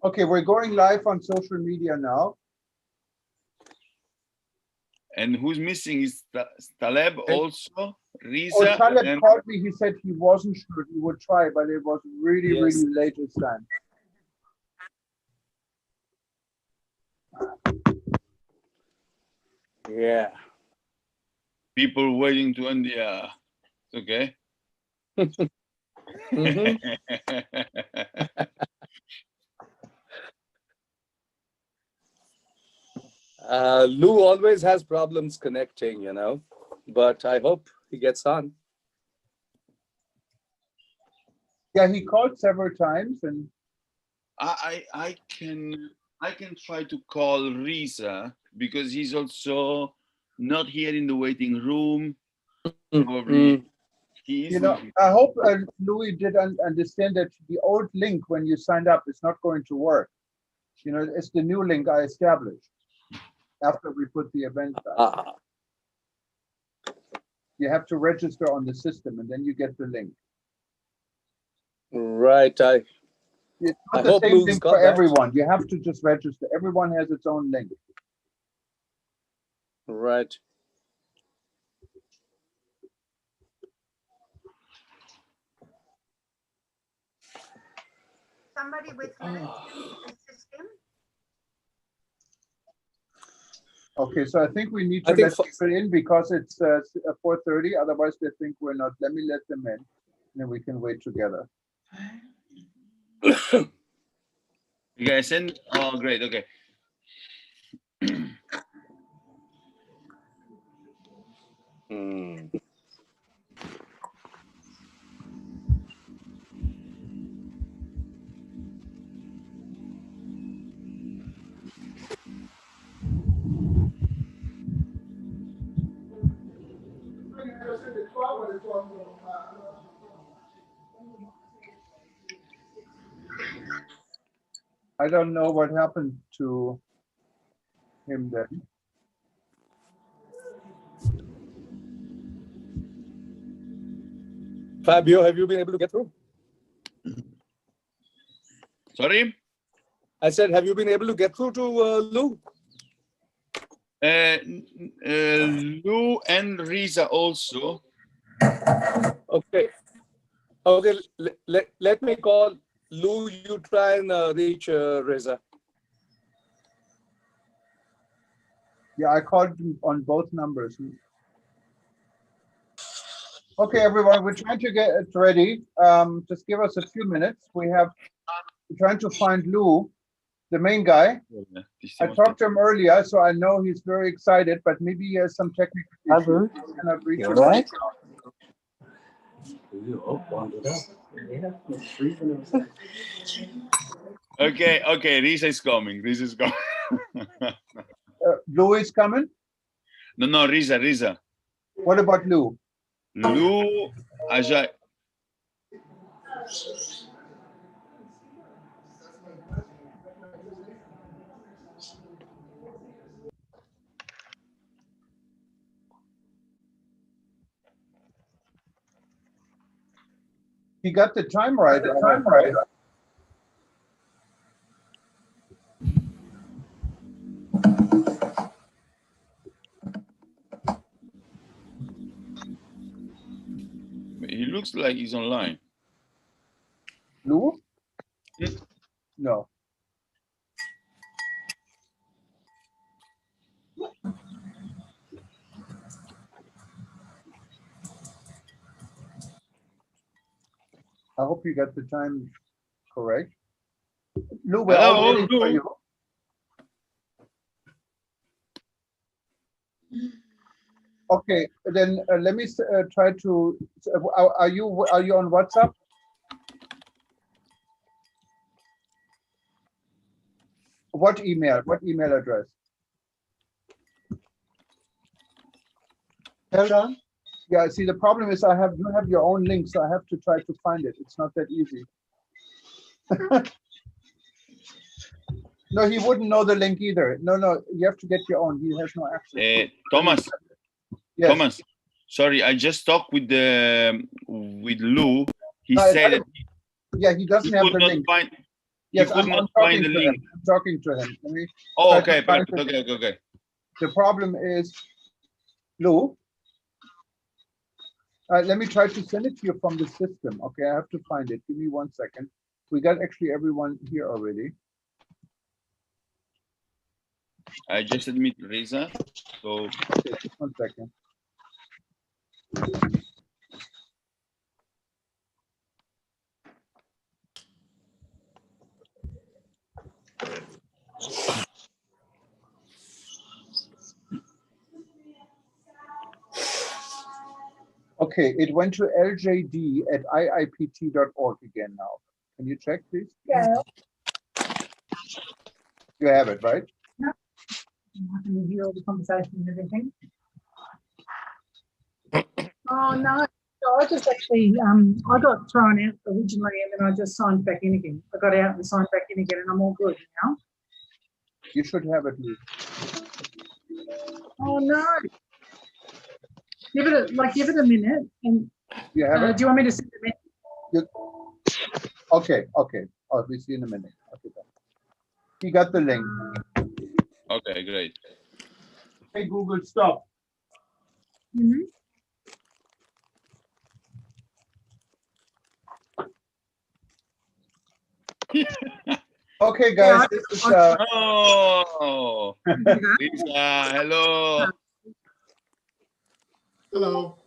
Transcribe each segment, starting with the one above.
Okay, we're going live on social media now. And who's missing is Taleb also, Riza. Oh, Taleb called me. He said he wasn't sure he would try, but it was really, really late this time. Yeah. People waiting to end the. Okay. Lou always has problems connecting, you know, but I hope he gets on. Yeah, he called several times, and I can try to call Riza because he's also not here in the waiting room. Probably he is. You know, I hope Louis did understand that the old link when you signed up is not going to work. You know, it's the new link I established after we put the event up. You have to register on the system, and then you get the link. Right. It's not the same link for everyone. You have to just register. Everyone has its own link. Right. Somebody with assist him. Okay, so I think we need to let people in because it's 4:30. Otherwise, they think we're not. Let me let them in, and then we can wait together. You guys send? Oh, great. Okay. I don't know what happened to him then. Fabio, have you been able to get through? Sorry? I said, have you been able to get through to Lou? Lou and Riza also. Okay. Okay, let me call Lou. You try and reach Reza. Yeah, I called on both numbers. Okay, everyone, we're trying to get it ready. Just give us a few minutes. We're trying to find Lou, the main guy. I talked to him earlier, so I know he's very excited, but maybe he has some technical issues. He cannot reach him right now. Okay, Riza is coming. Riza is coming. Lou is coming? No, Riza. What about Lou? Lou, Ajay. He got the time right. He looks like he's online. Lou? No. I hope you got the time correct. Lou, we're all waiting for you. Okay, then let me try to. Are you on WhatsApp? What email? What email address? Hold Yeah. See, the problem is you have your own link, so I have to try to find it. It's not that easy. No, he wouldn't know the link either. No, you have to get your own. He has no access. Thomas. Yes. Thomas. Sorry, I just talked with Lou. He said that he doesn't have the link. Yes, could I'm not talking find the to him. link. I'm talking to him. Let me Oh, try to okay, find perfect. it. Okay. The problem is, Lou, let me try to send it to you from the system. Okay, I have to find it. Give me 1 second. We got actually everyone here already. I just admit Risa. So Okay, just 1 second. Okay, it went to ljd@iipt.org again now. Can you check, please? Yeah. You have it, right? I can hear all the conversation and everything. Oh no. So I just actually I got thrown out originally and then I just signed back in again. I got out and signed back in again and I'm all good now. You should have it, Lou. Oh no. Give it a minute and You have it? do you want me to send it in? Okay. I'll be see you in a minute. Okay, bye. He got the link. okay, great. Hey, Google, stop. Mhm. Okay, guys, Yeah, this is Oh, Risa, hello. Hello.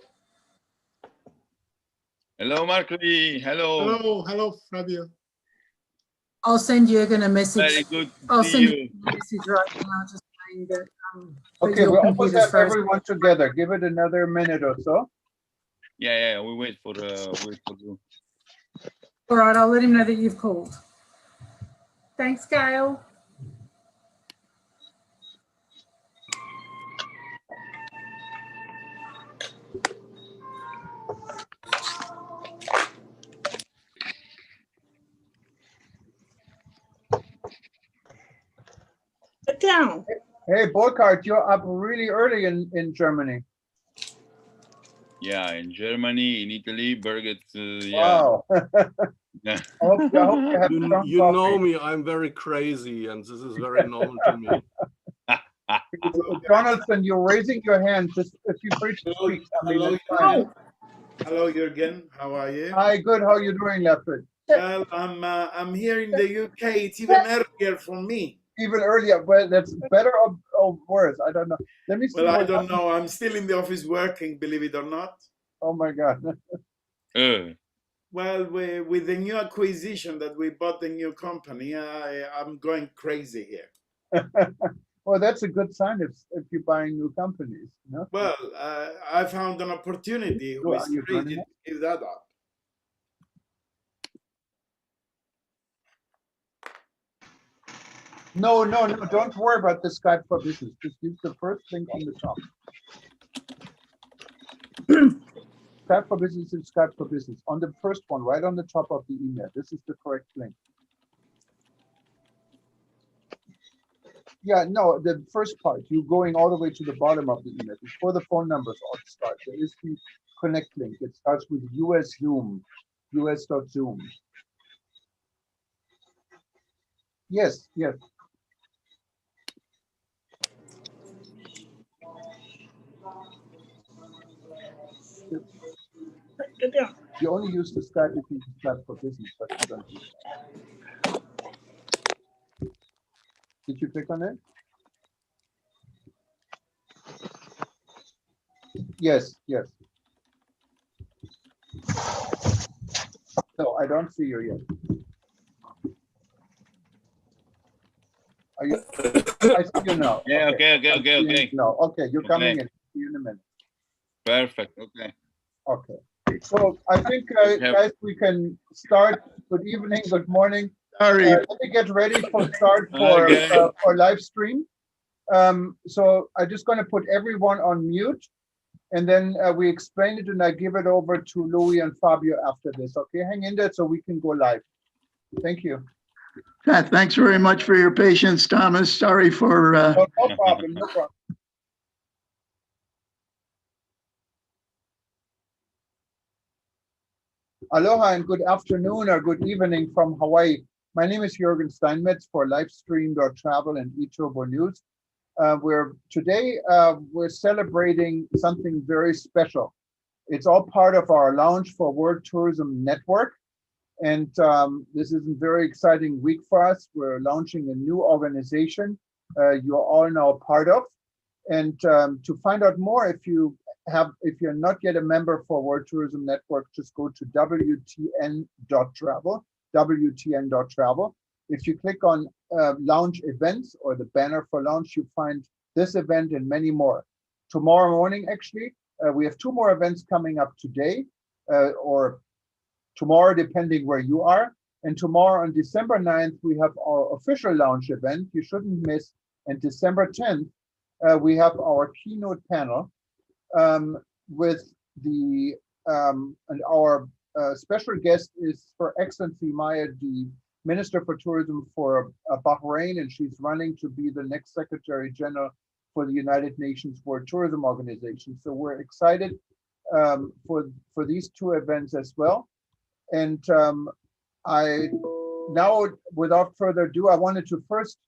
Hello, Markley. Hello. Hello, Fabio. I'll send Jürgen a message. Very good I'll to see send you. you a message right now, just saying that. okay. your We almost computer's have frozen. everyone together. Give it another minute or so. Yeah. We wait for you. All right, I'll let him know that you've called. Thanks, Gail. Sit down. Hey, Burkhard, you're up really early in Germany. Yeah, in Germany, in Italy, Birgit. Yeah. Wow. Yeah. I hope you have strong You coffee. know me, I'm very crazy, and this is very normal to me. Donaldson, you're raising your hand. Just feel free to Hello, speak. I mean, hello, it's fine. Hello, Jürgen. How are you? Hi, good. How are you doing, Lefford? Well, I'm here in the UK. It's even earlier for me. Even earlier, well, that's better or worse. I don't know. Let me see. Well, I what don't happened. know. I'm still in the office working, believe it or not. Oh my God. Well, with the new acquisition that we bought the new company, I'm going crazy here. Well, that's a good sign if you're buying new companies. You know? Well, I found an opportunity who is Are you crazy joining to us? give that up. No. Don't worry about the Skype for Business. Just use the first link on the top. Skype for Business is Skype for Business. On the first one, right on the top of the email. This is the correct link. Yeah, no, the first part, you going all the way to the bottom of the email before the phone numbers all start. There is the connect link. It starts with US Zoom, us.zoom. Yes. You only use the Skype if you use Skype for Business, but you don't use that. Did you click on it? Yes. No, I don't see you yet. Are you? I see you now. Yeah. Okay. No. Okay, you're coming in. See you in a minute. Perfect. Okay. Okay. So I think, guys, we can start. Good evening. Good morning. Sorry. Let me get ready for start for live stream. So I'm just going to put everyone on mute, and then we explain it, and I give it over to Louis and Fabio after this. Okay, hang in there so we can go live. Thank you. Thanks very much for your patience, Thomas. Sorry for. No problem. Aloha and good afternoon or good evening from Hawaii. My name is Jürgen Steinmetz for livestream.travel and eTurboNews. Today we're celebrating something very special. It's all part of our Lounge for World Tourism Network. And this is a very exciting week for us. We're launching a new organization you're all now part of. And to find out more, if you're not yet a member for World Tourism Network, just go to WTN.travel, WTN.travel. If you click on Lounge Events or the banner for Lounge, you find this event and many more. Tomorrow morning, actually, we have 2 more events coming up today or tomorrow, depending where you are. And tomorrow on December 9th, we have our official Lounge event you shouldn't miss. And December 10th, we have our keynote panel with the, and our special guest is Her Excellency Maya, the Minister for Tourism for Bahrain, and she's running to be the next Secretary General for the United Nations World Tourism Organization. So we're excited for these 2 events as well. And now, without further ado, I wanted to first,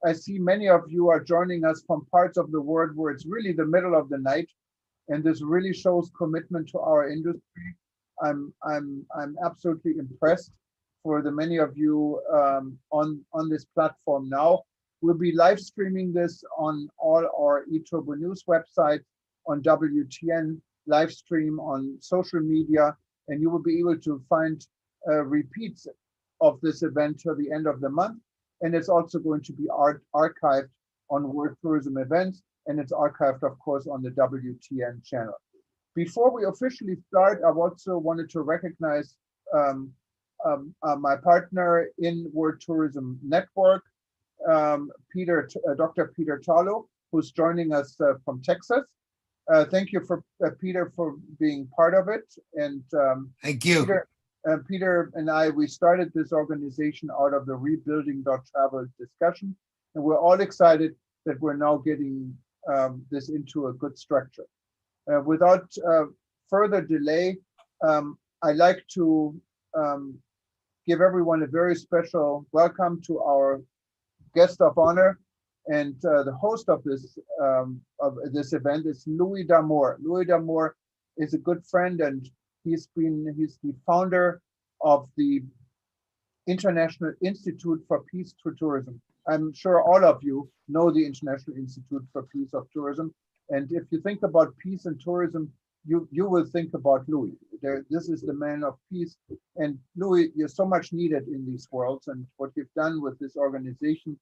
I see many of you are joining us from parts of the world where it's really the middle of the night, and this really shows commitment to our industry. I'm absolutely impressed for the many of you on this platform now. We'll be live streaming this on all our eTurboNews website, on WTN live stream, on social media, and you will be able to find repeats of this event till the end of the month. And it's also going to be archived on World Tourism Events, and it's archived, of course, on the WTN channel. Before we officially start, I also wanted to recognize my partner in World Tourism Network, Dr. Peter Talo, who's joining us from Texas. Thank you for Peter for being part of it. And thank you. Peter and we started this organization out of the rebuilding.travel discussion, and we're all excited that we're now getting this into a good structure. Without further delay, I'd like to give everyone a very special welcome to our guest of honor, and the host of this event is Louis D'Amour. Louis D'Amour is a good friend, and he's the founder of the International Institute for Peace through Tourism. I'm sure all of you know the International Institute for Peace of Tourism. And if you think about peace and tourism, you will think about Louis. This is the man of peace. And Louis, you're so much needed in these worlds. And what you've done with this organization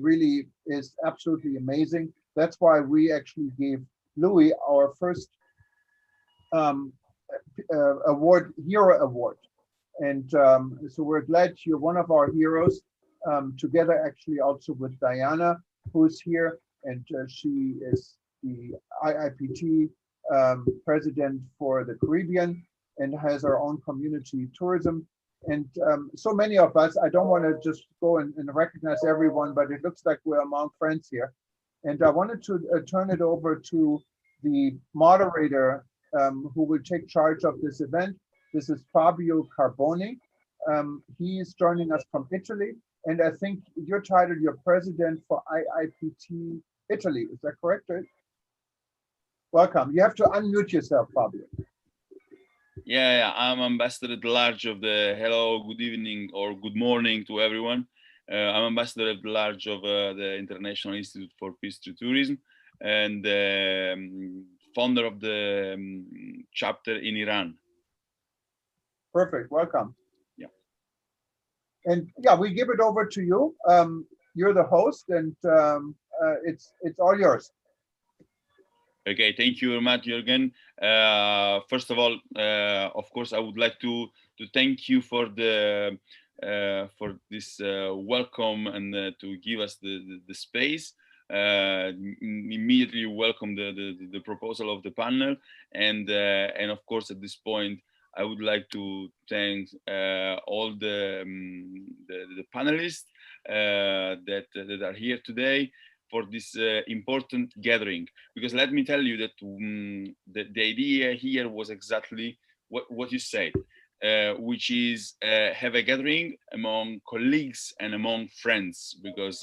really is absolutely amazing. That's why we actually gave Louis our first award, Hero Award. And so we're glad you're one of our heroes, together actually also with Diana, who's here, and she is the IIPT president for the Caribbean and has our own community tourism. And so many of us, I don't want to just go and recognize everyone, but it looks like we're among friends here. And I wanted to turn it over to the moderator who will take charge of this event. This is Fabio Carboni. He is joining us from Italy. And I think you're titled, you're president for IIPT Italy. Is that correct? Welcome. You have to unmute yourself, Fabio. Yeah, I'm ambassador at large of the hello, good evening, or good morning to everyone. I'm ambassador at large of the International Institute for Peace through Tourism, and founder of the chapter in Iran. Perfect. Welcome. Yeah. And yeah, we give it over to you. You're the host, and it's all yours. Okay, thank you very much, Jürgen. First of all, of course, I would like to thank you for the for this welcome and to give us the space. Immediately welcome the proposal of the panel, and of course at this point I would like to thank all the panelists that are here today for this important gathering, because let me tell you that the idea here was exactly what you said. which is have a gathering among colleagues and among friends, because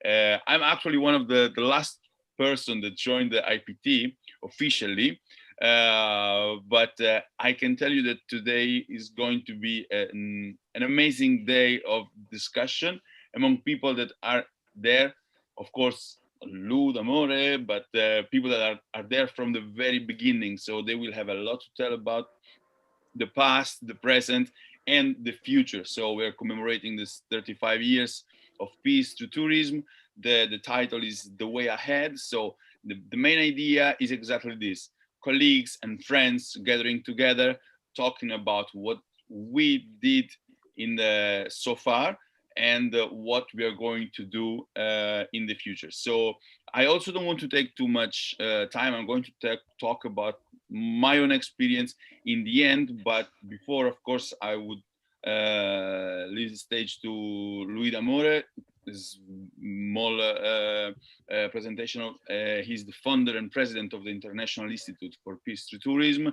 I'm actually one of the last person that joined the IPT officially, but I can tell you that today is going to be an amazing day of discussion among people that are there. Of course, Lou D'Amore, but people that are there from the very beginning. So they will have a lot to tell about the past, the present, and the future. So we're commemorating this 35 years of peace through tourism. The title is The Way Ahead. So the main idea is exactly this: colleagues and friends gathering together, talking about what we did in the so far and what we are going to do in the future. So I also don't want to take too much time. I'm going to talk about my own experience in the end, but before, of course, I would leave the stage to Louis D'Amore. Small presentation of he's the founder and president of the International Institute for Peace Through Tourism.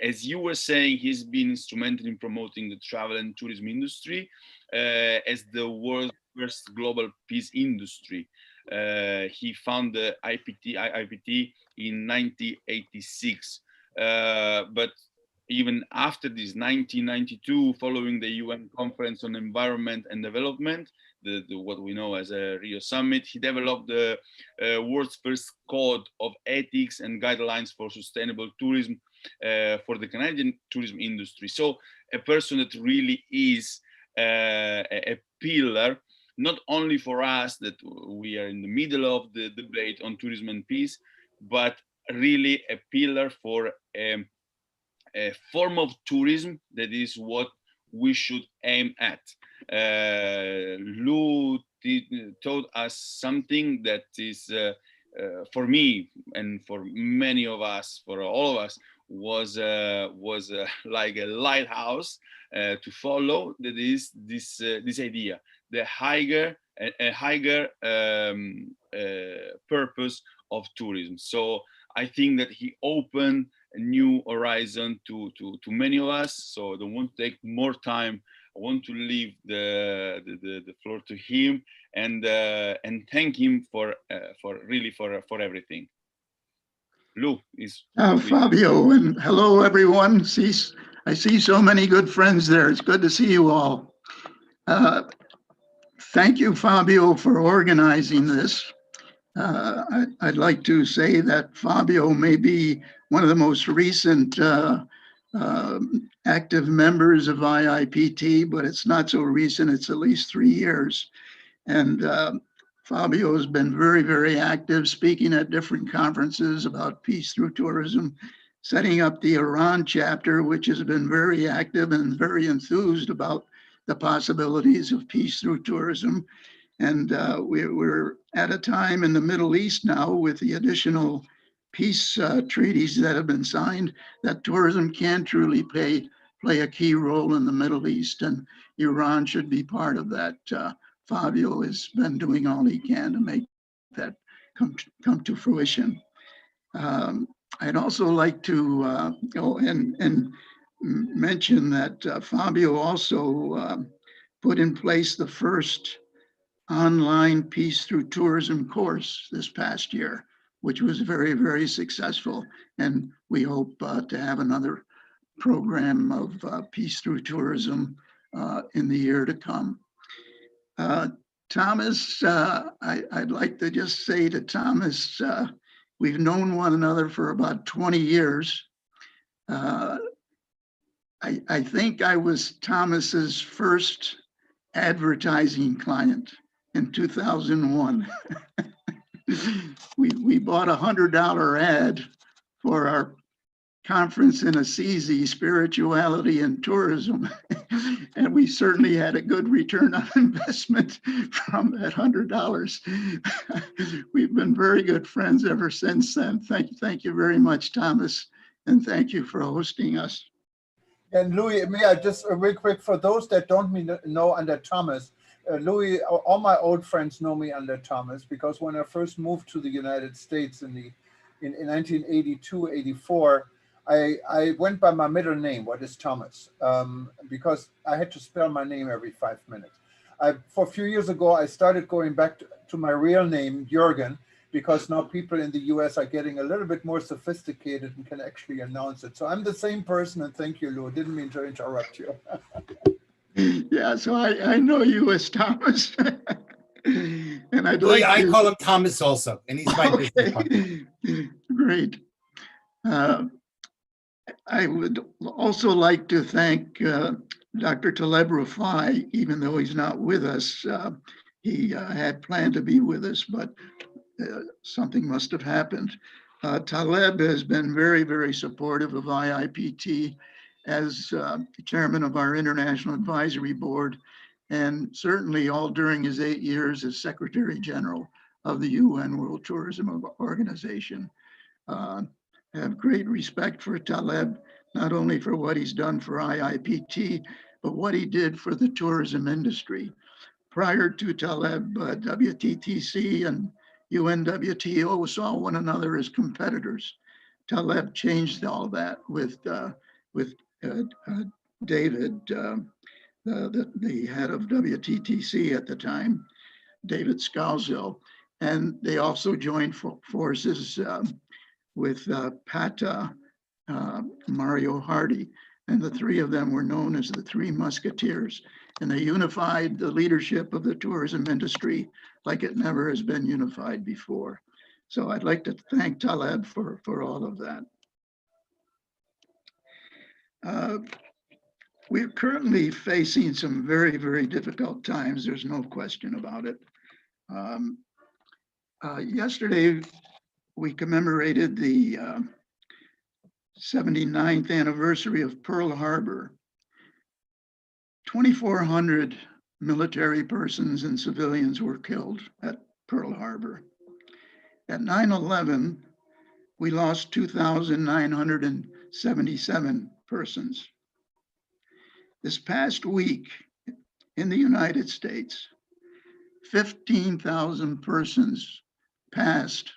As you were saying, he's been instrumental in promoting the travel and tourism industry as the world's first global peace industry. He founded the IPT in 1986. But even after this, 1992, following the UN Conference on Environment and Development, what we know as a Rio Summit, he developed the world's first code of ethics and guidelines for sustainable tourism for the Canadian tourism industry. So a person that really is a pillar, not only for us that we are in the middle of the debate on tourism and peace, but really a pillar for a form of tourism that is what we should aim at. Lou taught us something that is, for me and for many of us, for all of us, was like a lighthouse to follow. That is this idea, the higher purpose of tourism. So I think that he opened a new horizon to many of us. So I don't want to take more time. I want to leave the floor to him and thank him for everything. Lou is Fabio, and hello everyone. I see so many good friends there. It's good to see you all. Thank you, Fabio, for organizing this. I'd like to say that Fabio may be one of the most recent active members of IIPT, but it's not so recent. It's at least 3 years. And Fabio has been very, very active, speaking at different conferences about peace through tourism, setting up the Iran chapter, which has been very active and very enthused about the possibilities of peace through tourism. And we're at a time in the Middle East now with the additional peace treaties that have been signed that tourism can truly play a key role in the Middle East, and Iran should be part of that. Fabio has been doing all he can to make that come to fruition. I'd also like to go and mention that Fabio also put in place the first online peace through tourism course this past year, which was very, very successful. And we hope to have another program of peace through tourism in the year to come. Thomas, I'd like to just say to Thomas, we've known one another for about 20 years. I think I was Thomas's first advertising client in 2001. We bought a $100 ad for our conference in Assisi, Spirituality and Tourism. And we certainly had a good return on investment from that $100. We've been very good friends ever since then. Thank you very much, Thomas. And thank you for hosting us. And Louis, may I just real quick, for those that don't know under Thomas, Louis, all my old friends know me under Thomas, because when I first moved to the United States in 1982, 84, I went by my middle name, what is Thomas, because I had to spell my name every 5 minutes. For a few years ago, I started going back to my real name, Jürgen, because now people in the US are getting a little bit more sophisticated and can actually announce it. So I'm the same person, and thank you, Lou. Didn't mean to interrupt you. Yeah, so I know you as Thomas. And I'd Really, like I to... call him Thomas also, and he's my business partner. Great. I would also like to thank Dr. Taleb Rafai, even though he's not with us. He had planned to be with us, but something must have happened. Taleb has been very, very supportive of IIPT as chairman of our International Advisory Board, and certainly all during his 8 years as Secretary General of the UN World Tourism Organization. I have great respect for Taleb, not only for what he's done for IIPT, but what he did for the tourism industry. Prior to Taleb, WTTC and UNWTO saw one another as competitors. Taleb changed all that with David, the head of WTTC at the time, David Scalzo, and they also joined forces with Pata, Mario Hardy, and the three of them were known as the Three Musketeers, and they unified the leadership of the tourism industry like it never has been unified before. So I'd like to thank Taleb for all of that. We're currently facing some very, very difficult times. There's no question about it. Yesterday, we commemorated the 79th anniversary of Pearl Harbor. 2,400 military persons and civilians were killed at Pearl Harbor. At 9/11, we lost 2,977 persons. This past week in the United States, 15,000 persons passed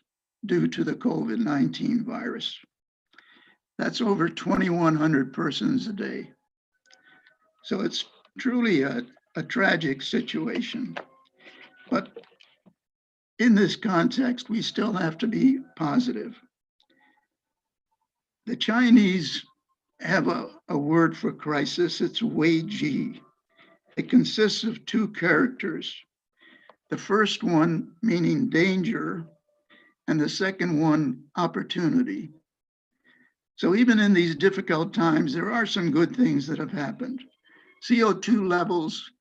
due to the COVID-19 virus. That's over 2,100 persons a day. So it's truly a tragic situation. But in this context, we still have to be positive. The Chinese have a word for crisis, it's Wei Ji. It consists of two characters. The first one meaning danger, and the second one, opportunity. So even in these difficult times, there are some good things that have happened. CO2 levels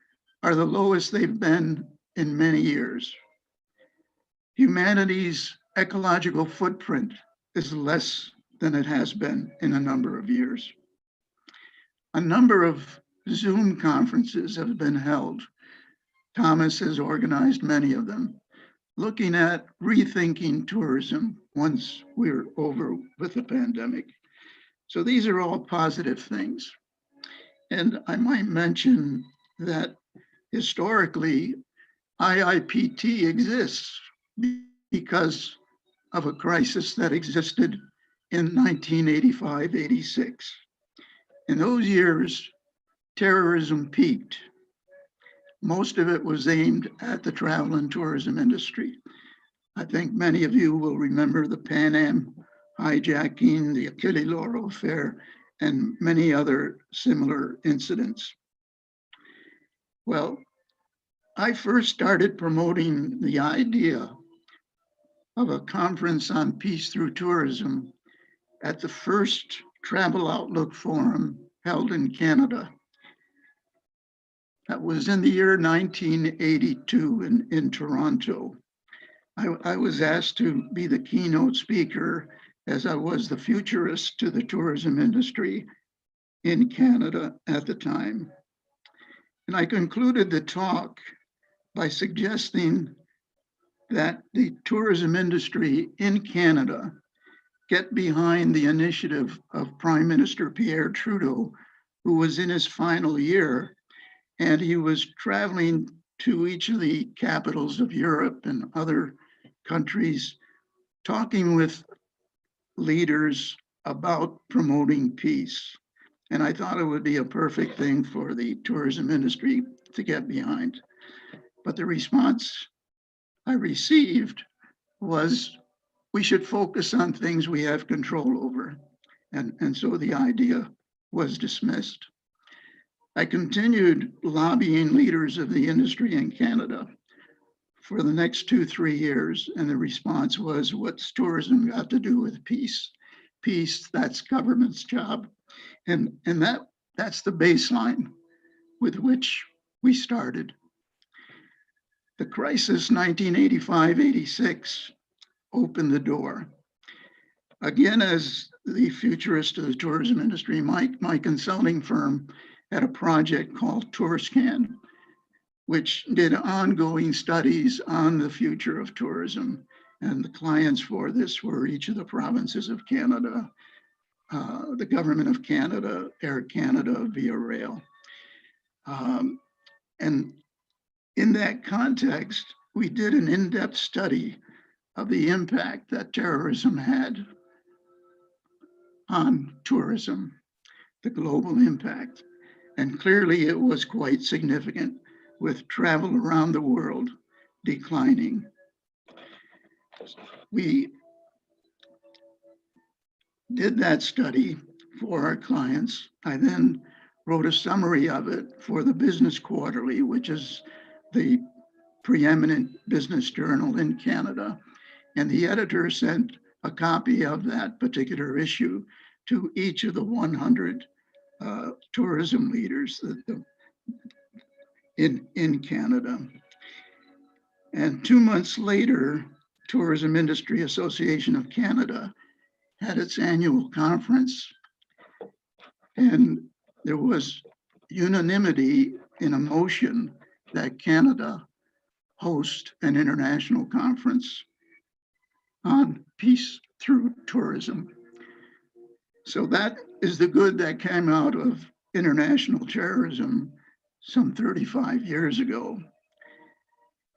are the lowest they've been in many years. Humanity's ecological footprint is less than it has been in a number of years. A number of Zoom conferences have been held. Thomas has organized many of them, looking at rethinking tourism once we're over with the pandemic. So these are all positive things. And I might mention that historically, IIPT exists because of a crisis that existed in 1985-86. In those years, terrorism peaked. Most of it was aimed at the travel and tourism industry. I think many of you will remember the Pan Am hijacking, the Achille Lauro affair, and many other similar incidents. Well, I first started promoting the idea of a conference on peace through tourism at the first Travel Outlook Forum held in Canada. That was in the year 1982 in Toronto. I was asked to be the keynote speaker as I was the futurist to the tourism industry in Canada at the time. And I concluded the talk by suggesting that the tourism industry in Canada get behind the initiative of Prime Minister Pierre Trudeau, who was in his final year, and he was traveling to each of the capitals of Europe and other countries, talking with leaders about promoting peace. And I thought it would be a perfect thing for the tourism industry to get behind. But the response I received was, we should focus on things we have control over. And so the idea was dismissed. I continued lobbying leaders of the industry in Canada for the next 2-3 years. And the response was, what's tourism got to do with peace? Peace, that's government's job. And that's the baseline with which we started. The crisis 1985-86 opened the door. Again, as the futurist of the tourism industry, my consulting firm had a project called TourScan, which did ongoing studies on the future of tourism. And the clients for this were each of the provinces of Canada, the government of Canada, Air Canada, via rail. And in that context, we did an in-depth study of the impact that terrorism had on tourism, the global impact. And clearly it was quite significant, with travel around the world declining. We did that study for our clients. I then wrote a summary of it for the Business Quarterly, which is the preeminent business journal in Canada. And the editor sent a copy of that particular issue to each of the 100 tourism leaders in Canada. And 2 months later, Tourism Industry Association of Canada had its annual conference, and there was unanimity in a motion that Canada host an international conference on peace through tourism. So that is the good that came out of international terrorism some 35 years ago.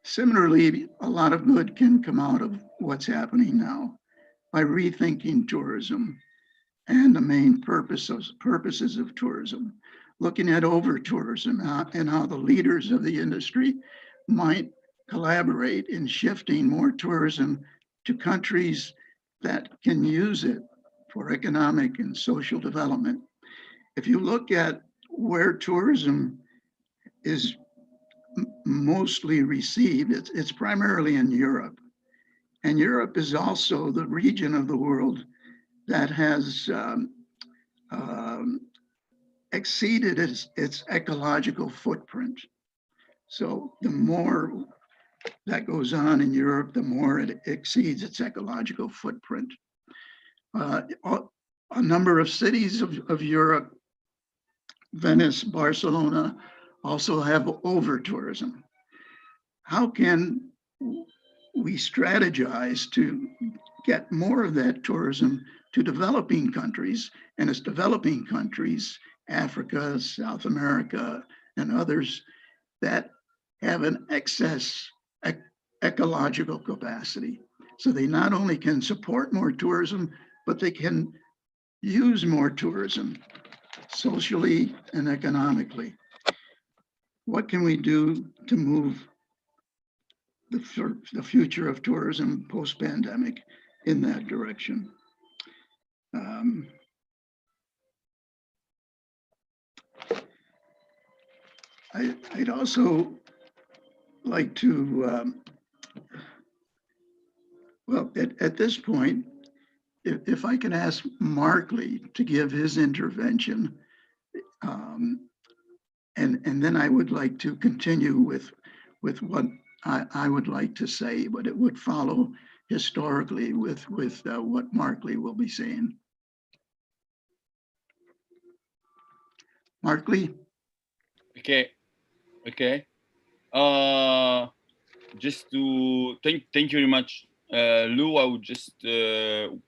Similarly, a lot of good can come out of what's happening now by rethinking tourism and the main purposes of tourism, looking at over-tourism and how the leaders of the industry might collaborate in shifting more tourism to countries that can use it for economic and social development. If you look at where tourism is mostly received, it's primarily in Europe. And Europe is also the region of the world that has exceeded its ecological footprint. So the more that goes on in Europe, the more it exceeds its ecological footprint. A number of cities of Europe, Venice, Barcelona, also have over-tourism. How can we strategize to get more of that tourism to developing countries? And as developing countries, Africa, South America, and others that have an excess ecological capacity. So they not only can support more tourism, but they can use more tourism socially and economically. What can we do to move the future of tourism post-pandemic in that direction? I'd also like to, well, at this point, if I can ask Markley to give his intervention, and then I would like to continue with what I would like to say, but it would follow historically with what Markley will be saying. Markley? Okay. Just to thank you very much, Lou. I would just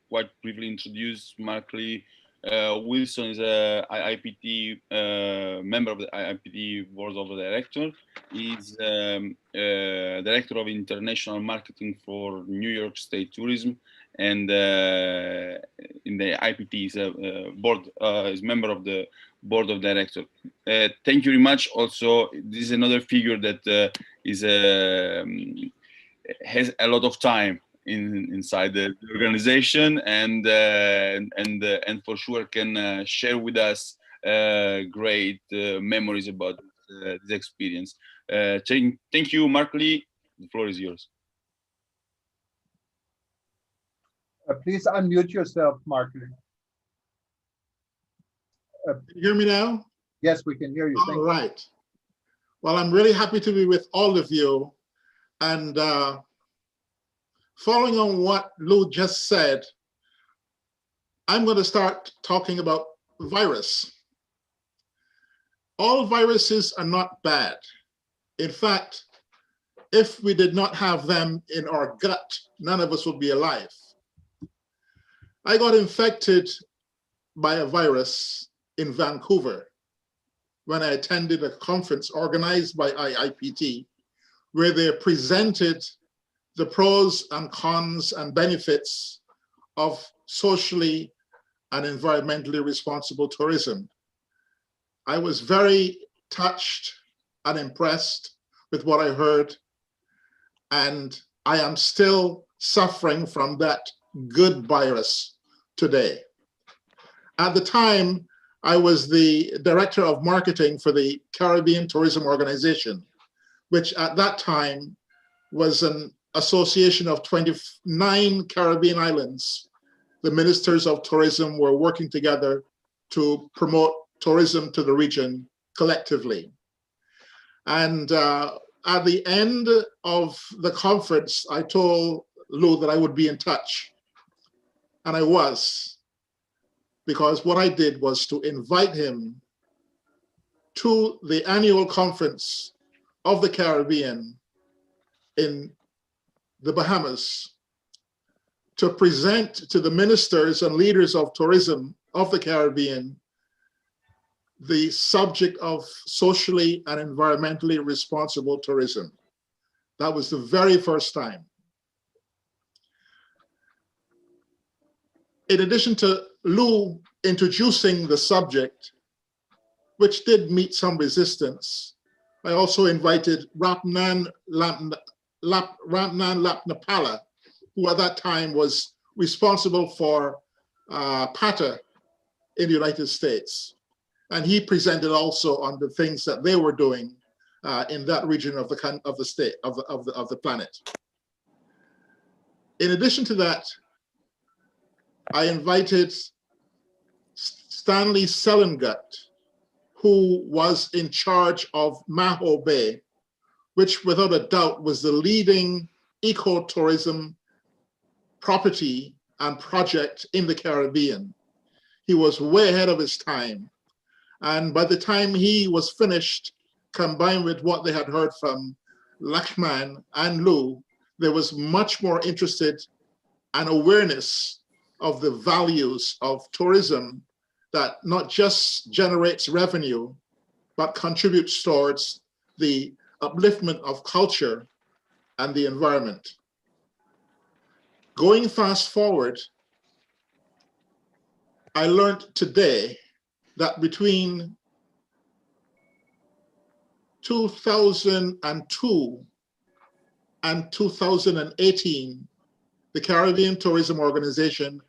quite briefly introduce Markley. Wilson is a IIPT member of the IIPT board of directors. He's director of international marketing for New York State Tourism, and in the IPT board, is member of the board of directors. Thank you very much. Also, this is another figure that has a lot of time inside the organization, and for sure can share with us great memories about this experience. Thank you, Mark Lee. The floor is yours. Please unmute yourself, Mark. Can you hear me now? Yes, we can hear you. All right. Well, I'm really happy to be with all of you. And following on what Lou just said, I'm going to start talking about virus. All viruses are not bad. In fact, if we did not have them in our gut, none of us would be alive. I got infected by a virus in Vancouver when I attended a conference organized by IIPT, where they presented the pros and cons and benefits of socially and environmentally responsible tourism. I was very touched and impressed with what I heard, and I am still suffering from that good virus today. At the time, I was the director of marketing for the Caribbean Tourism Organization, which at that time was an association of 29 Caribbean islands. The ministers of tourism were working together to promote tourism to the region collectively. And at the end of the conference, I told Lou that I would be in touch. And I was, because what I did was to invite him to the annual conference of the Caribbean in the Bahamas to present to the ministers and leaders of tourism of the Caribbean the subject of socially and environmentally responsible tourism. That was the very first time. In addition to Lou introducing the subject, which did meet some resistance, I also invited Rapnan Lapnapala, who at that time was responsible for PATA in the United States. And he presented also on the things that they were doing in that region of the planet. In addition to that, I invited Stanley Selengut, who was in charge of Maho Bay, which without a doubt was the leading ecotourism property and project in the Caribbean. He was way ahead of his time. And by the time he was finished, combined with what they had heard from Lakshman and Lou, there was much more interested and awareness of the values of tourism that not just generates revenue, but contributes towards the upliftment of culture and the environment. Going fast forward, I learned today that between 2002 and 2018, the Caribbean Tourism Organization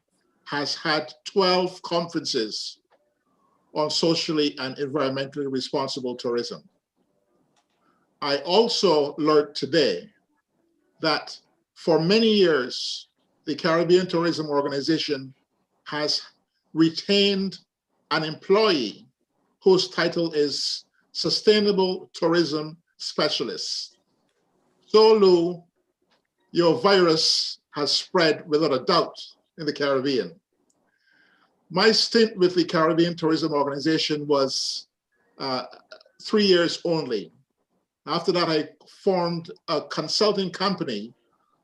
has had 12 conferences on socially and environmentally responsible tourism. I also learned today that for many years, the Caribbean Tourism Organization has retained an employee whose title is Sustainable Tourism Specialist. So Lou, your virus has spread without a doubt in the Caribbean. My stint with the Caribbean Tourism Organization was 3 years only. After that, I formed a consulting company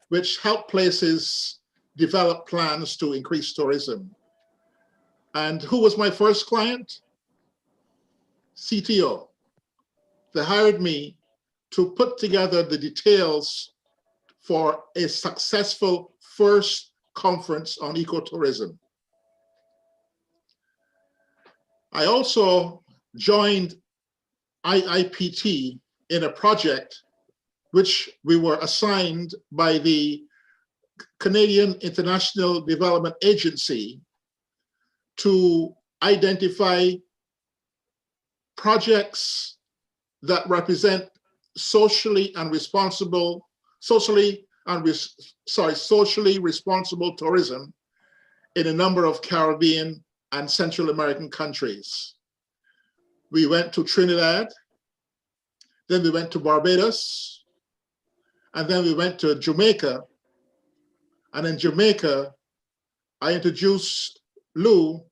which helped places develop plans to increase tourism. And who was my first client? CTO. They hired me to put together the details for a successful first Conference on Ecotourism. I also joined IIPT in a project which we were assigned by the Canadian International Development Agency to identify projects that represent socially responsible tourism in a number of Caribbean and Central American countries. We went to Trinidad, then we went to Barbados, and then we went to Jamaica. And in Jamaica, I introduced Lou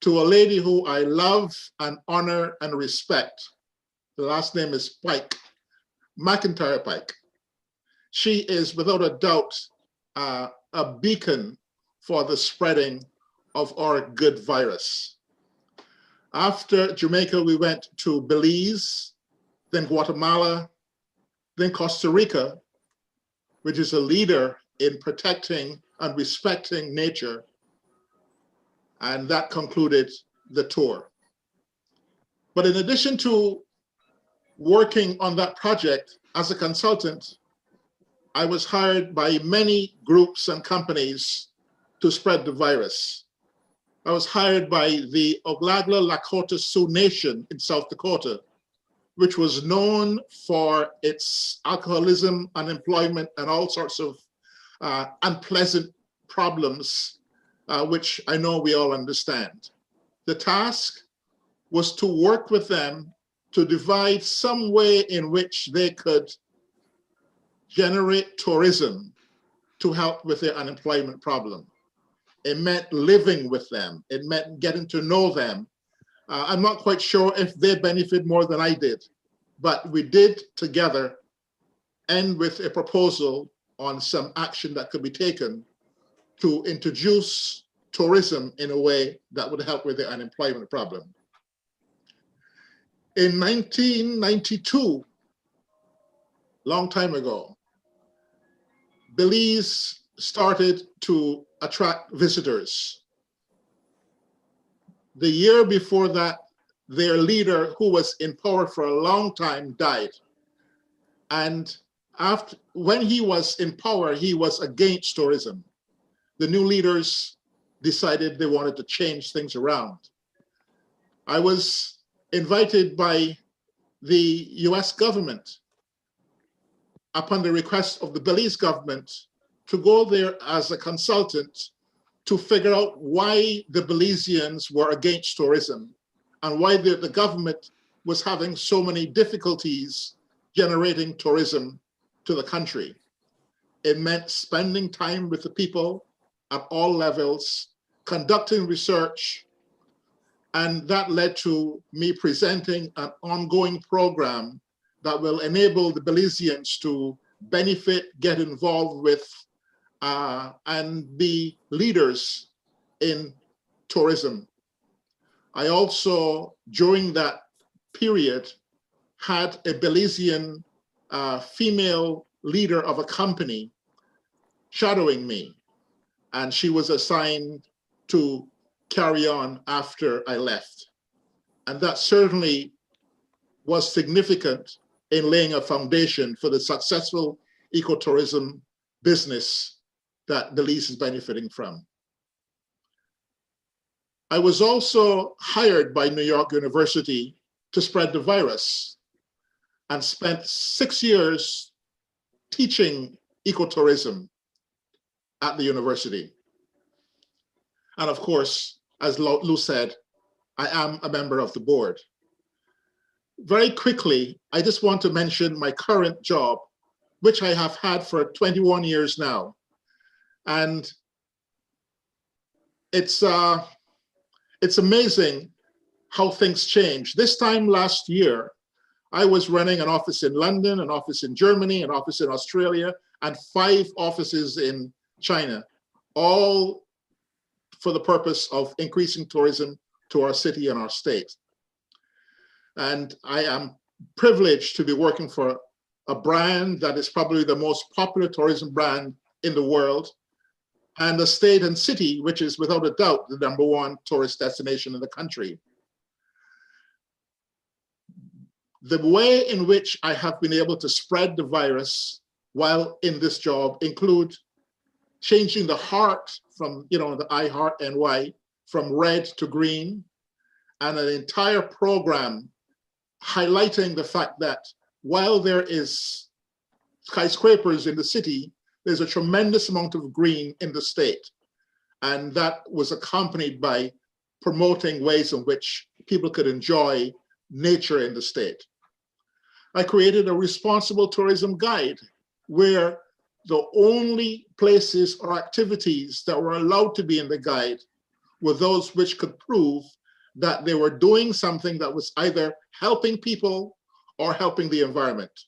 to a lady who I love and honor and respect. The last name is Pike, McIntyre Pike. She is without a doubt a beacon for the spreading of our good virus. After Jamaica, we went to Belize, then Guatemala, then Costa Rica, which is a leader in protecting and respecting nature. And that concluded the tour. But in addition to working on that project as a consultant, I was hired by many groups and companies to spread the virus. I was hired by the Oglala Lakota Sioux Nation in South Dakota, which was known for its alcoholism, unemployment, and all sorts of unpleasant problems, which I know we all understand. The task was to work with them to devise some way in which they could generate tourism to help with their unemployment problem. It meant living with them. It meant getting to know them. I'm not quite sure if they benefit more than I did, but we did together end with a proposal on some action that could be taken to introduce tourism in a way that would help with the unemployment problem. In 1992, long time ago, Belize started to attract visitors. The year before that, their leader, who was in power for a long time, died. And when he was in power, he was against tourism. The new leaders decided they wanted to change things around. I was invited by the US government, upon the request of the Belize government, to go there as a consultant to figure out why the Belizeans were against tourism and why the government was having so many difficulties generating tourism to the country. It meant spending time with the people at all levels, conducting research, and that led to me presenting an ongoing program that will enable the Belizeans to benefit, get involved with, and be leaders in tourism. I also, during that period, had a Belizean female leader of a company shadowing me, and she was assigned to carry on after I left. And that certainly was significant in laying a foundation for the successful ecotourism business that Belize is benefiting from. I was also hired by New York University to spread the virus and spent 6 years teaching ecotourism at the university. And of course, as Lou said, I am a member of the board. Very quickly, I just want to mention my current job, which I have had for 21 years now. And it's amazing how things change. This time last year, I was running an office in London, an office in Germany, an office in Australia, and 5 offices in China, all for the purpose of increasing tourism to our city and our state. And I am privileged to be working for a brand that is probably the most popular tourism brand in the world. and the state and city, which is without a doubt the #1 tourist destination in the country. The way in which I have been able to spread the virus while in this job include changing the heart from, the I Heart NY from red to green, and an entire program highlighting the fact that while there is skyscrapers in the city, there's a tremendous amount of green in the state. And that was accompanied by promoting ways in which people could enjoy nature in the state. I created a responsible tourism guide where the only places or activities that were allowed to be in the guide were those which could prove that they were doing something that was either helping people or helping the environment.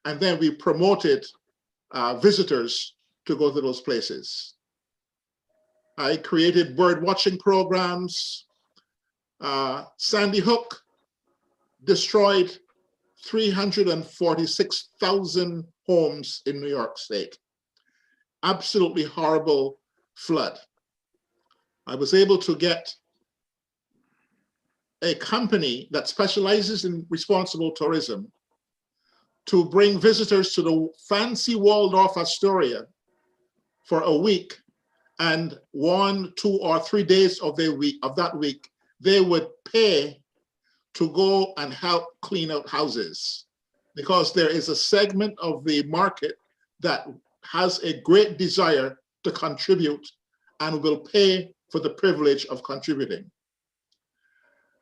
And then we promoted visitors to go to those places. I created bird watching programs. Sandy Hook destroyed 346,000 homes in New York State. Absolutely horrible flood. I was able to get a company that specializes in responsible tourism to bring visitors to the fancy Waldorf Astoria for a week, and 1, 2, or 3 days of that week, they would pay to go and help clean out houses, because there is a segment of the market that has a great desire to contribute and will pay for the privilege of contributing.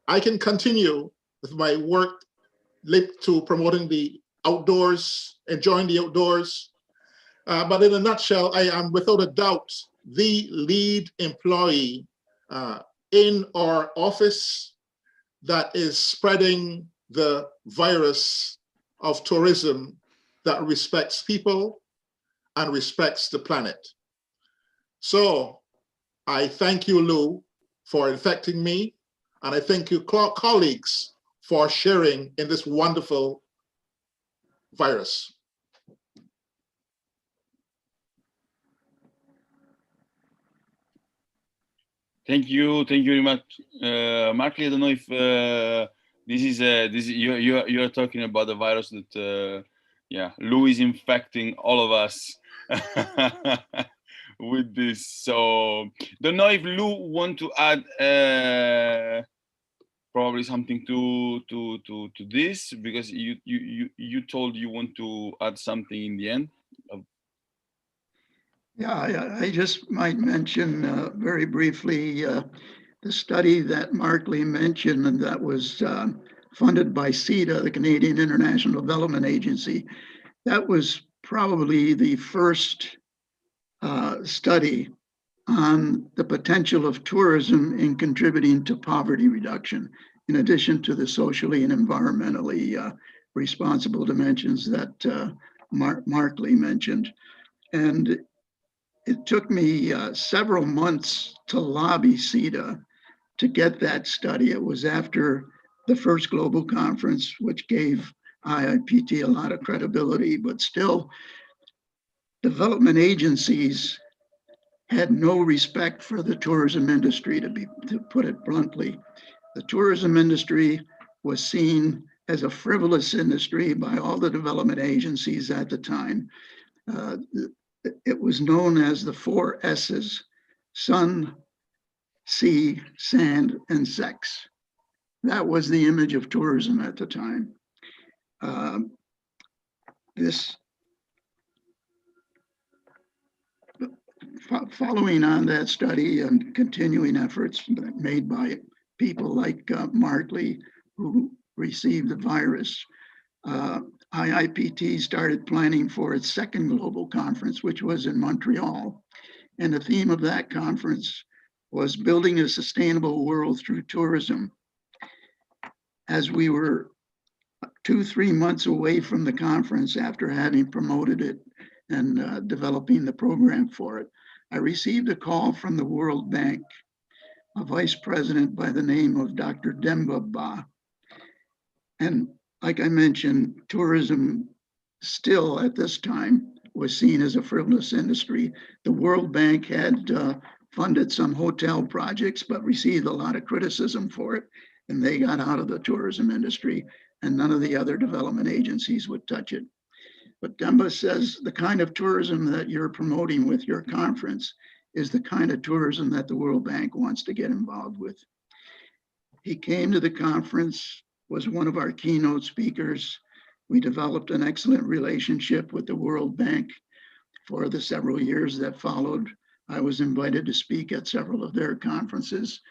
I can continue with my work linked to promoting the outdoors, enjoying the outdoors. But in a nutshell, I am without a doubt the lead employee in our office that is spreading the virus of tourism that respects people and respects the planet. So I thank you, Lou, for infecting me, and I thank you, colleagues, for sharing in this wonderful virus. Thank you very much, Markley. I don't know if you're talking about the virus that Lou is infecting all of us with this. So don't know if Lou want to add probably something to this, because you told you want to add something in the end. Yeah, I just might mention very briefly the study that Markley mentioned, and that was funded by CEDA, the Canadian International Development Agency. That was probably the first study on the potential of tourism in contributing to poverty reduction, in addition to the socially and environmentally responsible dimensions that Markley mentioned. And it took me several months to lobby CEDA to get that study. It was after the first global conference, which gave IIPT a lot of credibility, but still development agencies had no respect for the tourism industry, to put it bluntly. The tourism industry was seen as a frivolous industry by all the development agencies at the time. It was known as the 4 S's: sun, sea, sand, and sex. That was the image of tourism at the time. Following on that study and continuing efforts made by people like Markley, who received the virus, IIPT started planning for its second global conference, which was in Montreal. And the theme of that conference was building a sustainable world through tourism. As we were 2-3 months away from the conference, after having promoted it and developing the program for it, I received a call from the World Bank, a vice president by the name of Dr. Demba Ba. And like I mentioned, tourism still at this time was seen as a frivolous industry. The World Bank had funded some hotel projects, but received a lot of criticism for it. And they got out of the tourism industry, and none of the other development agencies would touch it. But Demba says the kind of tourism that you're promoting with your conference is the kind of tourism that the World Bank wants to get involved with. He came to the conference, was one of our keynote speakers. We developed an excellent relationship with the World Bank for the several years that followed. I was invited to speak at several of their conferences.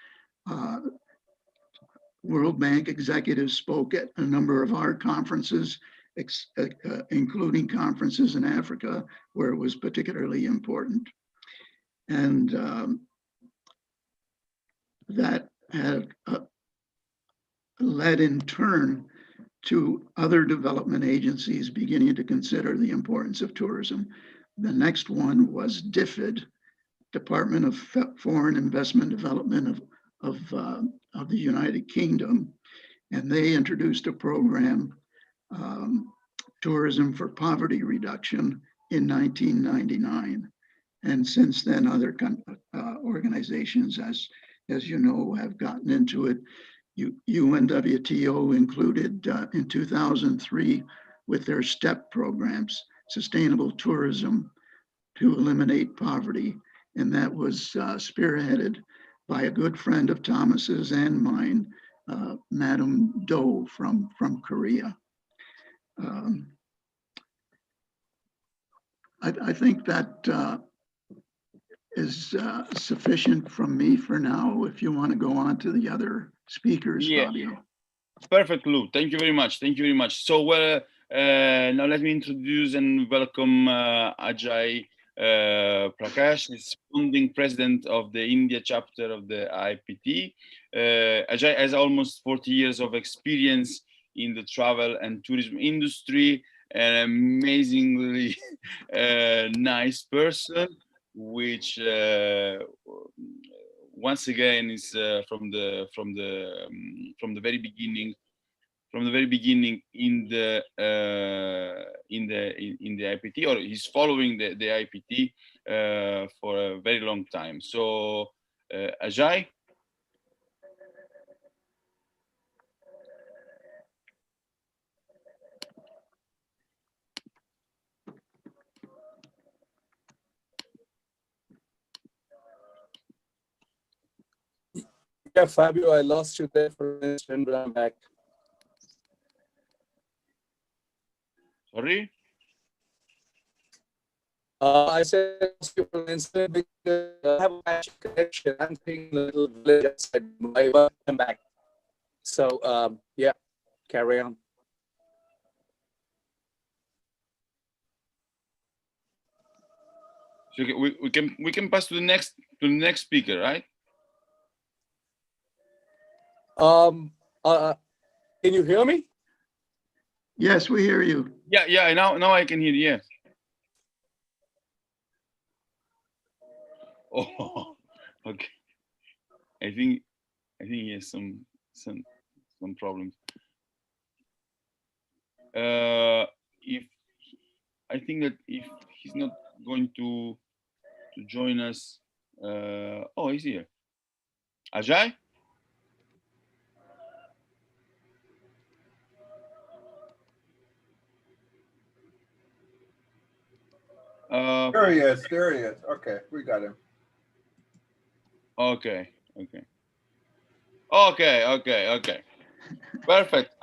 World Bank executives spoke at a number of our conferences, including conferences in Africa, where it was particularly important. And that had led in turn to other development agencies beginning to consider the importance of tourism. The next one was DFID, Department of Foreign Investment Development of the United Kingdom, and they introduced a program, Tourism for Poverty Reduction, in 1999. And since then, other organizations, as you know, have gotten into it. UNWTO included in 2003 with their STEP programs, Sustainable Tourism to Eliminate Poverty. And that was spearheaded by a good friend of Thomas's and mine, Madam Do from Korea. I think that is sufficient from me for now. If you want to go on to the other speakers, Yeah. Fabio. Perfect, Lou. Thank you very much. Thank you very much. So, now let me introduce and welcome Ajay Prakash, is founding president of the India chapter of the IPT. Ajay has almost 40 years of experience in the travel and tourism industry, an amazingly nice person, which once again is from the very beginning. From the very beginning in the IPT, or he's following the IPT for a very long time. So, Ajay. Yeah, Fabio, I lost you there for a instant, but I'm back. Sorry? I said you for an instant because I have a bad connection. I'm thinking a little village outside Mumbai, but I'm back. So, yeah, carry on. So we can pass to the next speaker, right? Can you hear me? Yes, we hear you. Yeah. Now I can hear you. Yes. Oh, okay. I think he has some problems. If I think that if he's not going to join us, oh, he's here. Ajay? There he is. Okay, we got him. Okay. Perfect.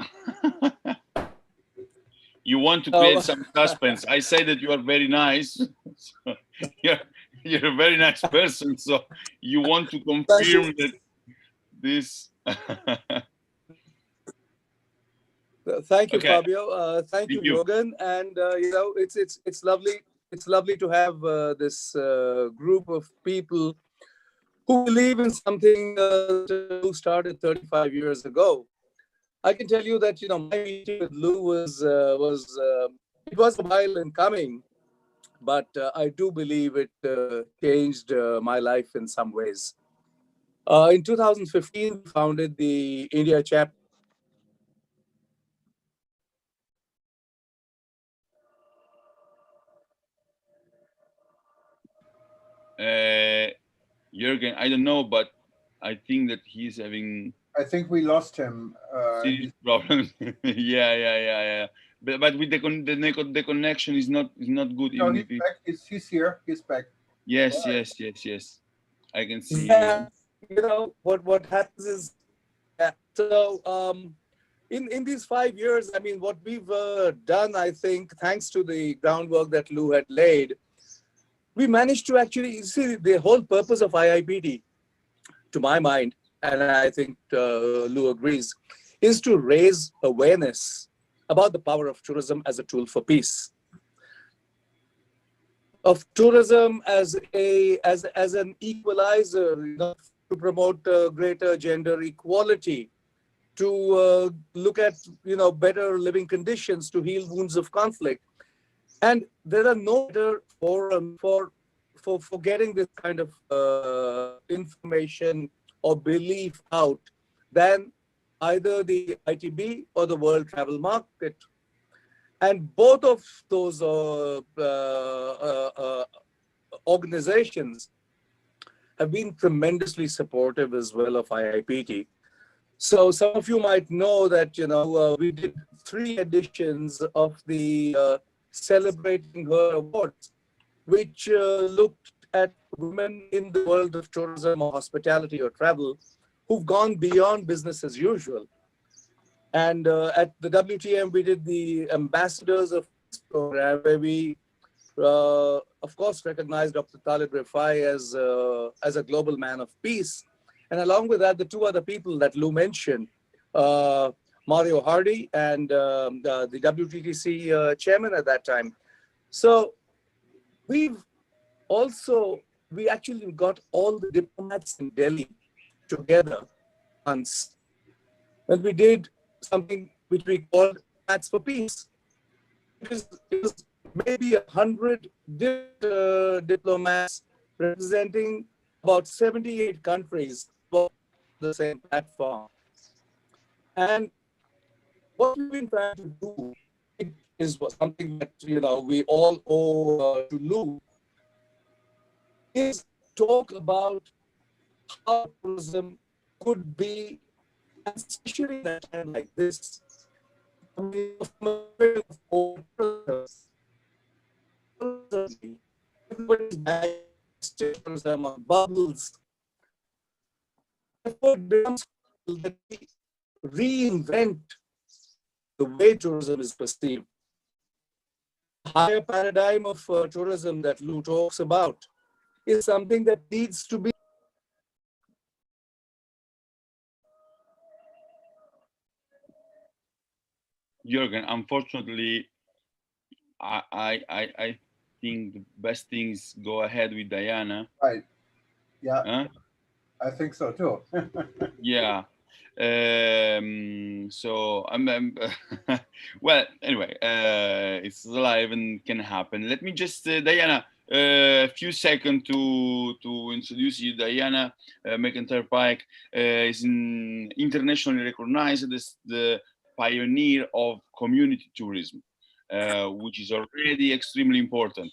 You want to create some suspense. I say that you are very nice. So you're a very nice person. So you want to confirm that this. Thank you, Okay. Fabio. Thank you, Logan. And it's lovely. It's lovely to have this group of people who believe in something who started 35 years ago. I can tell you that my meeting with Lou was it was a while in coming, but I do believe it changed my life in some ways. In 2015, we founded the India chapter. Jürgen, I don't know, but I think that he's having I think we lost him. serious problems. Yeah. But with the connection is not good. No, Even he's if back. He's here. He's back. yes. I can see. Yeah, you know what happens is, so in these 5 years, I mean, what we've done, I think, thanks to the groundwork that Lou had laid, we managed to actually see the whole purpose of IIPT, to my mind, and I think Lou agrees, is to raise awareness about the power of tourism as a tool for peace, of tourism as an equalizer, you know, to promote greater gender equality, to look at, you know, better living conditions, to heal wounds of conflict. And there are no better forum for getting this kind of information or belief out than either the ITB or the World Travel Market. And both of those organizations have been tremendously supportive as well of IIPT. So some of you might know that, you know, we did 3 editions of the Celebrating Her Awards, which looked at women in the world of tourism or hospitality or travel who've gone beyond business as usual. And at the WTM, we did the Ambassadors of Peace program, where we, of course, recognized Dr. Talib Rifai as a global man of peace. And along with that, the 2 other people that Lou mentioned, Mario Hardy and the WTTC chairman at that time. So we actually got all the diplomats in Delhi together once, when we did something which we called Mats for Peace. It was maybe 100 diplomats representing about 78 countries on the same platform. And what we've been trying to do is something that, you know, we all owe to Lou, is talk about how tourism could be, especially in a time like this, everybody's tourism on bubbles. Therefore, it becomes that we reinvent the way tourism is perceived. The higher paradigm of tourism that Lou talks about is something that needs to be Jürgen, unfortunately, I think the best things go ahead with Diana. Right. Yeah. Huh? I think so too. Yeah. So I'm well, anyway, it's live and can happen. Let me just, Diana, a few seconds to introduce you. Diana McIntyre Pike is internationally recognized as the pioneer of community tourism, which is already extremely important,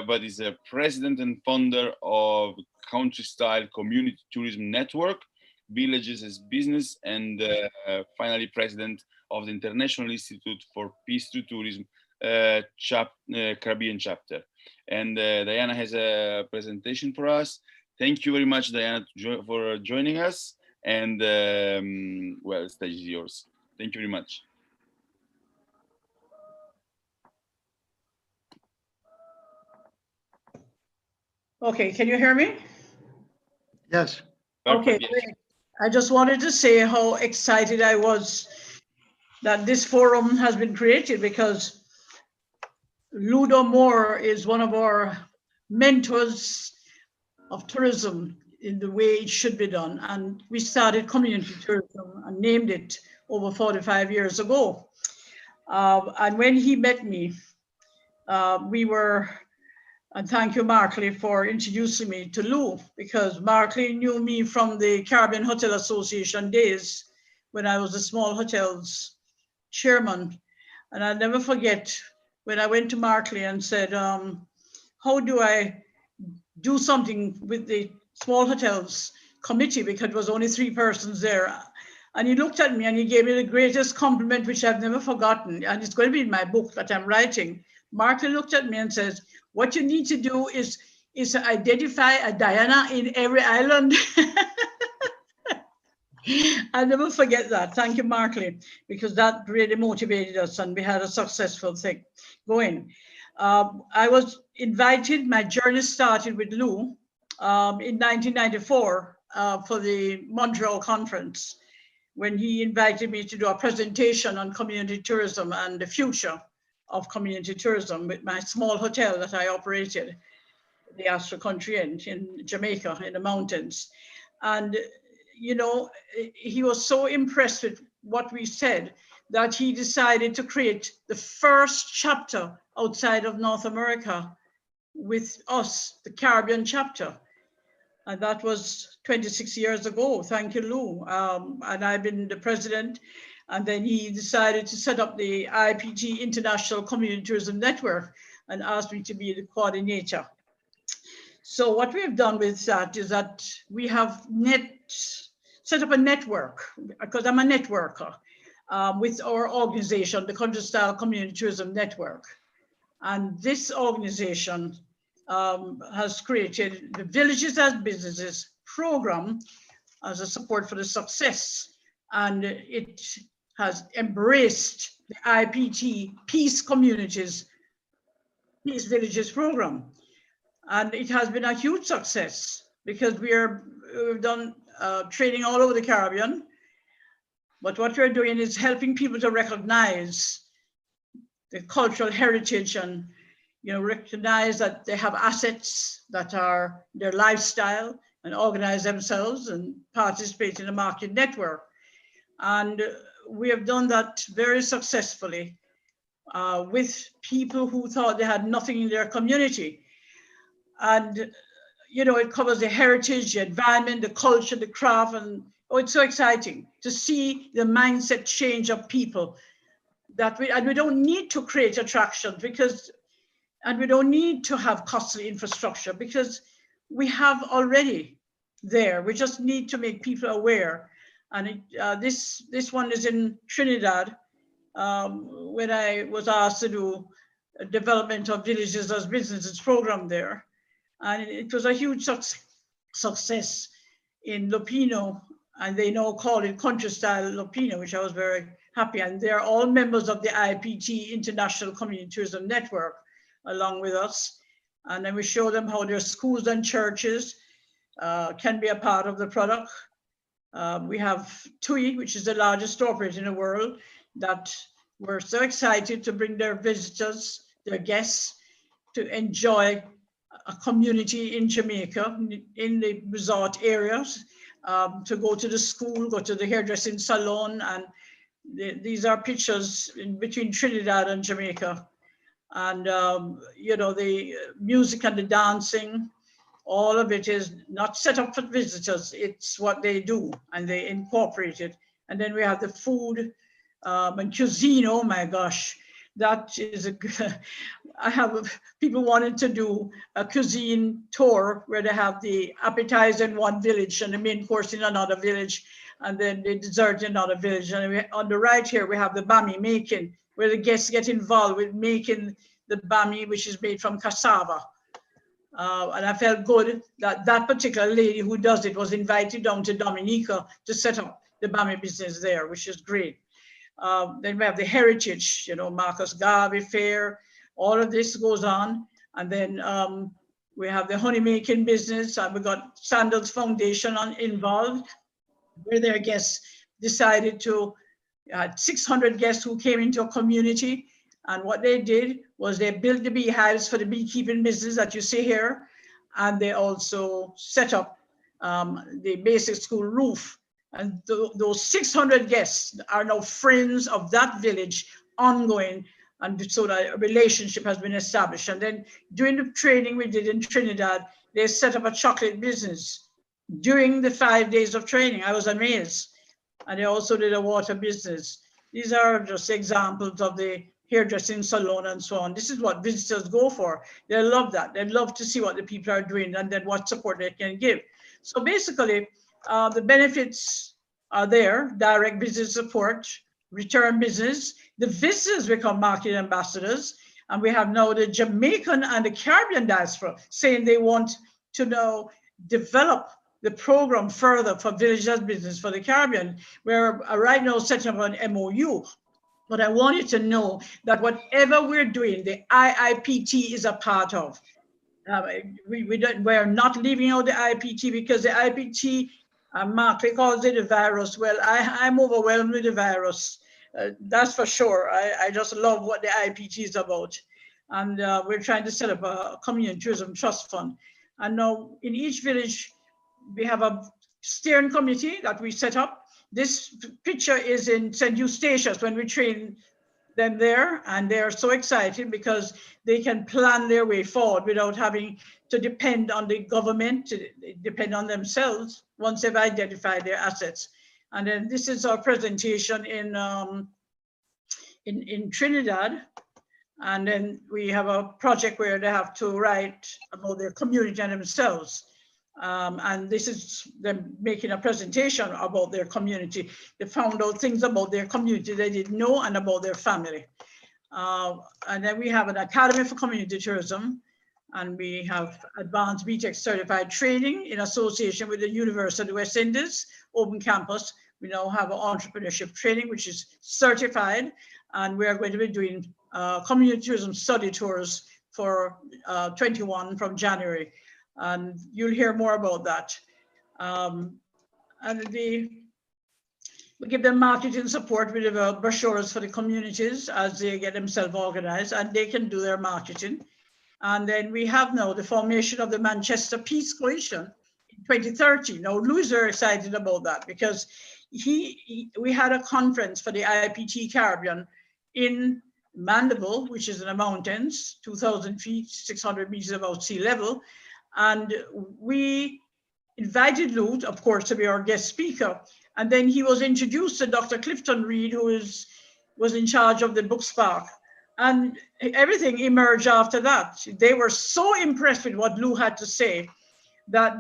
but is a president and founder of Country Style Community Tourism Network, Villages as Business, and finally president of the International Institute for Peace Through Tourism Caribbean chapter. And Diana has a presentation for us. Thank you very much, Diana, for joining us. And well, the stage is yours. Thank you very much. Okay, can you hear me? Yes. Perfect, Okay, yes. great. I just wanted to say how excited I was that this forum has been created, because Ludo Moore is one of our mentors of tourism in the way it should be done. And we started community tourism and named it over 45 years ago. And when he met me, and thank you, Markley, for introducing me to Lou, because Markley knew me from the Caribbean Hotel Association days when I was the small hotels chairman. And I'll never forget when I went to Markley and said, how do I do something with the small hotels committee, because it was only 3 persons there. And he looked at me and he gave me the greatest compliment, which I've never forgotten. And it's going to be in my book that I'm writing. Markley looked at me and says, what you need to do is to identify a Diana in every island. I'll never forget that. Thank you, Markley, because that really motivated us and we had a successful thing going. I was invited, my journey started with Lou in 1994 for the Montreal conference, when he invited me to do a presentation on community tourism and the future of community tourism with my small hotel that I operated, the Astro Country Inn in Jamaica in the mountains. And, you know, he was so impressed with what we said that he decided to create the first chapter outside of North America with us, the Caribbean chapter. And that was 26 years ago. Thank you, Lou. And I've been the president. And then he decided to set up the IPT International Community Tourism Network and asked me to be the coordinator. So what we have done with that is that we have set up a network, because I'm a networker, with our organization, the Country Style Community Tourism Network. And this organization has created the Villages as Businesses program as a support for the success. And it has embraced the IPT Peace Communities, Peace Villages program. And it has been a huge success because we've done training all over the Caribbean. But what we're doing is helping people to recognize the cultural heritage and, you know, recognize that they have assets that are their lifestyle and organize themselves and participate in the market network. And we have done that very successfully with people who thought they had nothing in their community. And, you know, it covers the heritage, the environment, the culture, the craft, and oh, it's so exciting to see the mindset change of people that we don't need to create attractions because, and we don't need to have costly infrastructure because we have already there. We just need to make people aware. And this one is in Trinidad, when I was asked to do a development of Villages as Businesses program there. And it was a huge success in Lupino, and they now call it Country Style Lupino, which I was very happy. And they're all members of the IPT International Community Tourism Network along with us. And then we show them how their schools and churches can be a part of the product. We have TUI, which is the largest operator in the world, that we're so excited to bring their visitors, their guests, to enjoy a community in Jamaica, in the resort areas, to go to the school, go to the hairdressing salon. And these are pictures in between Trinidad and Jamaica. And, you know, the music and the dancing, all of it is not set up for visitors. It's what they do, and they incorporate it. And then we have the food and cuisine. Oh my gosh, that is I have people wanting to do a cuisine tour where they have the appetizer in one village and the main course in another village, and then the dessert in another village. And on the right here, we have the bami making, where the guests get involved with making the bami, which is made from cassava. And I felt good that that particular lady who does it was invited down to Dominica to set up the bami business there, which is great. Then we have the heritage, you know, Marcus Garvey Fair, all of this goes on. And then we have the honey making business, and we got Sandals Foundation involved, where their guests decided to, 600 guests who came into a community. And what they did was they built the beehives for the beekeeping business that you see here. And they also set up the basic school roof. And those 600 guests are now friends of that village ongoing. And so that a relationship has been established. And then during the training we did in Trinidad, they set up a chocolate business during the 5 days of training. I was amazed. And they also did a water business. These are just examples of the hairdressing salon and so on. This is what visitors go for. They love that. They love to see what the people are doing and then what support they can give. So basically, the benefits are there: direct business support, return business. The visitors become marketing ambassadors. And we have now the Jamaican and the Caribbean diaspora saying they want to now develop the program further for villagers business for the Caribbean. We're right now setting up an MOU. But I want you to know that whatever we're doing, the IIPT is a part of. We're not leaving out the IIPT because the IIPT, Mark calls it a virus. Well, I'm overwhelmed with the virus. That's for sure. I just love what the IIPT is about. And we're trying to set up a community tourism trust fund. And now in each village, we have a steering committee that we set up. This picture is in St. Eustatius when we train them there, and they're so excited because they can plan their way forward without having to depend on the government, to depend on themselves once they've identified their assets. And then this is our presentation in Trinidad. And then we have a project where they have to write about their community and themselves. And this is them making a presentation about their community. They found out things about their community they didn't know and about their family. And then we have an Academy for Community Tourism, and we have advanced BTEC certified training in association with the University of the West Indies, Open Campus. We now have an entrepreneurship training, which is certified, and we are going to be doing community tourism study tours for 21 from January. And you'll hear more about that. And we give them marketing support. We develop brochures for the communities as they get themselves organized, and they can do their marketing. And then we have now the formation of the Manchester Peace Coalition in 2030. Now, Lou is very excited about that because we had a conference for the IIPT Caribbean in Mandeville, which is in the mountains, 2,000 feet, 600 meters above sea level. And we invited Lou, of course, to be our guest speaker. And then he was introduced to Dr. Clifton Reed, who was in charge of the Book Spark. And everything emerged after that. They were so impressed with what Lou had to say that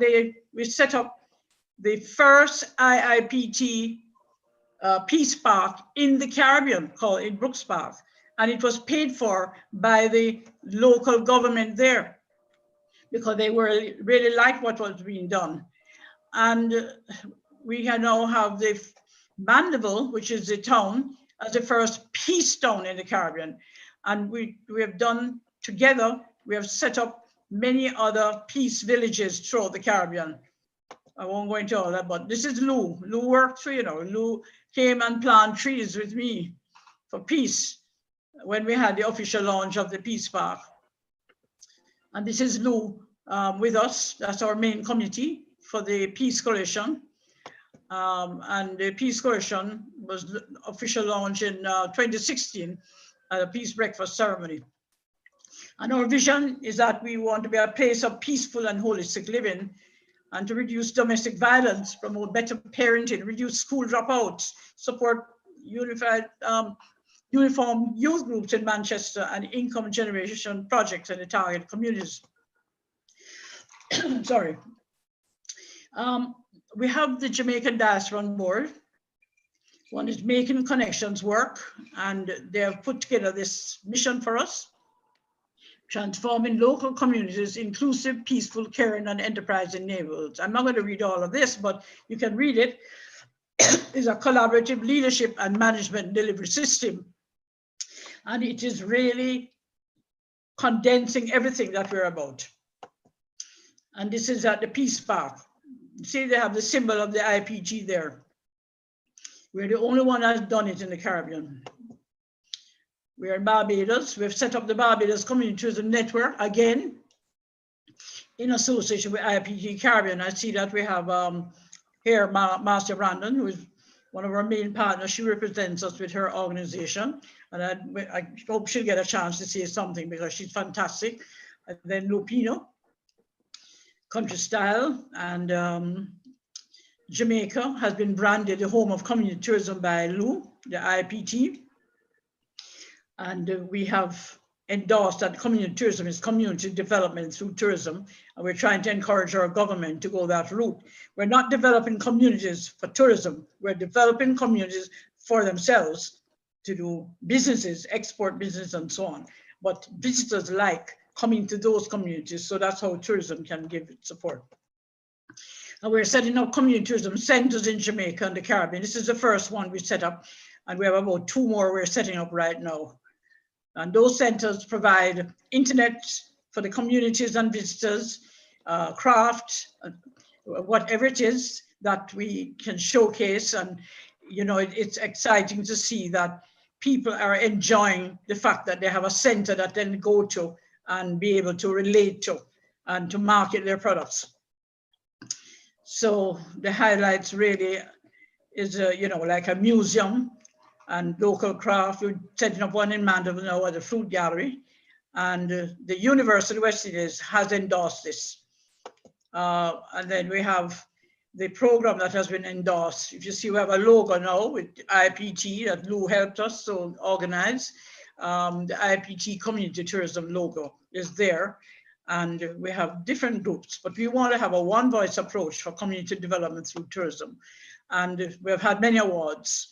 we set up the first IIPT Peace Park in the Caribbean, called in Brooks Park. And it was paid for by the local government there, because they really liked what was being done. And we now have the Mandeville, which is the town, as the first peace town in the Caribbean. And we have done together, we have set up many other peace villages throughout the Caribbean. I won't go into all that, but this is Lou. Lou worked for, Lou came and planted trees with me for peace when we had the official launch of the Peace Park. And this is Lou with us. That's our main committee for the Peace Coalition. And the Peace Coalition was official launch in 2016 at a peace breakfast ceremony. And our vision is that we want to be a place of peaceful and holistic living, and to reduce domestic violence, promote better parenting, reduce school dropouts, support uniform youth groups in Manchester, and income generation projects in the target communities. Sorry. We have the Jamaican diaspora on board. One is making connections work, and they have put together this mission for us: transforming local communities, inclusive, peaceful, caring, and enterprising neighborhoods. I'm not going to read all of this, but you can read it. It's a collaborative leadership and management delivery system. And it is really condensing everything that we're about. And this is at the Peace Park. See, they have the symbol of the IPG there. We're the only one that's done it in the Caribbean. We're in Barbados. We've set up the Barbados Community Tourism Network, again, in association with IPG Caribbean. I see that we have here Marcia Brandon, who is one of our main partners. She represents us with her organization. And I hope she'll get a chance to say something because she's fantastic. And then Lupino, Country Style, and Jamaica has been branded the home of community tourism by Lou, the IPT. And we have endorsed that community tourism is community development through tourism, and we're trying to encourage our government to go that route. We're not developing communities for tourism, we're developing communities for themselves to do businesses, export business and so on. But visitors like coming to those communities, so that's how tourism can give it support. And we're setting up community tourism centers in Jamaica and the Caribbean. This is the first one we set up, and we have about 2 more we're setting up right now. And those centers provide internet for the communities and visitors, craft, whatever it is that we can showcase. And, you know, it's exciting to see that people are enjoying the fact that they have a center that they can go to and be able to relate to and to market their products. So the highlights really is, you know, like a museum and local craft. We're setting up one in Mandeville now at the Fruit Gallery. And the University of West Indies has endorsed this. And then we have the program that has been endorsed. If you see, we have a logo now with IPT that Lou helped us to organize. The IPT Community Tourism logo is there. And we have different groups, but we want to have a one voice approach for community development through tourism. And we have had many awards.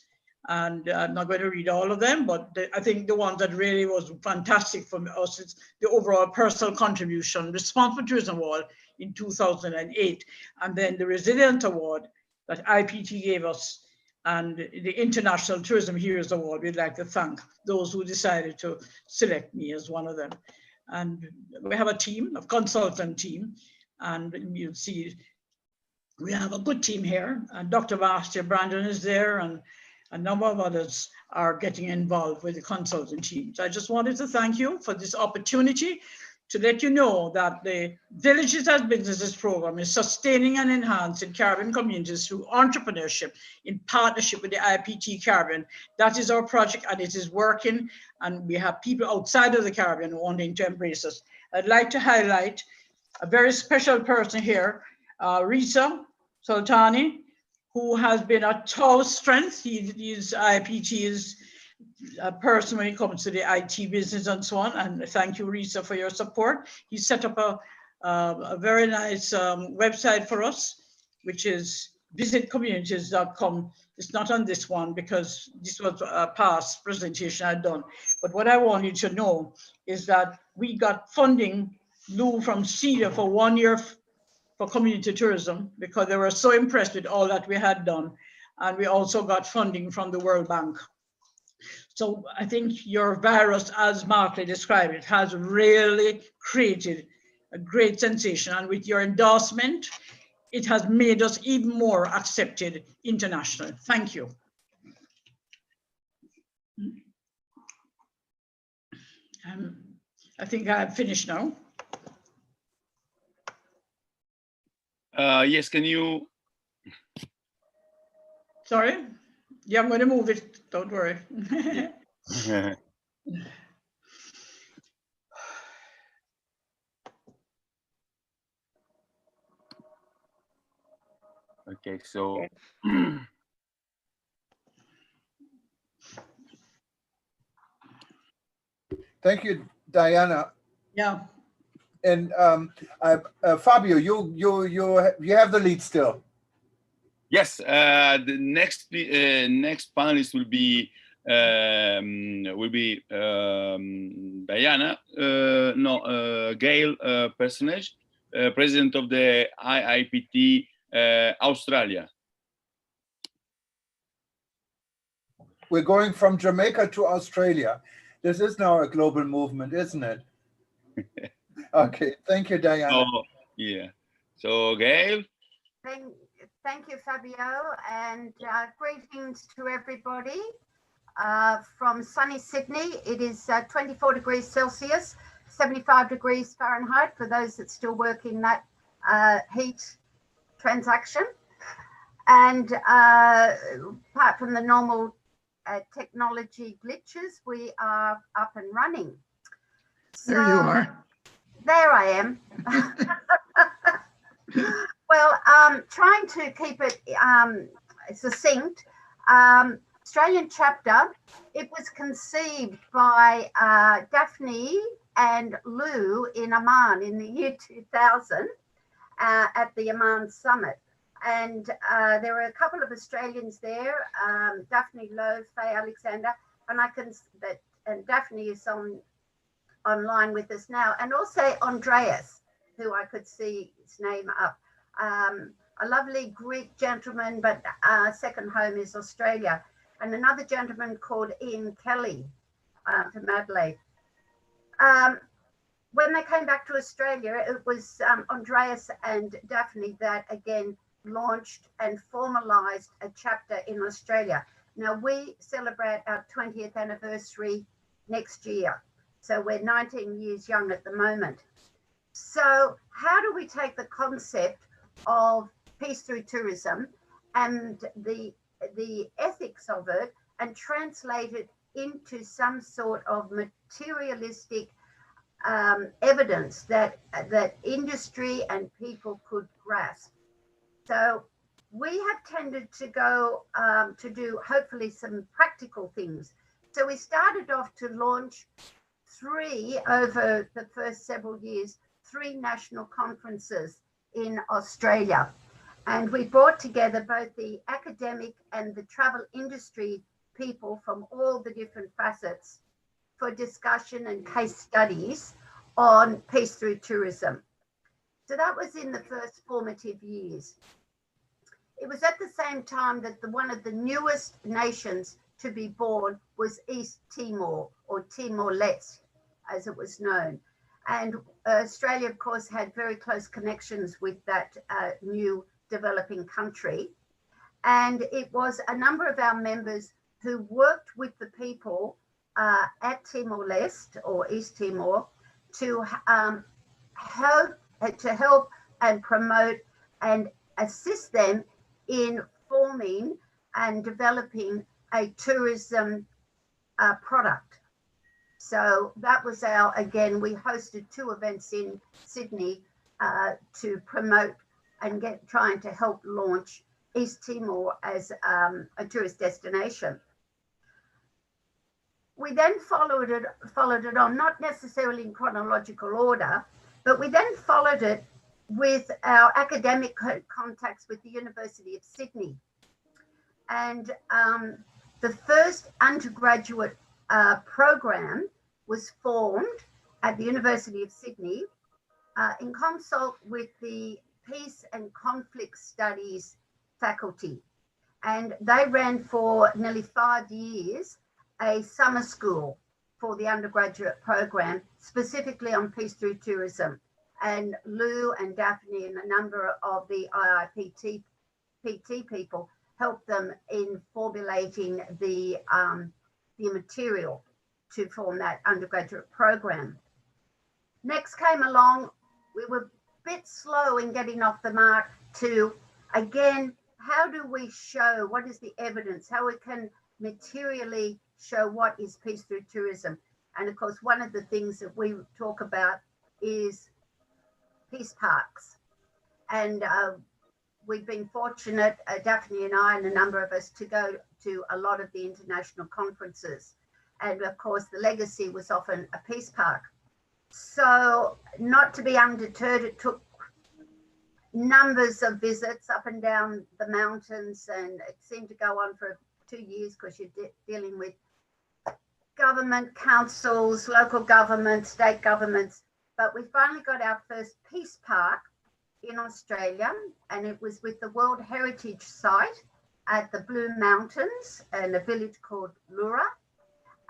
And I'm not going to read all of them, but I think the one that really was fantastic for us is the overall personal contribution, Responsible Tourism Award in 2008, and then the Resilient Award that IPT gave us, and the International Tourism Heroes Award. We'd like to thank those who decided to select me as one of them. And we have a team, a consultant team, and you'll see we have a good team here, and Dr. Vastia Brandon is there, and a number of others are getting involved with the consultant team. So I just wanted to thank you for this opportunity to let you know that the Villages as Businesses program is sustaining and enhancing Caribbean communities through entrepreneurship in partnership with the IPT Caribbean. That is our project, and it is working, and we have people outside of the Caribbean wanting to embrace us. I'd like to highlight a very special person here, Risa Sultani, who has been a tall strength. He's IPT's person when it comes to the IT business and so on. And thank you, Risa, for your support. He set up a very nice website for us, which is visitcommunities.com. It's not on this one because this was a past presentation I'd done. But what I want you to know is that we got funding, Lou, from CEDA for 1 year for community tourism because they were so impressed with all that we had done. And we also got funding from the World Bank. So I think your virus, as Markley described it, has really created a great sensation. And with your endorsement, it has made us even more accepted internationally. Thank you. I think I've finished now. Yes, can you? Sorry? Yeah, I'm going to move it. Don't worry. Okay, so. Thank you, Diana. Yeah. And Fabio, you have the lead still. Yes, the next panelist will be Diana, Gail Personage, president of the IIPT Australia. We're going from Jamaica to Australia. This is now a global movement, isn't it? Okay, thank you, Diana. Oh, yeah. So, Gail. Thank you, Fabio, and greetings to everybody from sunny Sydney. It is 24 degrees Celsius, 75 degrees Fahrenheit for those that still work in that heat transaction. And apart from the normal technology glitches, we are up and running. So, there you are. There I am. Well, trying to keep it succinct. Australian chapter, it was conceived by Daphne and Lou in Amman in the year 2000 at the Amman Summit. And there were a couple of Australians there, Daphne Lowe, Faye Alexander, and and Daphne is online with us now, and also Andreas, who I could see his name up. A lovely Greek gentleman, but second home is Australia, and another gentleman called Ian Kelly from Adelaide. When they came back to Australia, it was Andreas and Daphne that again launched and formalized a chapter in Australia. Now we celebrate our 20th anniversary next year. So we're 19 years young at the moment. So how do we take the concept of peace through tourism and the ethics of it and translate it into some sort of materialistic evidence that industry and people could grasp? So we have tended to go to do hopefully some practical things. So we started off to launch over the first several years, 3 national conferences in Australia. And we brought together both the academic and the travel industry people from all the different facets for discussion and case studies on peace through tourism. So that was in the first formative years. It was at the same time that one of the newest nations to be born was East Timor, or Timor-Leste, as it was known. And Australia, of course, had very close connections with that new developing country. And it was a number of our members who worked with the people at Timor-Leste or East Timor to help and promote and assist them in forming and developing a tourism product. So that was again, we hosted 2 events in Sydney to promote and trying to help launch East Timor as a tourist destination. We then followed it on, not necessarily in chronological order, but we then followed it with our academic contacts with the University of Sydney. And the first undergraduate program was formed at the University of Sydney in consult with the Peace and Conflict Studies faculty. And they ran for nearly 5 years a summer school for the undergraduate program, specifically on peace through tourism. And Lou and Daphne and a number of the IIPT PT people helped them in formulating the material to form that undergraduate program. Next came along, we were a bit slow in getting off the mark to, again, how do we show, what is the evidence, how we can materially show what is peace through tourism. And of course, one of the things that we talk about is peace parks. And we've been fortunate, Daphne and I and a number of us, to go to a lot of the international conferences. And of course, the legacy was often a peace park. So not to be undeterred, it took numbers of visits up and down the mountains, and it seemed to go on for 2 years because you're dealing with government, councils, local governments, state governments. But we finally got our first peace park in Australia, and it was with the World Heritage Site at the Blue Mountains in a village called Lura.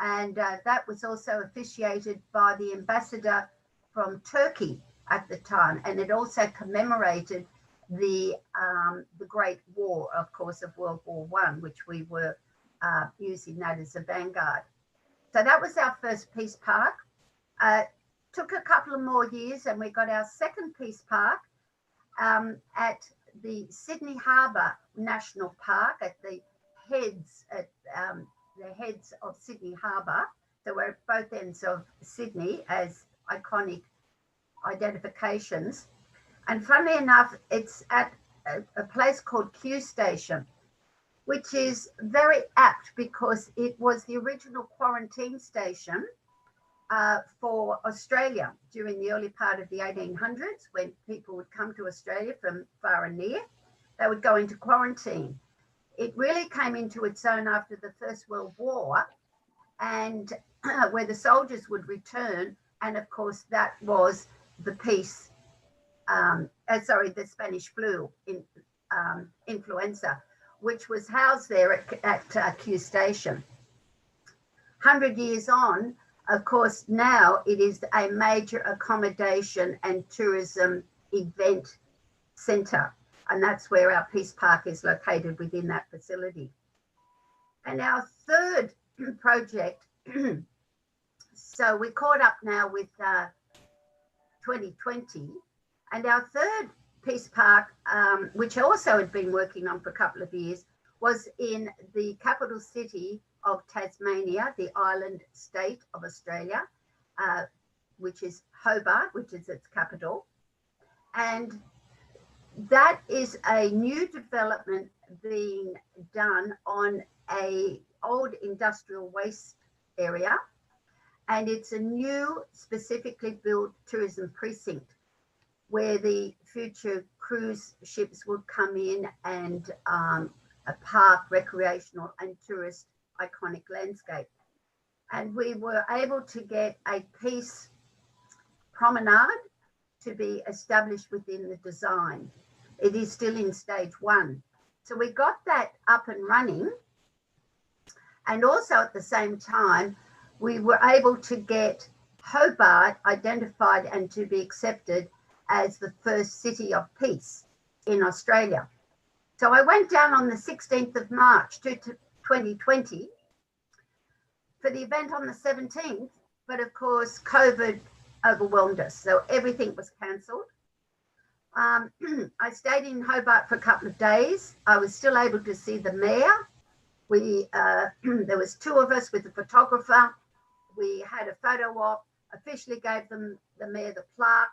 And that was also officiated by the ambassador from Turkey at the time. And it also commemorated the Great War, of course, of World War I, which we were using that as a vanguard. So that was our first peace park. Took a couple of more years and we got our second peace park at the Sydney Harbour National Park at the heads of Sydney Harbour. So we're at both ends of Sydney as iconic identifications. And funnily enough, it's at a place called Q Station. which is very apt because it was the original quarantine station for Australia during the early part of the 1800s, when people would come to Australia from far and near. They would go into quarantine. It really came into its own after the First World War, and where the soldiers would return. And of course, that was the the Spanish flu, influenza, which was housed there at Kew Station. 100 years on, of course, now it is a major accommodation and tourism event centre. And that's where our Peace Park is located, within that facility. And our third project, so we caught up now with 2020, and our third Peace Park, which also had been working on for a couple of years, was in the capital city of Tasmania, the island state of Australia, which is Hobart, which is its capital. And that is a new development being done on a old industrial waste area, and it's a new specifically built tourism precinct where the future cruise ships would come in and a park, recreational and tourist iconic landscape. And we were able to get a peace promenade to be established within the design. It is still in stage 1. So we got that up and running. And also at the same time, we were able to get Hobart identified and to be accepted as the first city of peace in Australia. So I went down on the 16th of March to 2020 for the event on the 17th, but of course, COVID overwhelmed us. So everything was cancelled. I stayed in Hobart for a couple of days. I was still able to see the mayor. There was 2 of us with a photographer. We had a photo op, officially gave them the mayor the plaque.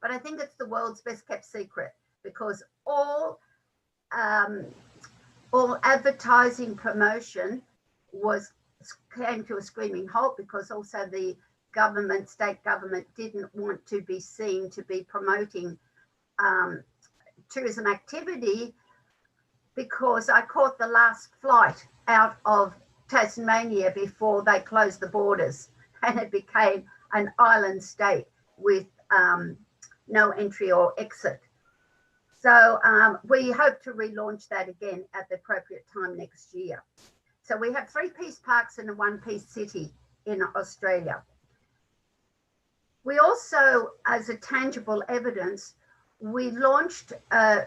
But I think it's the world's best kept secret, because all advertising promotion came to a screaming halt, because also the state government didn't want to be seen to be promoting tourism activity, because I caught the last flight out of Tasmania before they closed the borders, and it became an island state with no entry or exit. So we hope to relaunch that again at the appropriate time next year. So we have 3 peace parks and a 1 peace city in Australia. We also, as a tangible evidence, we launched a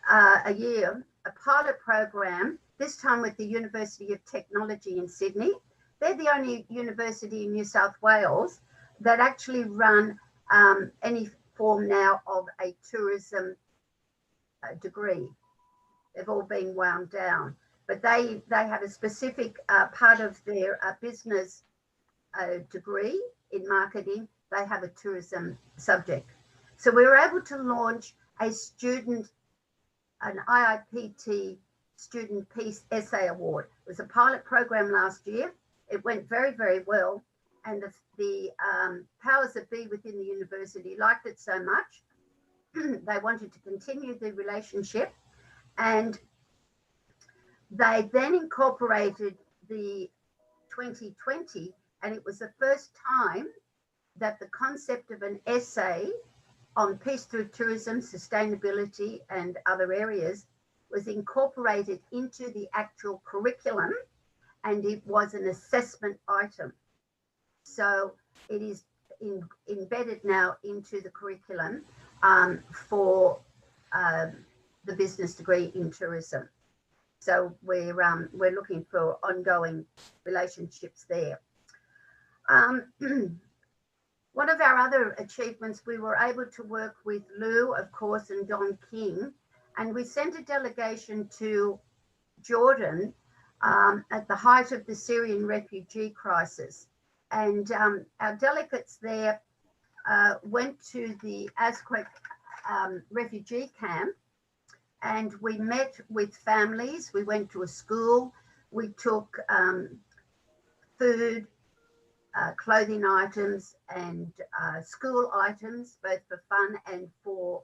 pilot program, this time with the University of Technology in Sydney. They're the only university in New South Wales that actually run any form now of a tourism degree. They've all been wound down, but they have a specific part of their business degree in marketing. They have a tourism subject. So we were able to launch an IIPT Student Peace Essay Award. It was a pilot program last year. It went very, very well. And the powers that be within the university liked it so much, they wanted to continue the relationship. And they then incorporated the 2020, and it was the first time that the concept of an essay on peace through tourism, sustainability, and other areas was incorporated into the actual curriculum, and it was an assessment item. So it is embedded now into the curriculum for the business degree in tourism. So we're looking for ongoing relationships there. One of our other achievements, we were able to work with Lou, of course, and Don King, and we sent a delegation to Jordan at the height of the Syrian refugee crisis. And our delegates there went to the Azquaq refugee camp and we met with families. We went to a school. We took food, clothing items, and school items, both for fun and for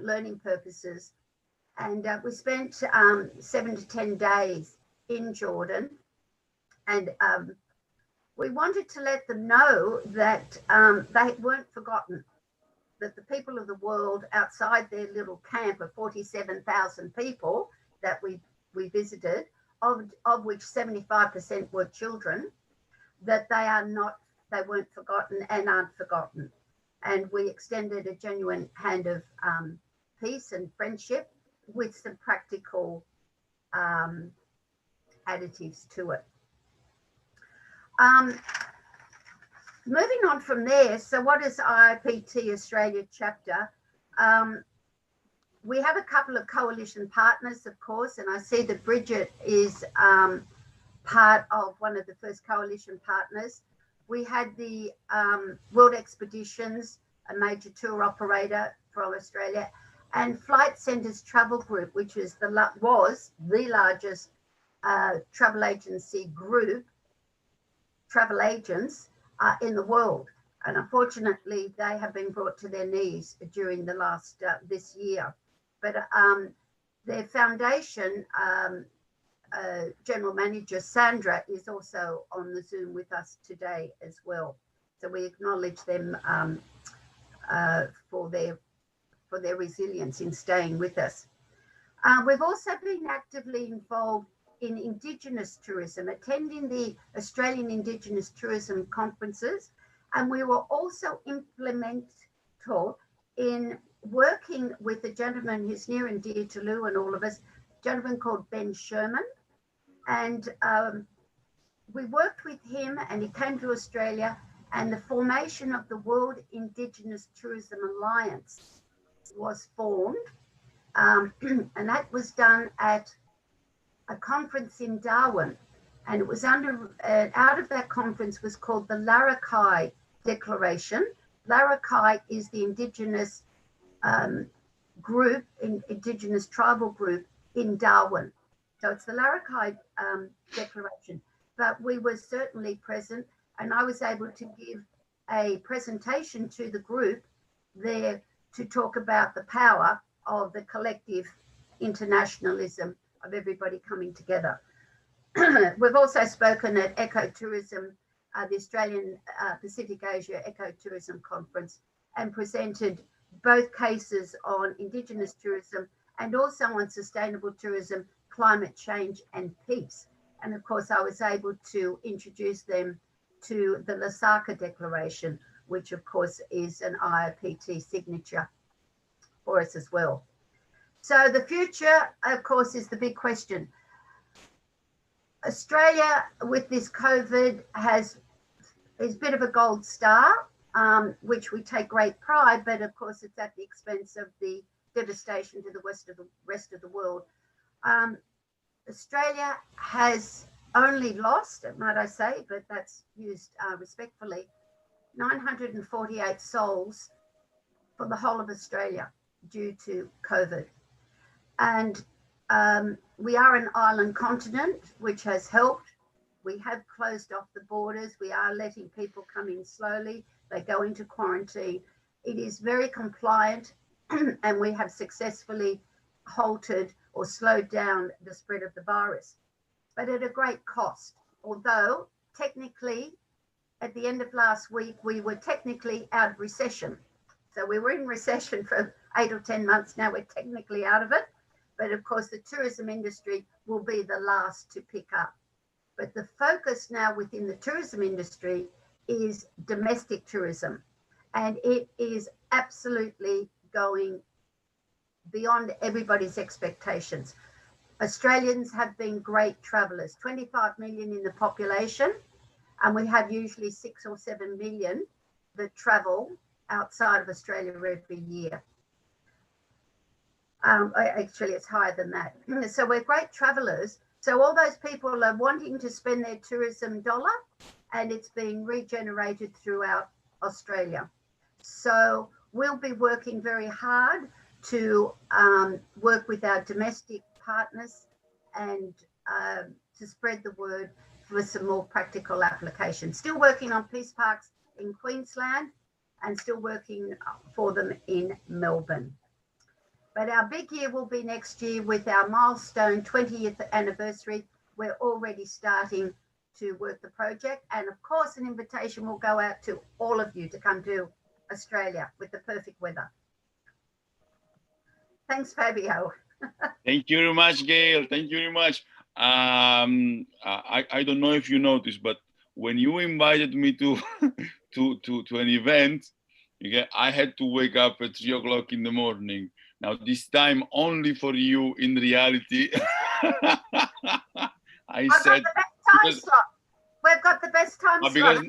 learning purposes. And we spent 7 to 10 days in Jordan. And we wanted to let them know that they weren't forgotten, that the people of the world outside their little camp of 47,000 people that we visited, of which 75% were children, that they weren't forgotten and aren't forgotten. And we extended a genuine hand of peace and friendship with some practical additives to it. Moving on from there, so what is IIPT Australia chapter? We have a couple of coalition partners, of course, and I see that Brigitte is part of one of the first coalition partners. We had the World Expeditions, a major tour operator from Australia, and Flight Centre's Travel Group, which was the largest travel agency group, travel agents in the world. And unfortunately, they have been brought to their knees during the last, this year. But their foundation, General Manager Sandra, is also on the Zoom with us today as well. So we acknowledge them for their resilience in staying with us. We've also been actively involved in Indigenous tourism, attending the Australian Indigenous Tourism conferences, and we were also implemental in working with a gentleman who's near and dear to Lou and all of us, a gentleman called Ben Sherman. And we worked with him, and he came to Australia, and the formation of the World Indigenous Tourism Alliance was formed. And that was done at a conference in Darwin. And it was out of that conference was called the Larrakai Declaration. Larrakai is the Indigenous group, Indigenous tribal group in Darwin. So it's the Larrakai Declaration. But we were certainly present, and I was able to give a presentation to the group there to talk about the power of the collective internationalism of everybody coming together. We've also spoken at Ecotourism, the Australian Pacific Asia Ecotourism Conference, and presented both cases on Indigenous tourism and also on sustainable tourism, climate change and peace. And of course, I was able to introduce them to the Lusaka Declaration, which of course is an IIPT signature for us as well. So the future, of course, is the big question. Australia, with this COVID, is a bit of a gold star, which we take great pride, but of course it's at the expense of the devastation to the rest of the world. Australia has only lost, might I say, but that's used respectfully, 948 souls for the whole of Australia due to COVID. And we are an island continent, which has helped. We have closed off the borders. We are letting people come in slowly. They go into quarantine. It is very compliant, and we have successfully halted or slowed down the spread of the virus, but at a great cost. Although technically, at the end of last week, we were technically out of recession. So we were in recession for 8 or 10 months. Now we're technically out of it. But of course, the tourism industry will be the last to pick up. But the focus now within the tourism industry is domestic tourism. And it is absolutely going beyond everybody's expectations. Australians have been great travellers, 25 million in the population, and we have usually 6 or 7 million that travel outside of Australia every year. Actually, it's higher than that. So we're great travellers. So all those people are wanting to spend their tourism dollar, and it's being regenerated throughout Australia. So we'll be working very hard to work with our domestic partners and to spread the word with some more practical applications. Still working on peace parks in Queensland and still working for them in Melbourne. But our big year will be next year with our milestone 20th anniversary. We're already starting to work the project. And of course, an invitation will go out to all of you to come to Australia with the perfect weather. Thanks, Fabio. Thank you very much, Gail. Thank you very much. I don't know if you noticed, but when you invited me to to an event, okay, I had to wake up at 3 o'clock in the morning. Now this time only for you in reality. I've got the best time slot. We've got the best time slot.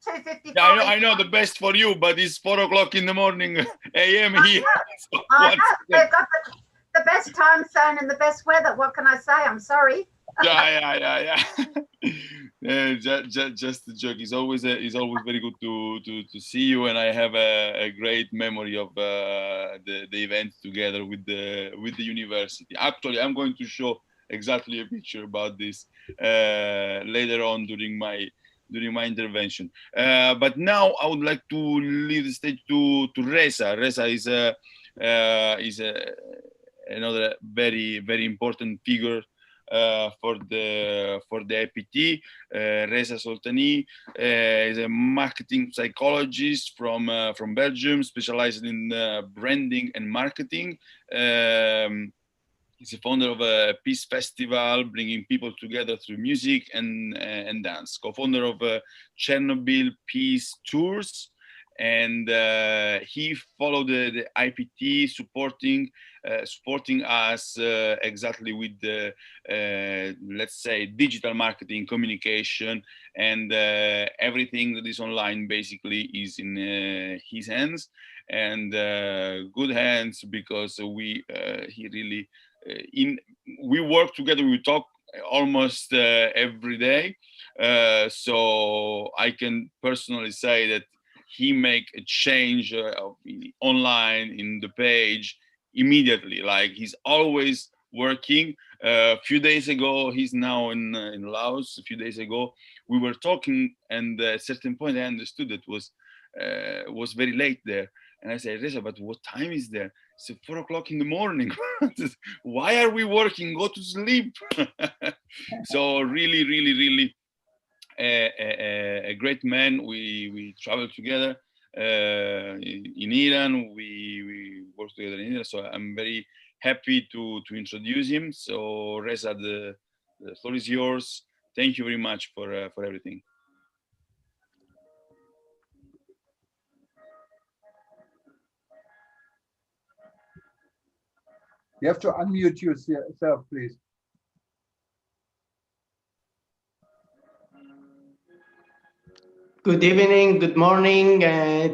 2:55. Yeah, I know the best for you, but it's 4 o'clock in the morning AM here. So I know. We've got the best time zone and the best weather. What can I say? I'm sorry. Yeah. Just a joke. It's always very good to see you, and I have a great memory of the event together with the university. Actually, I'm going to show exactly a picture about this later on during my intervention. But now I would like to leave the stage to Reza. Reza is another very important figure for the IPT. Reza Soltani is a marketing psychologist from Belgium, specialized in branding and marketing. He's a founder of a peace festival, bringing people together through music and dance. Co-founder of Chernobyl Peace Tours, and he followed the IPT, supporting us exactly with the let's say digital marketing, communication, and everything that is online basically is in his hands, and good hands, because he really we work together. We talk almost every day, so I can personally say that he make a change online in the page immediately. Like, he's always working. A few days ago, he's now in Laos. A few days ago, we were talking, and at a certain point I understood that was very late there. And I said, Reza, but what time is there? It's 4 o'clock in the morning. Why are we working? Go to sleep. So really a great man. We traveled together in Iran. We worked together in Iran. So I'm very happy to introduce him. So Reza, the floor is yours. Thank you very much for everything. You have to unmute yourself, please. Good evening, good morning.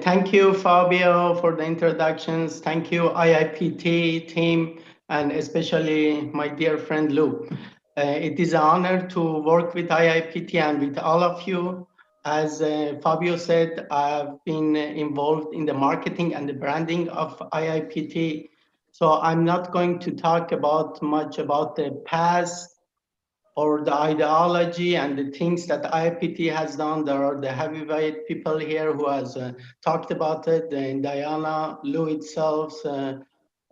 Thank you, Fabio, for the introductions. Thank you, IIPT team, and especially my dear friend Lou. It is an honor to work with IIPT and with all of you. As Fabio said, I've been involved in the marketing and the branding of IIPT. So I'm not going to talk much about the past or the ideology and the things that IIPT has done. There are the heavyweight people here who has talked about it, and Diana, Lou itself,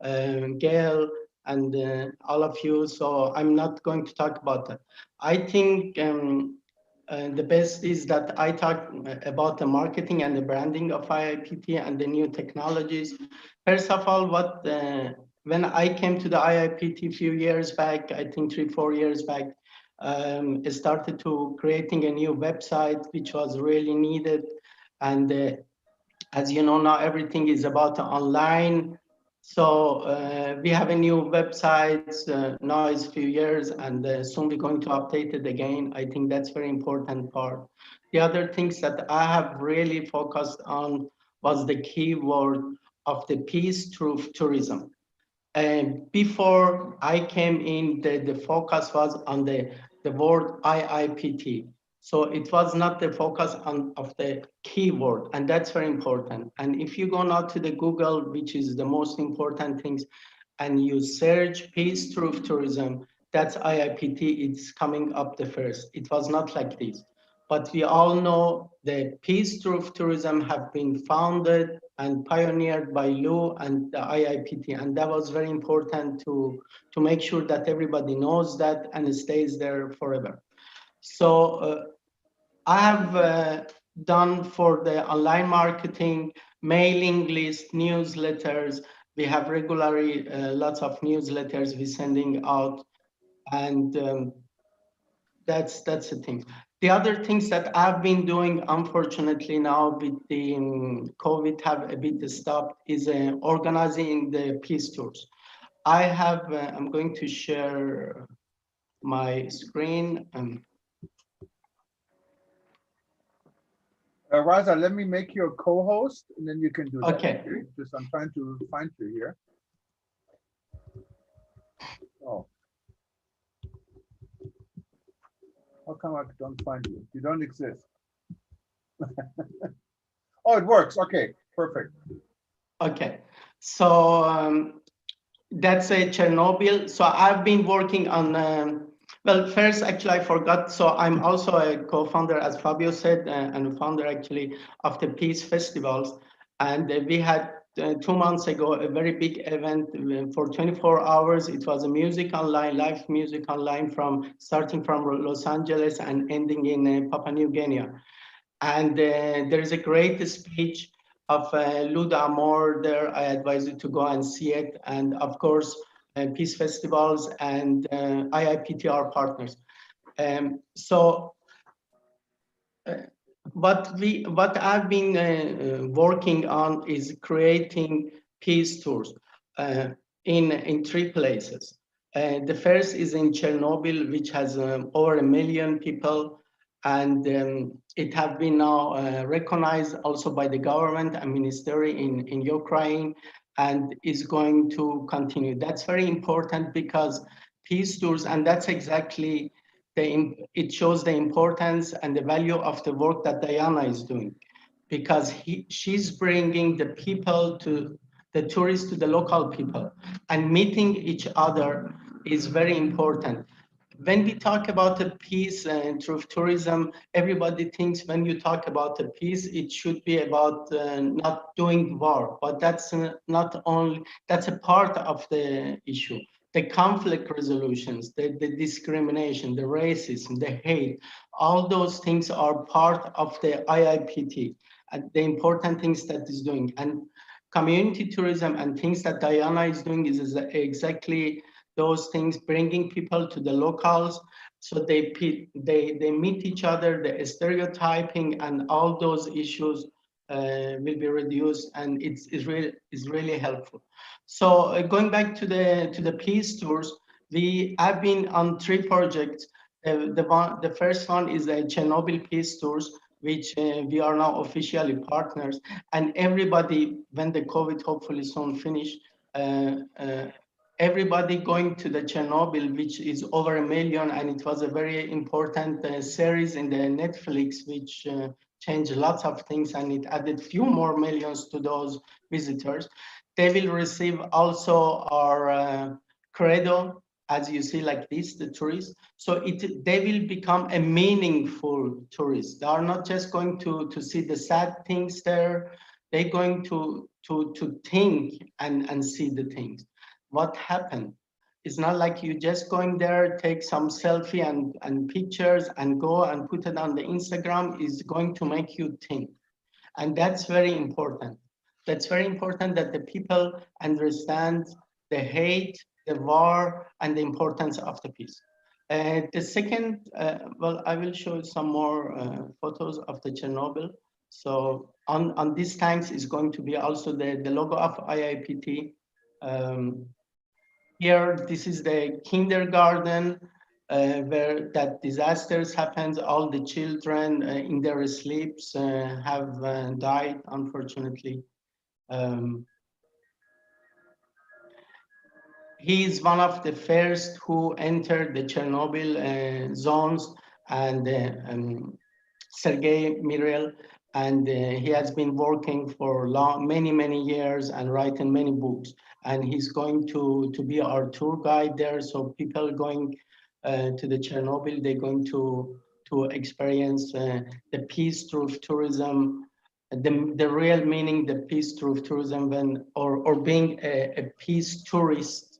Gail, and all of you. So I'm not going to talk about that. I think the best is that I talk about the marketing and the branding of IIPT and the new technologies. First of all, when I came to the IIPT a few years back, I think 3-4 years back, I started to creating a new website, which was really needed. And as you know, now everything is about online. So we have a new website, now it's a few years, and soon we're going to update it again. I think that's very important part. The other things that I have really focused on was the keyword of the peace through tourism. And before I came in, the focus was on the word IIPT. So it was not the focus of the keyword, and that's very important. And if you go now to the Google, which is the most important things, and you search peace, truth, tourism, that's IIPT, it's coming up the first. It was not like this. But we all know the peace, truth, tourism have been founded and pioneered by Lou and the IIPT, and that was very important to make sure that everybody knows that and it stays there forever. So I have done for the online marketing, mailing list, newsletters. We have regularly lots of newsletters we're sending out, and that's the thing. The other things that I've been doing, unfortunately now with the COVID have a bit stopped, is organizing the peace tours. I have, I'm going to share my screen. Raza, let me make you a co-host, and then you can do that. Okay. Just I'm trying to find you here. Oh. How come I don't find you? You don't exist. Oh, it works. Okay, perfect. Okay, so that's a Chernobyl. So I've been working on, well, first, actually, I forgot. So I'm also a co-founder, as Fabio said, and founder actually of the Peace Festivals. And we had 2 months ago a very big event for 24 hours. It was a music online, live music online, starting from Los Angeles and ending in Papua New Guinea. And there is a great speech of Luda Amor there. I advise you to go and see it. And of course, Peace Festivals and IIPT are partners. What I've been working on is creating peace tours in 3 places. The first is in Chernobyl, which has over 1 million people, and it has been now recognized also by the government and ministry in Ukraine, and is going to continue. That's very important because peace tours, and that's exactly it shows the importance and the value of the work that Diana is doing, because she's bringing the people to the tourists to the local people, and meeting each other is very important. When we talk about the peace and through tourism, everybody thinks when you talk about the peace, it should be about not doing war, but that's not only, that's a part of the issue. The conflict resolutions, the discrimination, the racism, the hate, all those things are part of the IIPT, and the important things that is doing. And community tourism and things that Diana is doing is exactly those things, bringing people to the locals, so they meet each other, the stereotyping and all those issues will be reduced, and it's really helpful. So going back to the peace tours, I've been on 3 projects. The first one is the Chernobyl peace tours, which we are now officially partners, and everybody, when the COVID hopefully soon finish, everybody going to the Chernobyl, which is over 1 million, and it was a very important series in the Netflix, which changed lots of things, and it added few more millions to those visitors. They will receive also our credo, as you see like this, the tourists. So they will become a meaningful tourist. They are not just going to see the sad things there. They're going to think and see the things. What happened? It's not like you just going there, take some selfie and pictures and go and put it on the Instagram. Is going to make you think. And that's very important. That's very important that the people understand the hate, the war, and the importance of the peace. The second, well, I will show you some more photos of the Chernobyl. So on these tanks is going to be also the logo of IIPT. Here, this is the kindergarten where that disasters happens. All the children in their sleeps have died, unfortunately. He is one of the first who entered the Chernobyl zones, and Sergei Mirel, and he has been working for many years and writing many books. And he's going to be our tour guide there. So people going to the Chernobyl, they're going to experience the peace through tourism, the real meaning, the peace through tourism, when or being a peace tourist.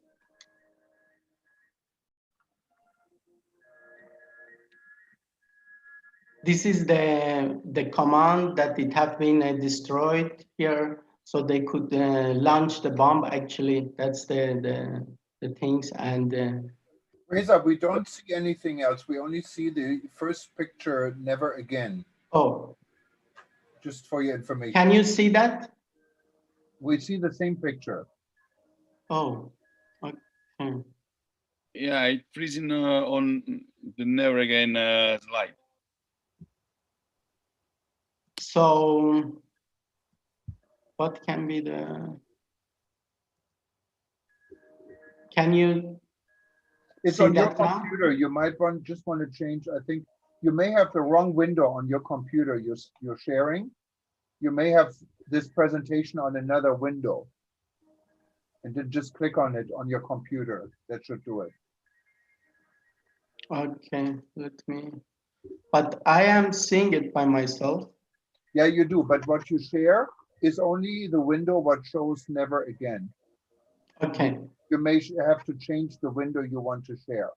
This is the command that it have been destroyed here, so they could launch the bomb. Actually, that's the things. And Reza, we don't see anything else. We only see the first picture, never again. Oh, just for your information. Can you see that? We see the same picture. Oh, okay. Yeah, it's freezing on the never again slide. So what can be the, can you It's see on your that now? computer. You might just want to change. I think you may have the wrong window on your computer you're sharing. You may have this presentation on another window. And then just click on it on your computer. That should do it. Okay, let me, but I am seeing it by myself. Yeah, you do. But what you share is only the window what shows never again. Okay. You may have to change the window you want to share.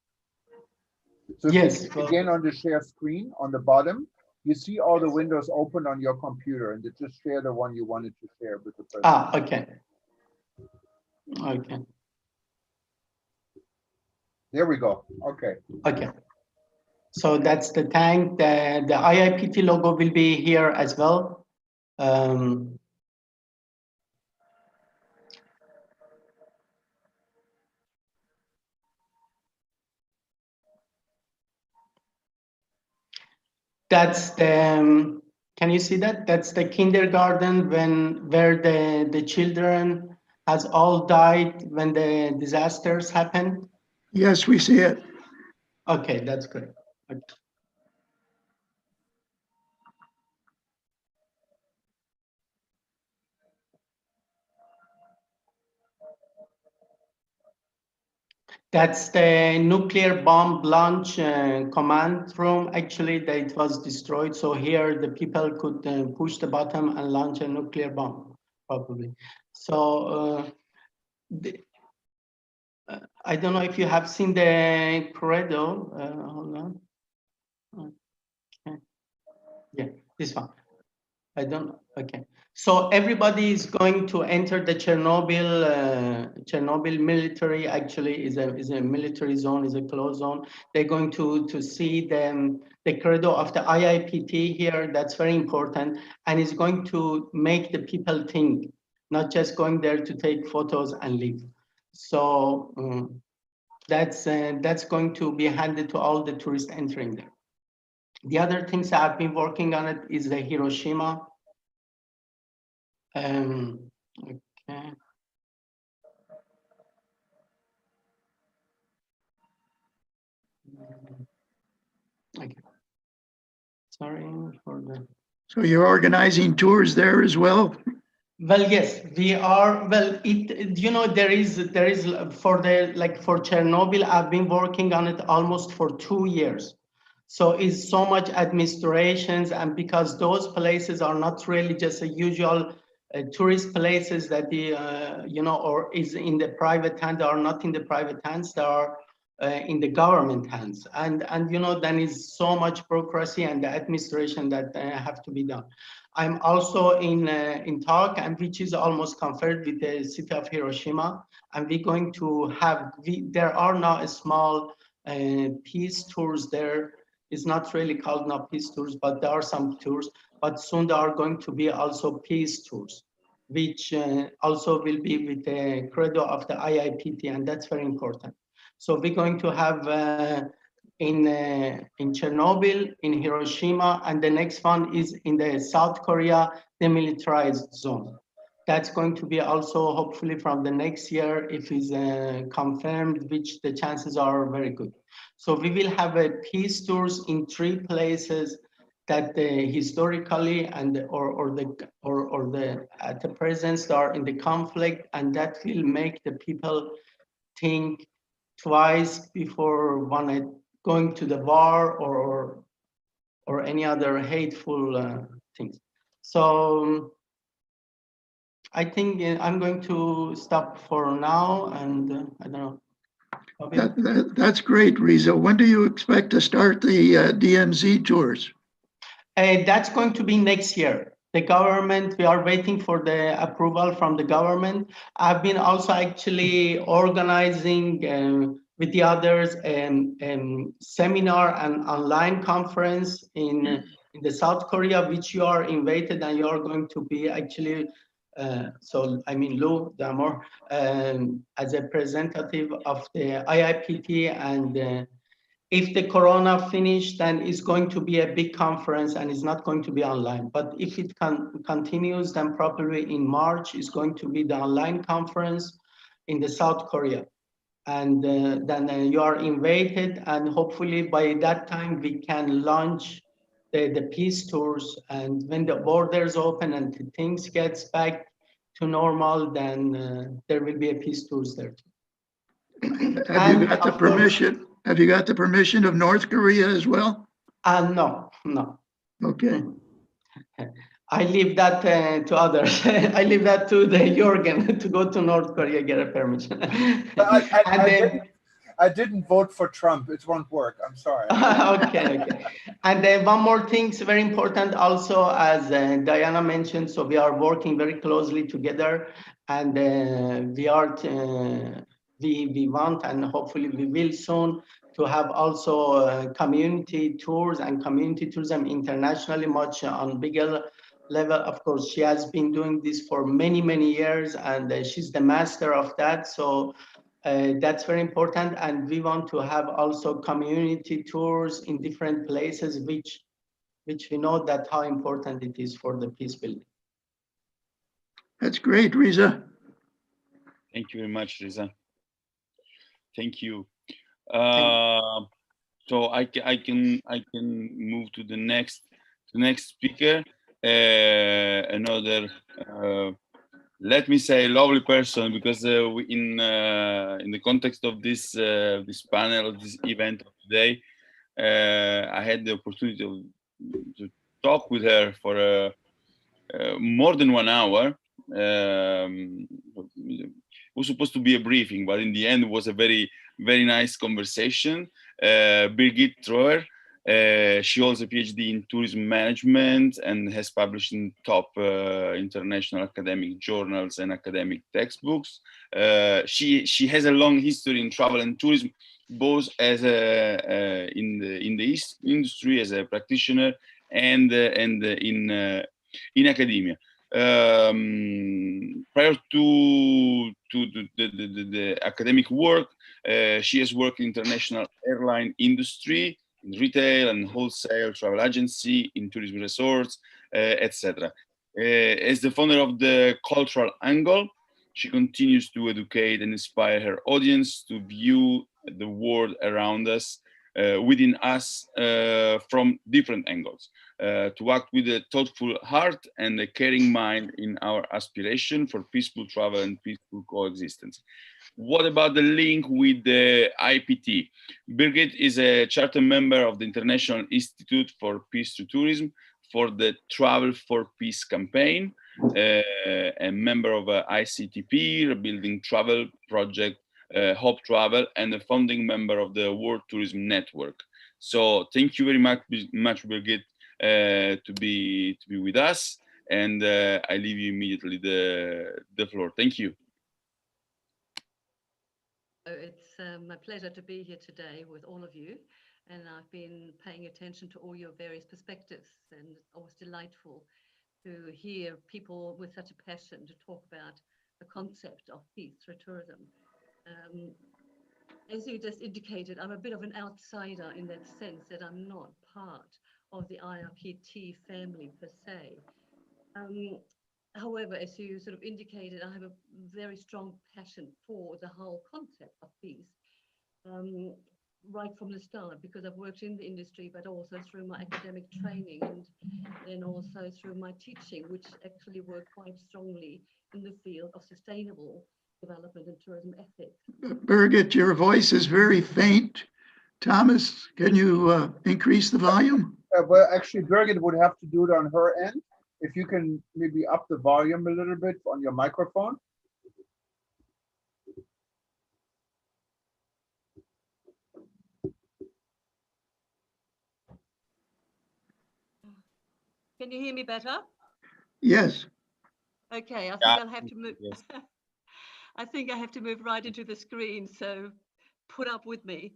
So if Yes, you click again on the share screen on the bottom, you see all the windows open on your computer, and just share the one you wanted to share with the person. Ah, okay. Okay. There we go. Okay. Okay. So that's the tank. The IIPT logo will be here as well. That's the, can you see that? That's the kindergarten where the children has all died when the disasters happened. Yes, we see it. Okay, that's great. Okay. That's the nuclear bomb launch command room. Actually, that it was destroyed. So here the people could push the button and launch a nuclear bomb, probably. So I don't know if you have seen the corridor. Hold on. Okay. Yeah, this one. I don't. Okay. So everybody is going to enter the Chernobyl. Chernobyl military actually is a military zone, is a closed zone. They're going to see the corridor of the IIPT here. That's very important, and it's going to make the people think, not just going there to take photos and leave. So that's going to be handed to all the tourists entering there. The other things I've been working on it is the Hiroshima. Okay. Okay. Sorry for the. So you're organizing tours there as well? Well, yes, we are. Well, you know, there is for for Chernobyl, I've been working on it almost for 2 years. So it's so much administrations, and because those places are not really just a usual tourist places that you know, or is in the private hands, are not in the private hands, they are in the government hands, and you know, then is so much bureaucracy and the administration that have to be done. I'm also in talk, and which is almost confirmed, with the city of Hiroshima, and we're going to have, there are now a small peace tours there. It's not really called now peace tours, but there are some tours, but soon there are going to be also peace tours, which also will be with the credo of the IIPT, and that's very important. So we're going to have in Chernobyl, in Hiroshima, and the next one is in the South Korea demilitarized zone. That's going to be also hopefully from the next year, if it's confirmed, which the chances are very good. So we will have a peace tours in 3 places that historically and at the present are in the conflict, and that will make the people think twice before going to the war or any other hateful things. So I think I'm going to stop for now, and I don't know. That's great, Riza. When do you expect to start the DMZ tours? That's going to be next year. The government, we are waiting for the approval from the government. I've been also actually organizing with the others seminar and online conference in the South Korea, which you are invited, and you are going to be actually, so I mean Lou Damor, as a representative of the IIPT, and if the corona finished, then it's going to be a big conference and it's not going to be online. But if it continues, then probably in March is going to be the online conference in the South Korea. And then you are invited, and hopefully by that time we can launch the peace tours. And when the borders open and things gets back to normal, then there will be a peace tours there too. Have you got the permission? Have you got the permission of North Korea as well? No. Okay. I leave that to others. I leave that to the Jorgen to go to North Korea, get a permission. I didn't vote for Trump. It won't work. I'm sorry. Okay. And then one more thing is very important also, as Diana mentioned, so we are working very closely together, and we want, and hopefully we will soon, to have also community tours and community tourism internationally, much on bigger level. Of course, she has been doing this for many years, and she's the master of that. So that's very important, and we want to have also community tours in different places, which we know that how important it is for the peace building. That's great, Riza. Thank you very much, Riza. Thank you. So I can move to the next speaker. Another let me say lovely person, because in the context of this panel, of this event of today, I had the opportunity to talk with her for more than 1 hour. It was supposed to be a briefing, but in the end it was a very nice conversation. Brigitte Troyer, she holds a PhD in tourism management and has published in top international academic journals and academic textbooks. She has a long history in travel and tourism, both as in the industry as a practitioner and in academia. Prior to the academic work, she has worked in international airline industry, in retail and wholesale, travel agency, in tourism resorts, etc. As the founder of the Cultural Angle, she continues to educate and inspire her audience to view the world around us, within us, from different angles, to act with a thoughtful heart and a caring mind in our aspiration for peaceful travel and peaceful coexistence. What about the link with the IPT? Brigitte is a charter member of the International Institute for Peace to Tourism for the Travel for Peace campaign, a member of ICTP, Rebuilding Travel Project, Hope Travel, and a founding member of the World Tourism Network. So thank you very much Brigitte, to be with us, and I leave you immediately the floor. Thank you. It's my pleasure to be here today with all of you, and I've been paying attention to all your various perspectives, and it's always delightful to hear people with such a passion to talk about the concept of peace through tourism. As you just indicated, I'm a bit of an outsider in that sense that I'm not part of the IIPT family per se. However, as you sort of indicated, I have a very strong passion for the whole concept of peace, right from the start, because I've worked in the industry, but also through my academic training and then also through my teaching, which actually work quite strongly in the field of sustainable development and tourism ethics. Birgit, your voice is very faint. Thomas, can you increase the volume? Well, actually, Birgit would have to do it on her end. If you can maybe up the volume a little bit on your microphone. Can you hear me better? Yes. Okay, I think I'll have to move. Yes. I think I have to move right into the screen, so put up with me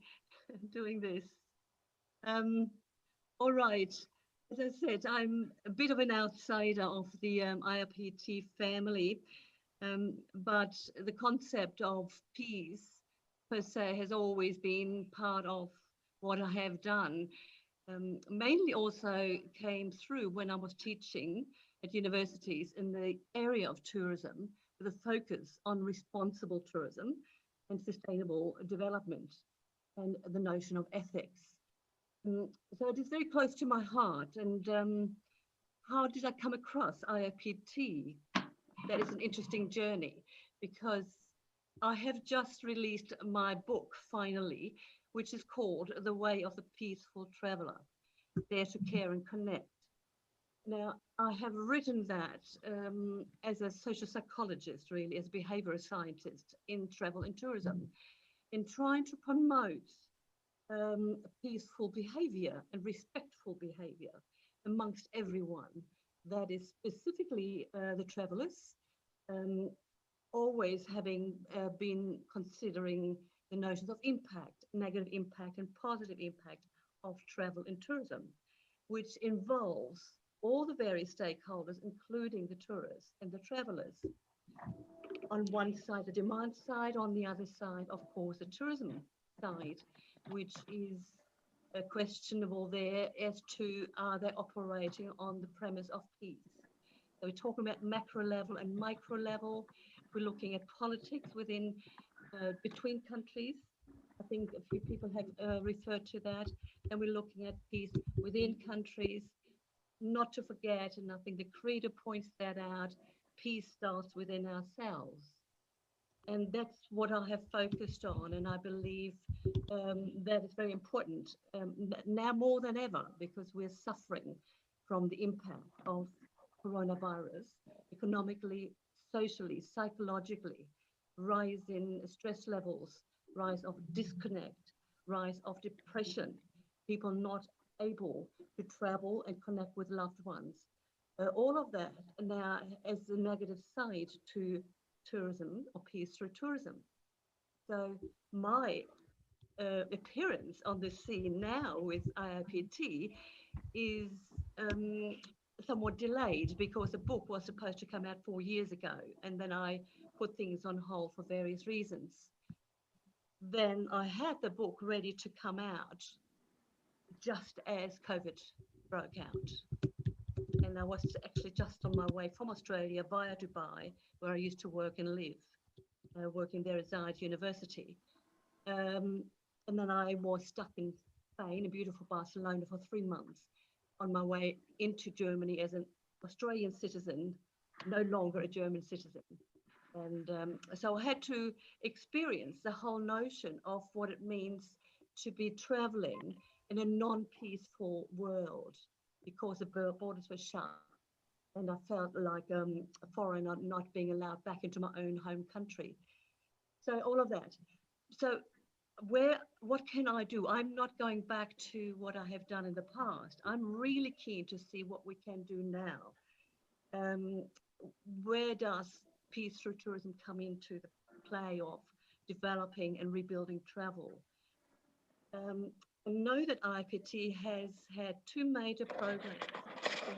doing this. All right. As I said, I'm a bit of an outsider of the Iopt family, but the concept of peace per se has always been part of what I have done. Mainly also came through when I was teaching at universities in the area of tourism with a focus on responsible tourism and sustainable development and the notion of ethics. So it is very close to my heart. And how did I come across IOPT? That is an interesting journey because I have just released my book finally, which is called The Way of the Peaceful Traveler, Dare to Care and Connect. Now, I have written that as a social psychologist, really, as a behavioral scientist in travel and tourism, in trying to promote peaceful behavior and respectful behavior amongst everyone. That is specifically the travelers, always having been considering the notions of impact, negative impact and positive impact of travel and tourism, which involves all the various stakeholders, including the tourists and the travelers. On one side, the demand side, on the other side, of course, the tourism side, which is questionable there as to are they operating on the premise of peace. So we're talking about macro level and micro level. We're looking at politics within, between countries. I think a few people have referred to that. And we're looking at peace within countries. Not to forget, and I think the Credo points that out, peace starts within ourselves. And that's what I have focused on. And I believe that is very important now more than ever, because we're suffering from the impact of coronavirus economically, socially, psychologically, rise in stress levels, rise of disconnect, rise of depression, people not able to travel and connect with loved ones. All of that now as the negative side to tourism or peace through tourism. So my appearance on the scene now with IOPT is somewhat delayed because the book was supposed to come out 4 years ago, and then I put things on hold for various reasons. Then I had the book ready to come out just as COVID broke out. And I was actually just on my way from Australia via Dubai, where I used to work and live, working there at Zayed University. And then I was stuck in Spain, in beautiful Barcelona, for 3 months on my way into Germany as an Australian citizen, no longer a German citizen. And so I had to experience the whole notion of what it means to be traveling in a non-peaceful world because the borders were shut. And I felt like a foreigner not being allowed back into my own home country. So all of that. So what can I do? I'm not going back to what I have done in the past. I'm really keen to see what we can do now. Where does peace through tourism come into the play of developing and rebuilding travel? I know that IPT has had 2 major programs.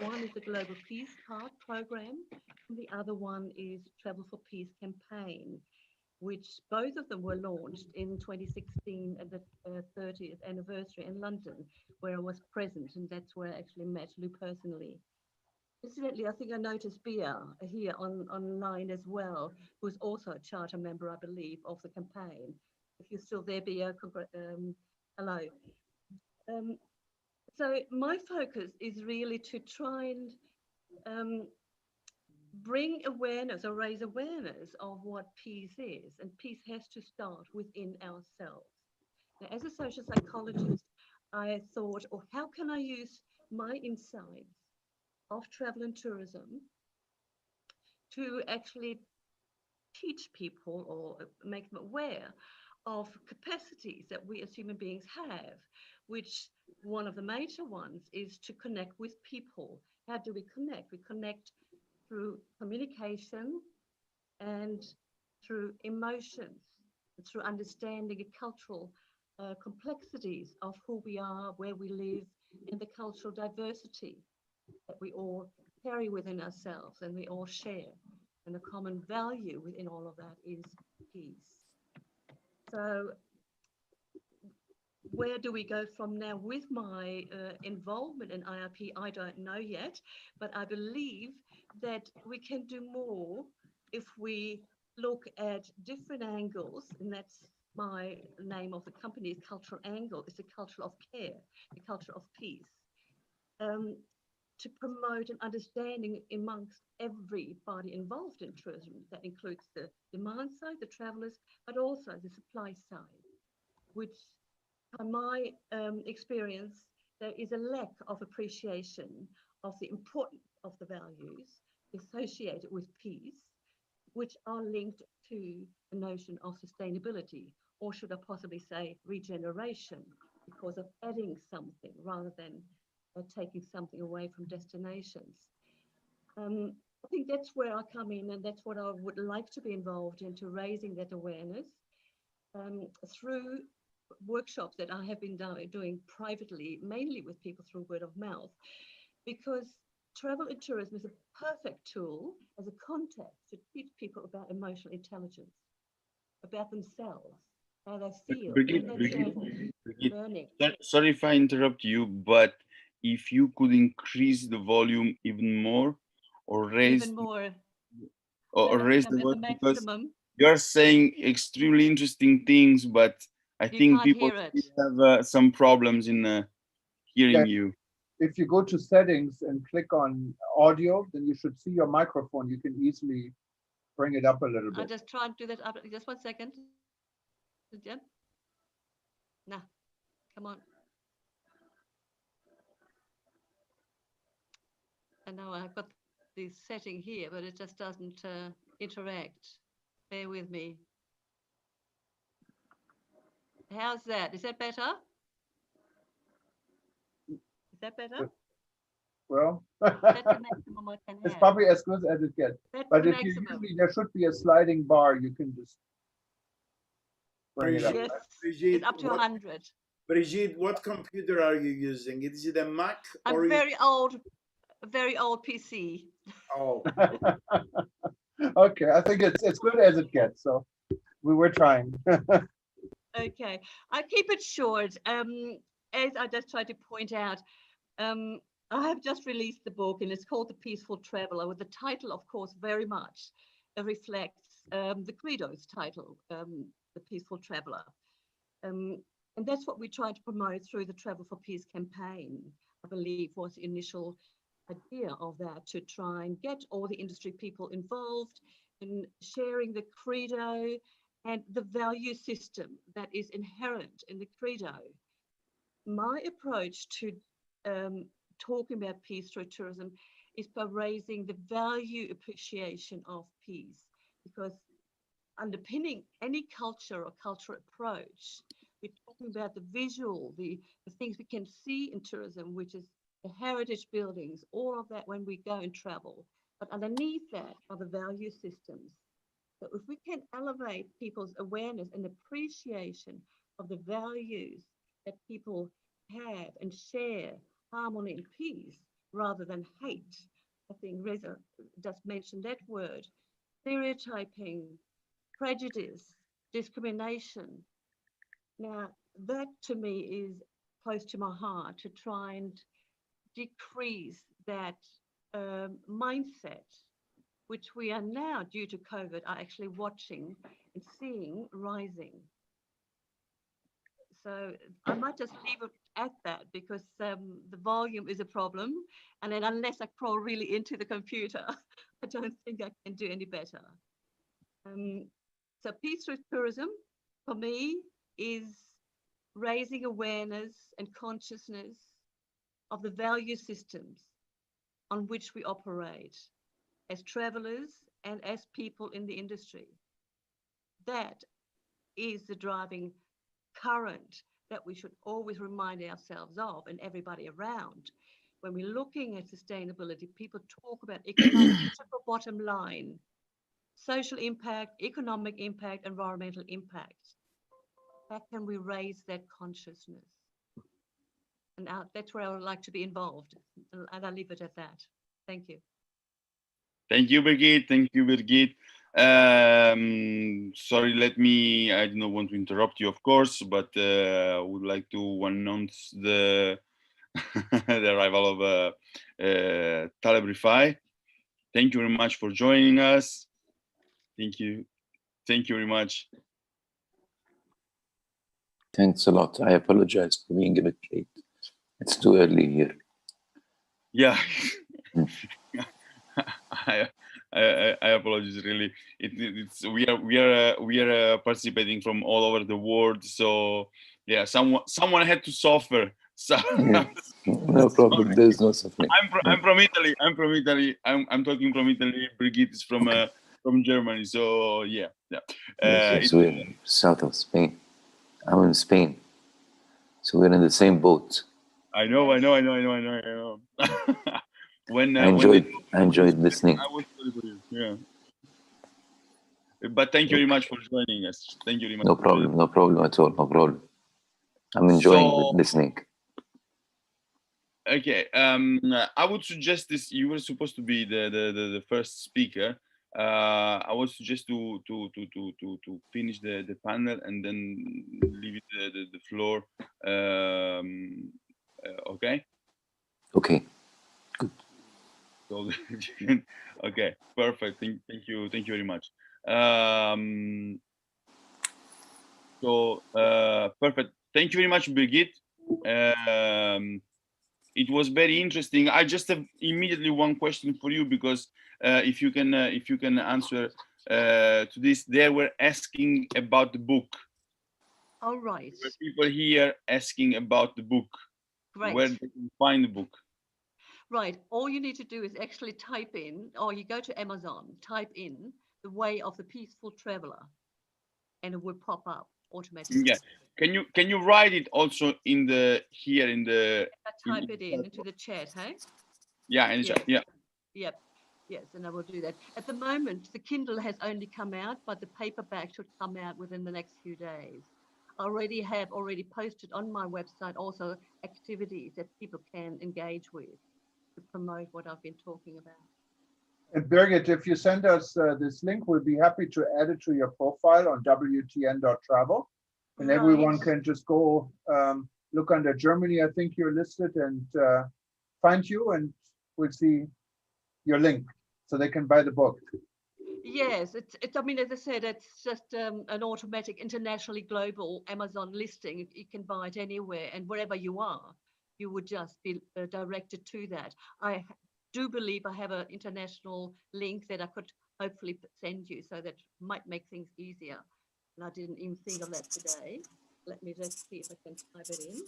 One is the Global Peace Card program, and the other one is Travel for Peace campaign, which both of them were launched in 2016 at the 30th anniversary in London, where I was present, and that's where I actually met Lou personally. Incidentally, I think I noticed Bia here online as well, who's also a charter member, I believe, of the campaign. If you're still there, Bia, hello. So my focus is really to try and bring awareness or raise awareness of what peace is. And peace has to start within ourselves. Now, as a social psychologist, I thought, oh, how can I use my insights of travel and tourism to actually teach people or make them aware of capacities that we as human beings have, which one of the major ones is to connect with people. How do we connect? We connect through communication and through emotions, through understanding the cultural complexities of who we are, where we live, and the cultural diversity that we all carry within ourselves and we all share. And the common value within all of that is peace. So where do we go from now with my involvement in IRP? I don't know yet, but I believe that we can do more if we look at different angles, and that's my name of the company, is Cultural Angle. It's a culture of care, the culture of peace, to promote an understanding amongst everybody involved in tourism. That includes the demand side, the travelers, but also the supply side, which from my experience, there is a lack of appreciation of the importance of the values associated with peace, which are linked to the notion of sustainability, or should I possibly say regeneration, because of adding something rather than taking something away from destinations. I think that's where I come in, and that's what I would like to be involved into, raising that awareness through workshops that I have been doing privately, mainly with people through word of mouth, because travel and tourism is a perfect tool as a context to teach people about emotional intelligence, about themselves, how they feel, Brigitte, sorry if I interrupt you, but if you could increase the volume even more, or raise even more, or raise the volume, because maximum. you're saying extremely interesting things, but I think people have some problems in hearing you. If you go to settings and click on audio, then you should see your microphone. You can easily bring it up a little bit. I'll just try and do that up. Just 1 second. Yeah. Nah, come on. And now I've got the setting here, but it just doesn't interact. Bear with me. How's that? Is that better? Is that better? Well, that's the maximum I can it's have. probably as good as it gets. That's but the if you maximum. usually, there should be a sliding bar. You can just bring it up. Yes, Brigitte, it's up to 100. Brigitte, what computer are you using? Is it a Mac or a very old PC. Oh. Okay, I think it's as good as it gets. So we were trying. Okay, I keep it short. As I just tried to point out, I have just released the book, and it's called The Peaceful Traveler, with the title, of course, very much reflects the Credo's title, The Peaceful Traveler. And that's what we tried to promote through the Travel for Peace campaign, I believe was the initial idea of that, to try and get all the industry people involved in sharing the credo and the value system that is inherent in the credo. My approach to talking about peace through tourism is by raising the value appreciation of peace, because underpinning any culture or cultural approach, we're talking about the visual, the things we can see in tourism, which is the heritage buildings, all of that when we go and travel. But underneath that are the value systems. So if we can elevate people's awareness and appreciation of the values that people have and share, harmony and peace, rather than hate. I think Reza just mentioned that word, stereotyping, prejudice, discrimination. Now, that to me is close to my heart, to try and decrease that mindset, which we are now, due to COVID, are actually watching and seeing rising. So I might just leave it at that, because the volume is a problem. And then unless I crawl really into the computer, I don't think I can do any better. So peace through tourism, for me, is raising awareness and consciousness of the value systems on which we operate as travelers and as people in the industry. That is the driving current that we should always remind ourselves of, and everybody around. When we're looking at sustainability, people talk about economic bottom line, social impact, economic impact, environmental impact. How can we raise that consciousness? And that's where I would like to be involved. And I'll leave it at that. Thank you. Thank you, Brigitte. Thank you, Brigitte. Sorry, I do not want to interrupt you, of course, but I would like to announce the the arrival of Taleb Rifai. Thank you very much for joining us. Thank you. Thank you very much. Thanks a lot. I apologize for being a bit late. It's too early here. Yeah. I apologize. Really, we are participating from all over the world. So yeah, someone had to suffer. So, Yeah, no problem. There's no suffering. I'm from Italy. I'm talking from Italy. Brigitte is from Germany. So yeah. Yes, we're south of Spain. I'm in Spain, so we're in the same boat. I know. When I enjoyed listening. I was sorry for you. Yeah. But thank you very much for joining us. Thank you very much. No problem at all. No problem. I'm enjoying listening. Okay. I would suggest this. You were supposed to be the first speaker. I would suggest to finish the panel and then leave it the floor. Okay. Okay. Good. So, okay. Perfect. Thank you very much. Perfect. Thank you very much, Brigitte. It was very interesting. I just have immediately one question for you, because if you can answer to this, they were asking about the book. All right. There were people here asking about the book. Great. Where they can find the book. Right. All you need to do is actually type in, or you go to Amazon, type in The Way of the Peaceful Traveler, and it will pop up automatically. Yeah. Can you write it also in the type it into the chat, hey? Yeah, in the chat. Yeah. Yep. Yes, and I will do that. At the moment, the Kindle has only come out, but the paperback should come out within the next few days. I have already posted on my website also activities that people can engage with to promote what I've been talking about. And Birgit, if you send us this link, we'll be happy to add it to your profile on WTN.travel. And everyone can just go look under Germany. I think you're listed, and find you, and we'll see your link so they can buy the book. Yes, it's. I mean, as I said, it's just an automatic, internationally global Amazon listing. You can buy it anywhere, and wherever you are, you would just be directed to that. I do believe I have an international link that I could hopefully send you, so that might make things easier. And I didn't even think of that today. Let me just see if I can type it in.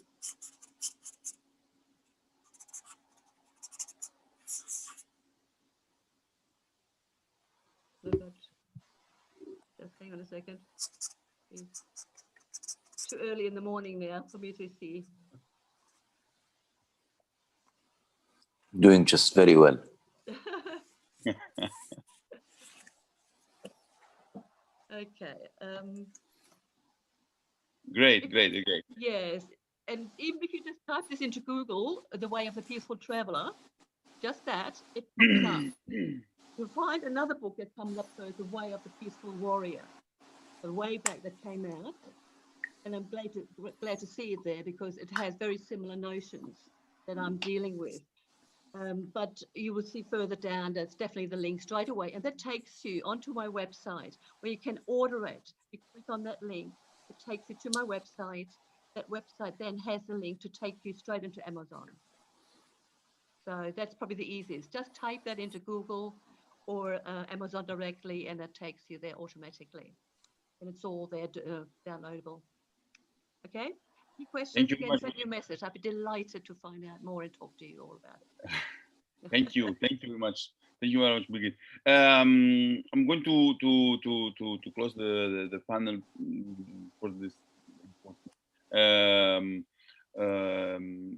Just hang on a second. It's too early in the morning now for me to see. Doing just very well. Okay. Great. Yes, and even if you just type this into Google, The Way of the Peaceful Traveler, just that, it comes up. You'll find another book that comes up, so The Way of the Peaceful Warrior, a way back that came out, and I'm glad to see it there, because it has very similar notions that I'm dealing with. But you will see further down, that's definitely the link straight away. And that takes you onto my website where you can order it. You click on that link, it takes you to my website. That website then has the link to take you straight into Amazon. So that's probably the easiest. Just type that into Google or Amazon directly, and that takes you there automatically. And it's all there downloadable. Okay? Any questions? You Again, send me a message. I'd be delighted to find out more and talk to you all about it. Thank you very much. Thank you very much, Brigitte. I'm going to close the panel for this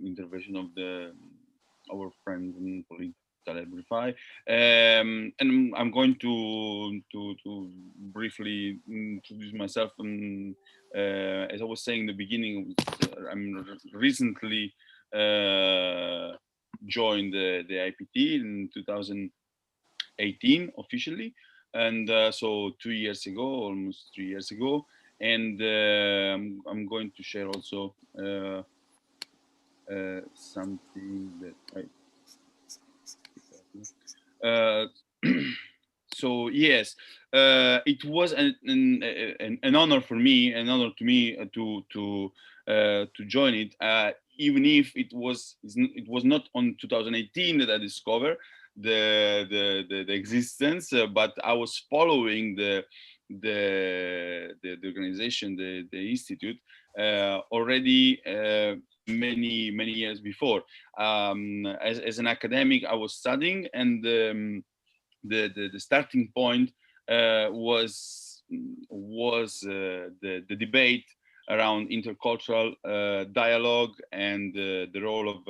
intervention of our friends and colleagues. And I'm going to briefly introduce myself. As I was saying in the beginning, I'm recently joined the IPT in 2018 officially, and so 2 years ago, almost 3 years ago, and I'm going to share also something that so yes, it was an honor for me, an honor to me to join it, even if it was not on 2018 that I discovered the existence, but I was following the organization, the institute, already many years before. As an academic, I was studying, and the starting point was the debate around intercultural dialogue and the role of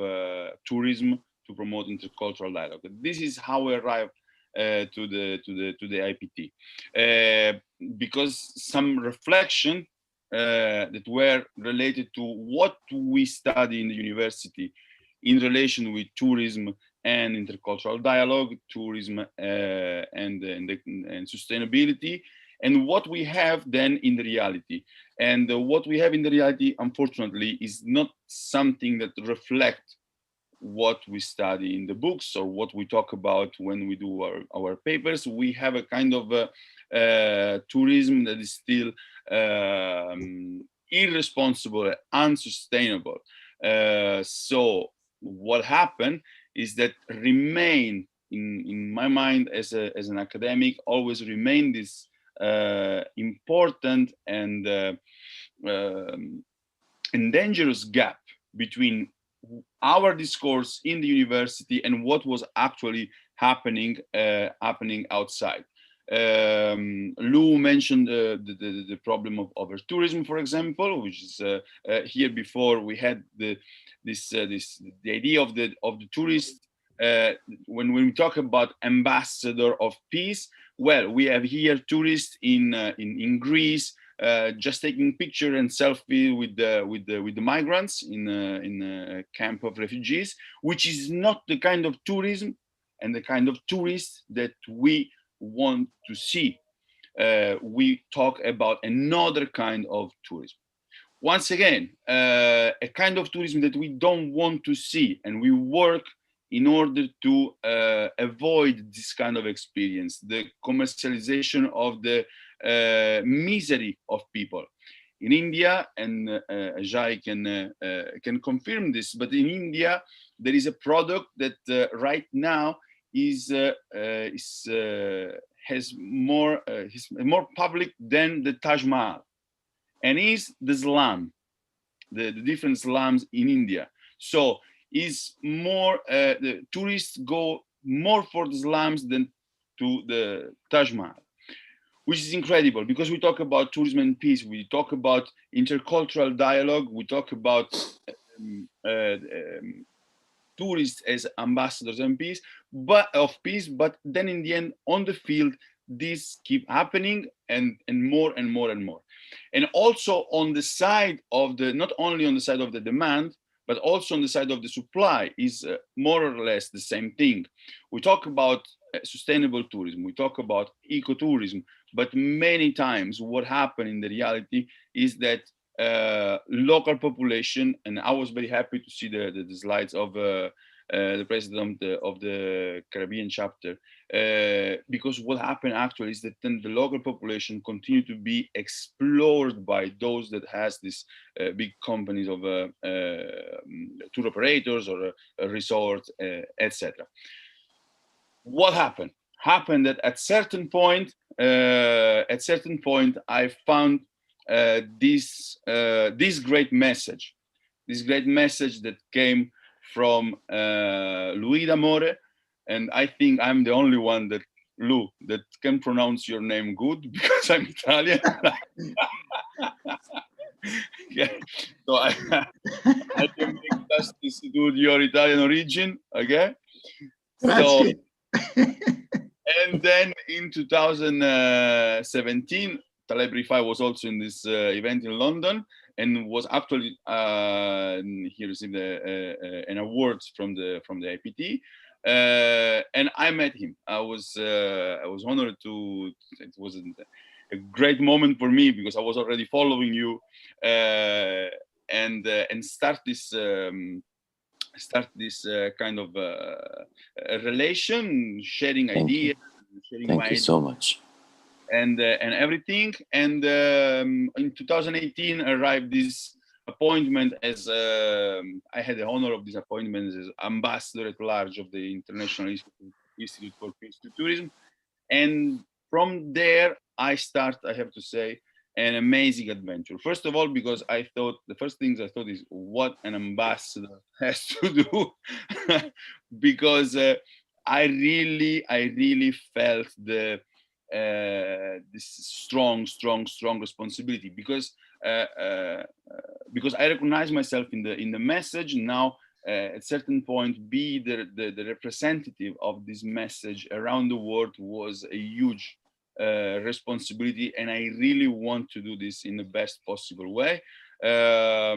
tourism to promote intercultural dialogue. This is how I arrived to the IPT, because some reflection that were related to what we study in the university in relation with tourism and intercultural dialogue, tourism and sustainability, and what we have then in the reality. And what we have in the reality, unfortunately, is not something that reflects what we study in the books or what we talk about when we do our papers. We have a kind of tourism that is still irresponsible, unsustainable. So what happened is that remain in my mind as an academic, always remain this important and dangerous gap between our discourse in the university and what was actually happening outside. Lou mentioned the problem of overtourism, for example, which is here before we had the idea of the tourist. When we talk about ambassador of peace, well, we have here tourists in Greece, just taking picture and selfie with the migrants in a camp of refugees, which is not the kind of tourism and the kind of tourists that we want to see. We talk about another kind of tourism. Once again, a kind of tourism that we don't want to see, and we work in order to avoid this kind of experience, the commercialization of the misery of people. In India, and Ajay can confirm this, but in India, there is a product that right now is more public than the Taj Mahal, and is the slum, the different slums in India. So is more the tourists go more for the slums than to the Taj Mahal, which is incredible, because we talk about tourism and peace, we talk about intercultural dialogue, we talk about tourists as ambassadors and peace, but then in the end, on the field, this keep happening and more and more and more. And also on the side of not only on the side of the demand, but also on the side of the supply is more or less the same thing. We talk about sustainable tourism, we talk about ecotourism, but many times what happened in the reality is that local population, and I was very happy to see the slides of the president of the Caribbean chapter, because what happened actually is that then the local population continued to be explored by those that has these big companies of tour operators or resorts, etc. What happened? Happened that at certain point, I found this great message that came from Louis D'Amore, and I think I'm the only one that can pronounce your name good because I'm Italian. Yeah. So I can make justice to your Italian origin, okay? So, and then in 2017, Taleb Rifai was also in this event in London and was actually he received an award from the IPT, and I met him. I was honored to. It was a great moment for me because I was already following you, and start this kind of a relation, sharing ideas, sharing Thank you so much. And everything. And in 2018 arrived this appointment as I had the honor of this appointment as ambassador at large of the International Institute for Peace to Tourism. And from there, I have to say, an amazing adventure. First of all, because I thought, the first things I thought is what an ambassador has to do, because I really felt this strong responsibility, because I recognize myself in the message. Now, at certain point, be the representative of this message around the world was a huge responsibility, and I really want to do this in the best possible way. I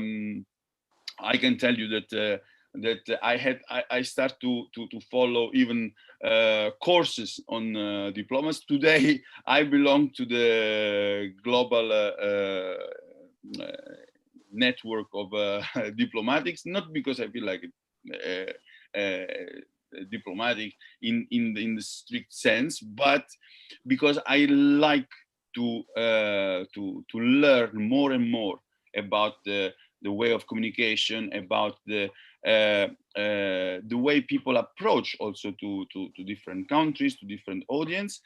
can tell you that I start to follow even courses on diplomacy. Today, I belong to the global network of diplomatics, not because I feel like diplomatic in the strict sense, but because I like to learn more and more about the way of communication, about the way people approach also to different countries, to different audience,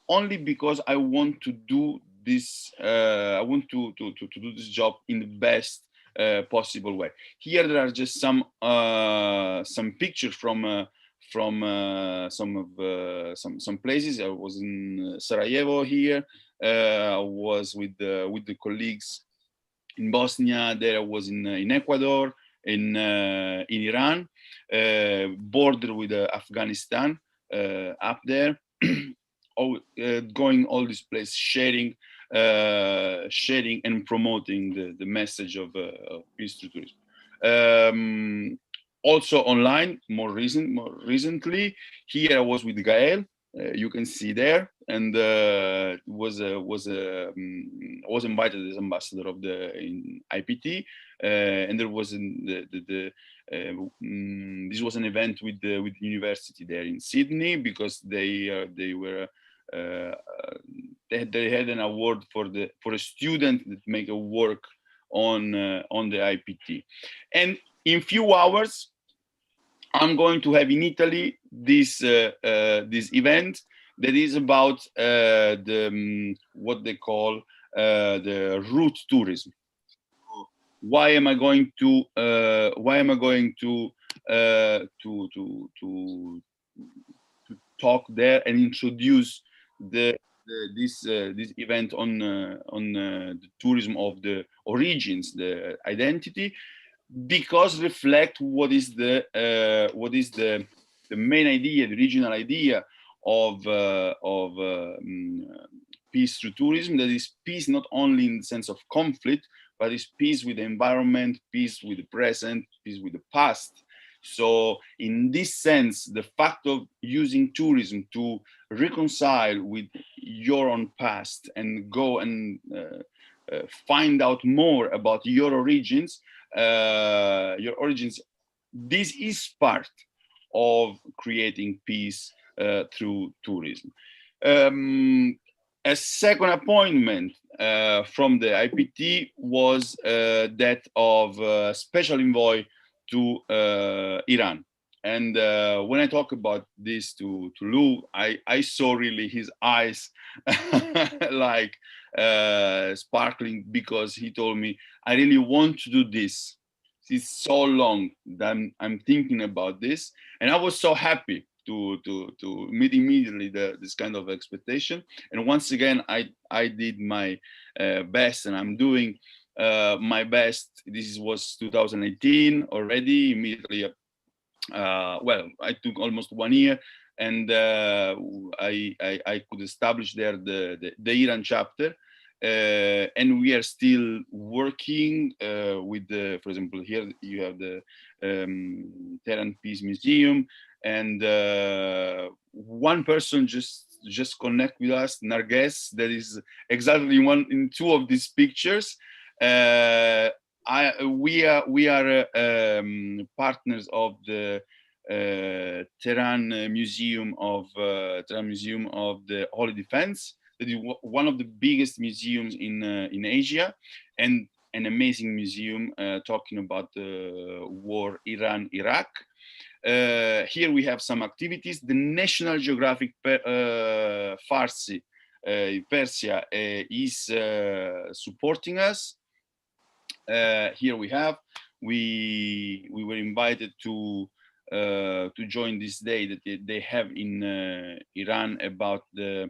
only because I want to do this. I want to do this job in the best possible way. Here there are just some pictures from some places. I was in Sarajevo here. I was with the colleagues in Bosnia. There I was in Ecuador, in Iran, border with Afghanistan, up there. Going all these places, sharing and promoting the message of peace through tourism. Also online, more recently, here I was with Gael. You can see there, and was invited as ambassador of the IPT, and there was this was an event with the university there in Sydney, because they had an award for a student that make a work on the IPT. And in few hours, I'm going to have in Italy this event that is about what they call the route tourism. Why am I going to talk there and introduce this event on the tourism of the origins, the identity? Because reflect what is the main idea, the original idea of peace through tourism. That is peace not only in the sense of conflict, but is peace with the environment, peace with the present, peace with the past. So in this sense, the fact of using tourism to reconcile with your own past and go and find out more about your origins this is part of creating peace through tourism. A second appointment from the IPT was that of special envoy to Iran. And when I talk about this to Lou, I saw really his eyes like sparkling, because he told me, I really want to do this. It's so long that I'm thinking about this. And I was so happy to meet immediately this kind of expectation. And once again, I did my best, and I'm doing my best. This was 2018 already, immediately. Well, I took almost 1 year, and I could establish there the Iran chapter. And we are still working with the, for example, here you have the Tehran Peace Museum, and one person just connect with us, Narges, that is exactly in two of these pictures. We are partners of the Tehran Museum of the Holy Defense. That is one of the biggest museums in Asia, and an amazing museum talking about the war Iran-Iraq. Here we have some activities. The National Geographic Farsi Persia is supporting us. Here we were invited to join this day that they have in Iran about the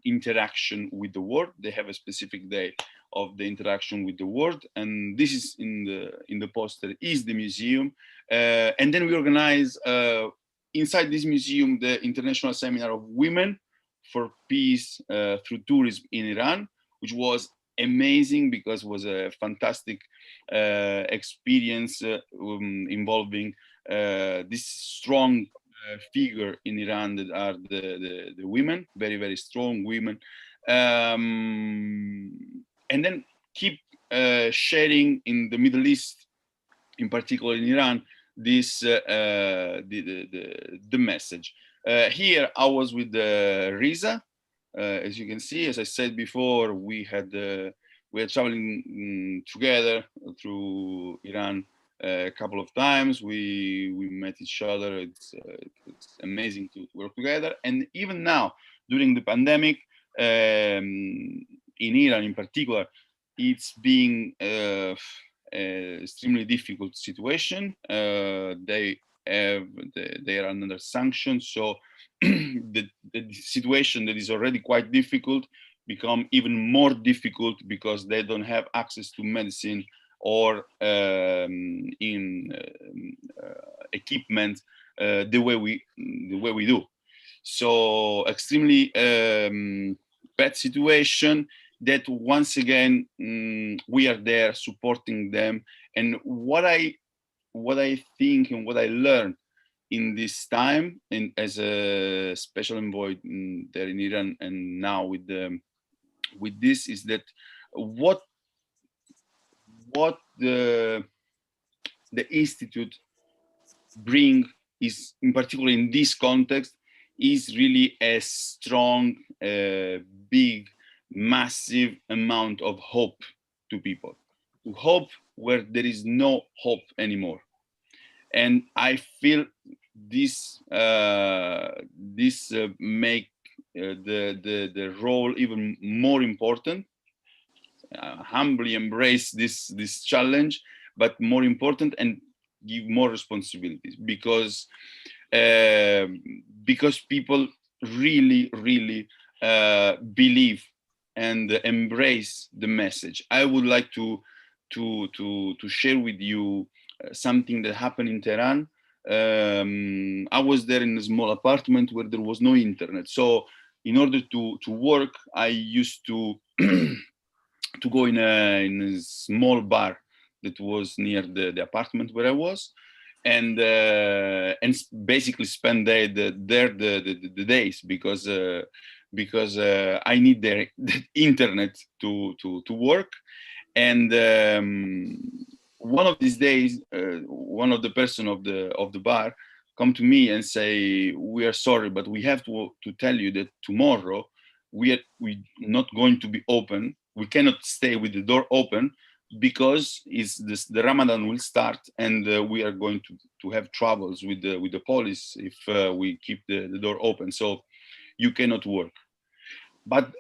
interaction with the world. They have a specific day of the interaction with the world, and this is in the poster is the museum. And then we organize inside this museum the International Seminar of Women for Peace through Tourism in Iran, which was amazing because it was a fantastic experience involving this strong figure in Iran that are the women, very, very strong women. And then keep sharing in the Middle East, in particular in Iran, this the message. Here I was with Riza. As you can see, as I said before, we are traveling together through Iran a couple of times. We met each other. It's amazing to work together. And even now, during the pandemic, in Iran in particular, it's being an extremely difficult situation. They are under sanctions, so the situation that is already quite difficult become even more difficult because they don't have access to medicine or equipment the way we do. So extremely bad situation that once again we are there supporting them. And what I think and what I learned in this time, and as a special envoy there in Iran, and now with this, is that what the institute bring is, in particular in this context, is really a strong, big, massive amount of hope to people, to hope where there is no hope anymore. And I feel this make the role even more important. Humbly embrace this challenge, but more important, and give more responsibilities, because people really believe and embrace the message. I would like to share with you something that happened in Tehran. I was there in a small apartment where there was no internet. So in order to work, I used to go in a small bar that was near the apartment where I was, and basically spend there the days, because I need the internet to work. And one of these days, one of the person of the bar come to me and say, "We are sorry, but we have to tell you that tomorrow we not going to be open. We cannot stay with the door open because the Ramadan will start, and we are going to have troubles with the police if we keep the door open. So you cannot work."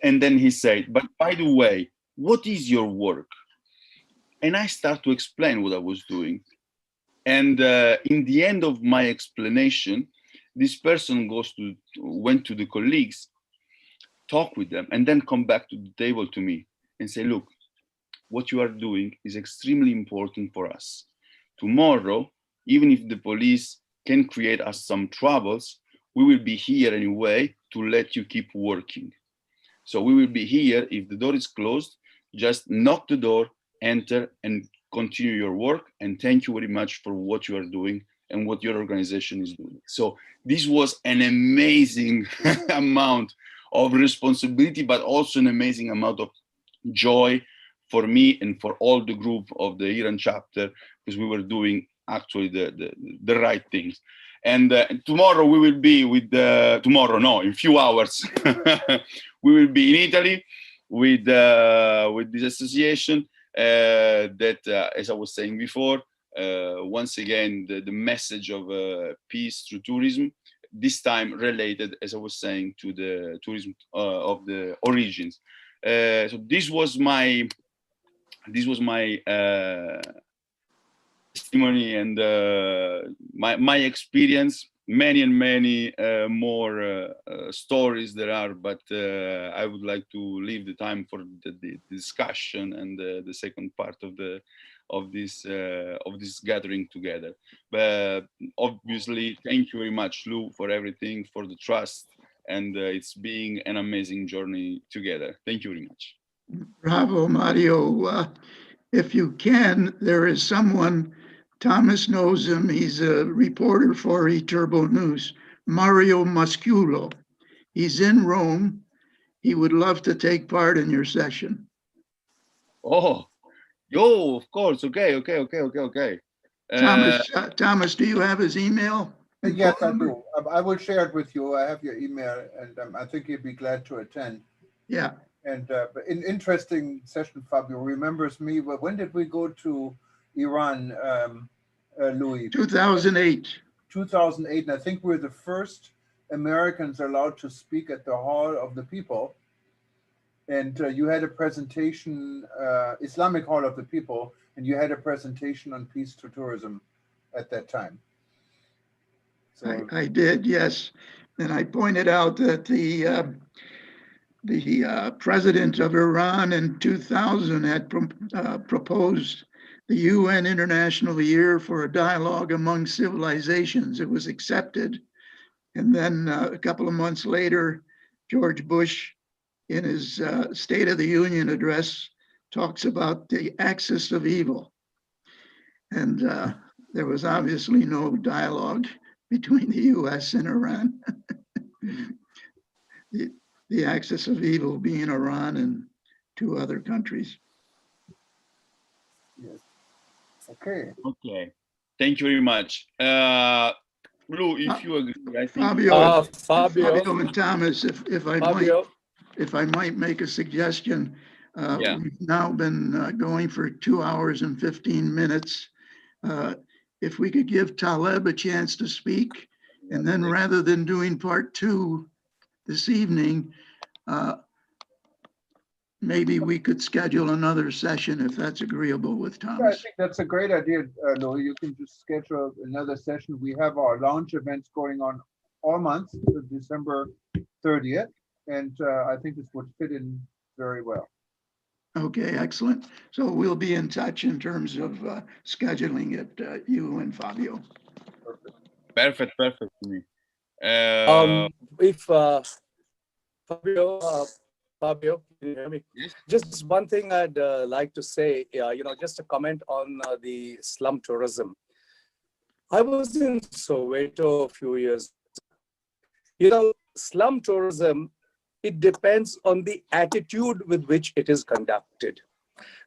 And then he said, "But by the way, what is your work?" And I start to explain what I was doing. And in the end of my explanation, this person went to the colleagues, talk with them, and then come back to the table to me and say, "Look, what you are doing is extremely important for us. Tomorrow, even if the police can create us some troubles, we will be here anyway to let you keep working. So we will be here. If the door is closed, just knock the door, enter, and continue your work. And thank you very much for what you are doing and what your organization is doing." So this was an amazing amount of responsibility, but also an amazing amount of joy for me and for all the group of the Iran chapter, because we were doing actually the right things. And tomorrow we will be with in few hours, we will be in Italy with this association that, as I was saying before, once again, the message of peace through tourism, this time related, as I was saying, to the tourism of the origins. So this was my testimony and my experience. Many and many more stories there are, but I would like to leave the time for the discussion and the second part of this gathering together. But obviously, thank you very much, Lou, for everything, for the trust, and it's been an amazing journey together. Thank you very much. Bravo, Mario. If you can, there is someone, Thomas knows him, he's a reporter for eTurboNews, Mario Masculo. He's in Rome. He would love to take part in your session. Oh, of course. Okay. Thomas, do you have his email? Yes, I do. I will share it with you. I have your email, and I think he'd be glad to attend. Yeah. And but an interesting session, Fabio remembers me. When did we go to Iran, Louis? 2008. 2008, and I think we're the first Americans allowed to speak at the Hall of the People. And you had a presentation, Islamic Hall of the People, and you had a presentation on peace through tourism at that time. So I did, yes. And I pointed out that the president of Iran in 2000 had proposed the UN International Year for a Dialogue Among Civilizations. It was accepted. And then a couple of months later, George Bush, in his State of the Union address, talks about the axis of evil. And there was obviously no dialogue between the US and Iran. The axis of evil being Iran and two other countries. Yes. Okay. Thank you very much. Lou, if you agree, I think Fabio and Thomas, if I might make a suggestion, we've now been going for 2 hours and 15 minutes. If we could give Taleb a chance to speak, and then rather than doing part 2 this evening, maybe we could schedule another session if that's agreeable with Thomas. Yeah, I think that's a great idea, Louis. You can just schedule another session. We have our launch events going on all month, December 30th, and I think this would fit in very well. Okay, excellent. So we'll be in touch in terms of scheduling it, you and Fabio. Perfect to me. Fabio, can you hear me? Yes. Just one thing I'd like to say, just a comment on the slum tourism. I was in Soweto a few years ago. Slum tourism, it depends on the attitude with which it is conducted.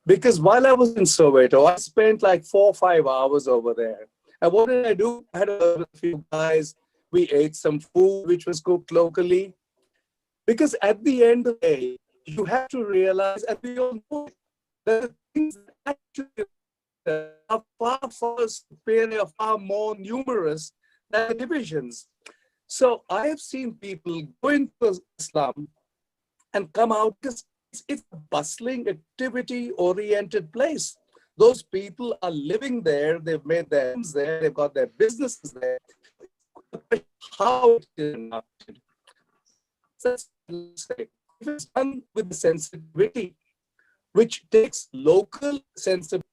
Because while I was in Soweto, I spent like 4 or 5 hours over there. And what did I do? I had a few guys. We ate some food which was cooked locally. Because at the end of the day, you have to realize, and we all know it, that the things that actually are far, far superior, far more numerous than the divisions. So I have seen people go into a slum and come out because it's a bustling, activity-oriented place. Those people are living there. They've made their homes there. They've got their businesses there. How it is conducted. If it's done with the sensitivity, which takes local sensibility.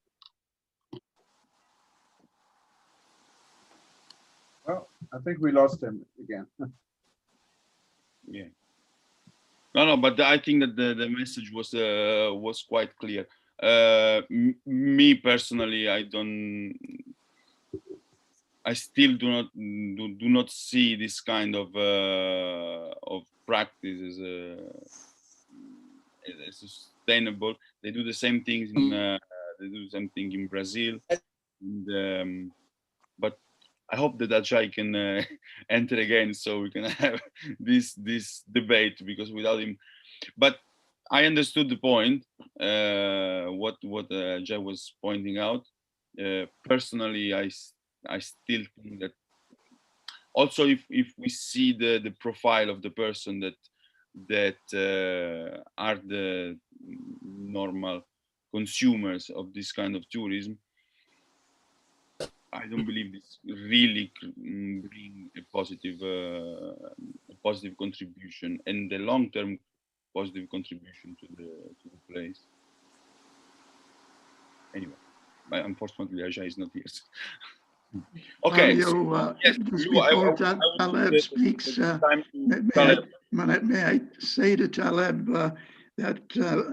Well, I think we lost him again. Yeah. No, but I think that the message was quite clear. Me personally, I still do not see this kind of practice as sustainable. They do the same things in they do the same thing in Brazil, and, but I hope that Ajay can enter again so we can have this debate, because without him, but I understood the point, what Ajay was pointing out. Personally, I still think that also if we see the profile of the person that are the normal consumers of this kind of tourism, I don't believe this really bring a positive contribution and the long-term positive contribution to the place. Anyway, unfortunately, Ajay is not here. Okay. Fabio, Yes, just Lou, before Taleb speaks, may I say to Taleb that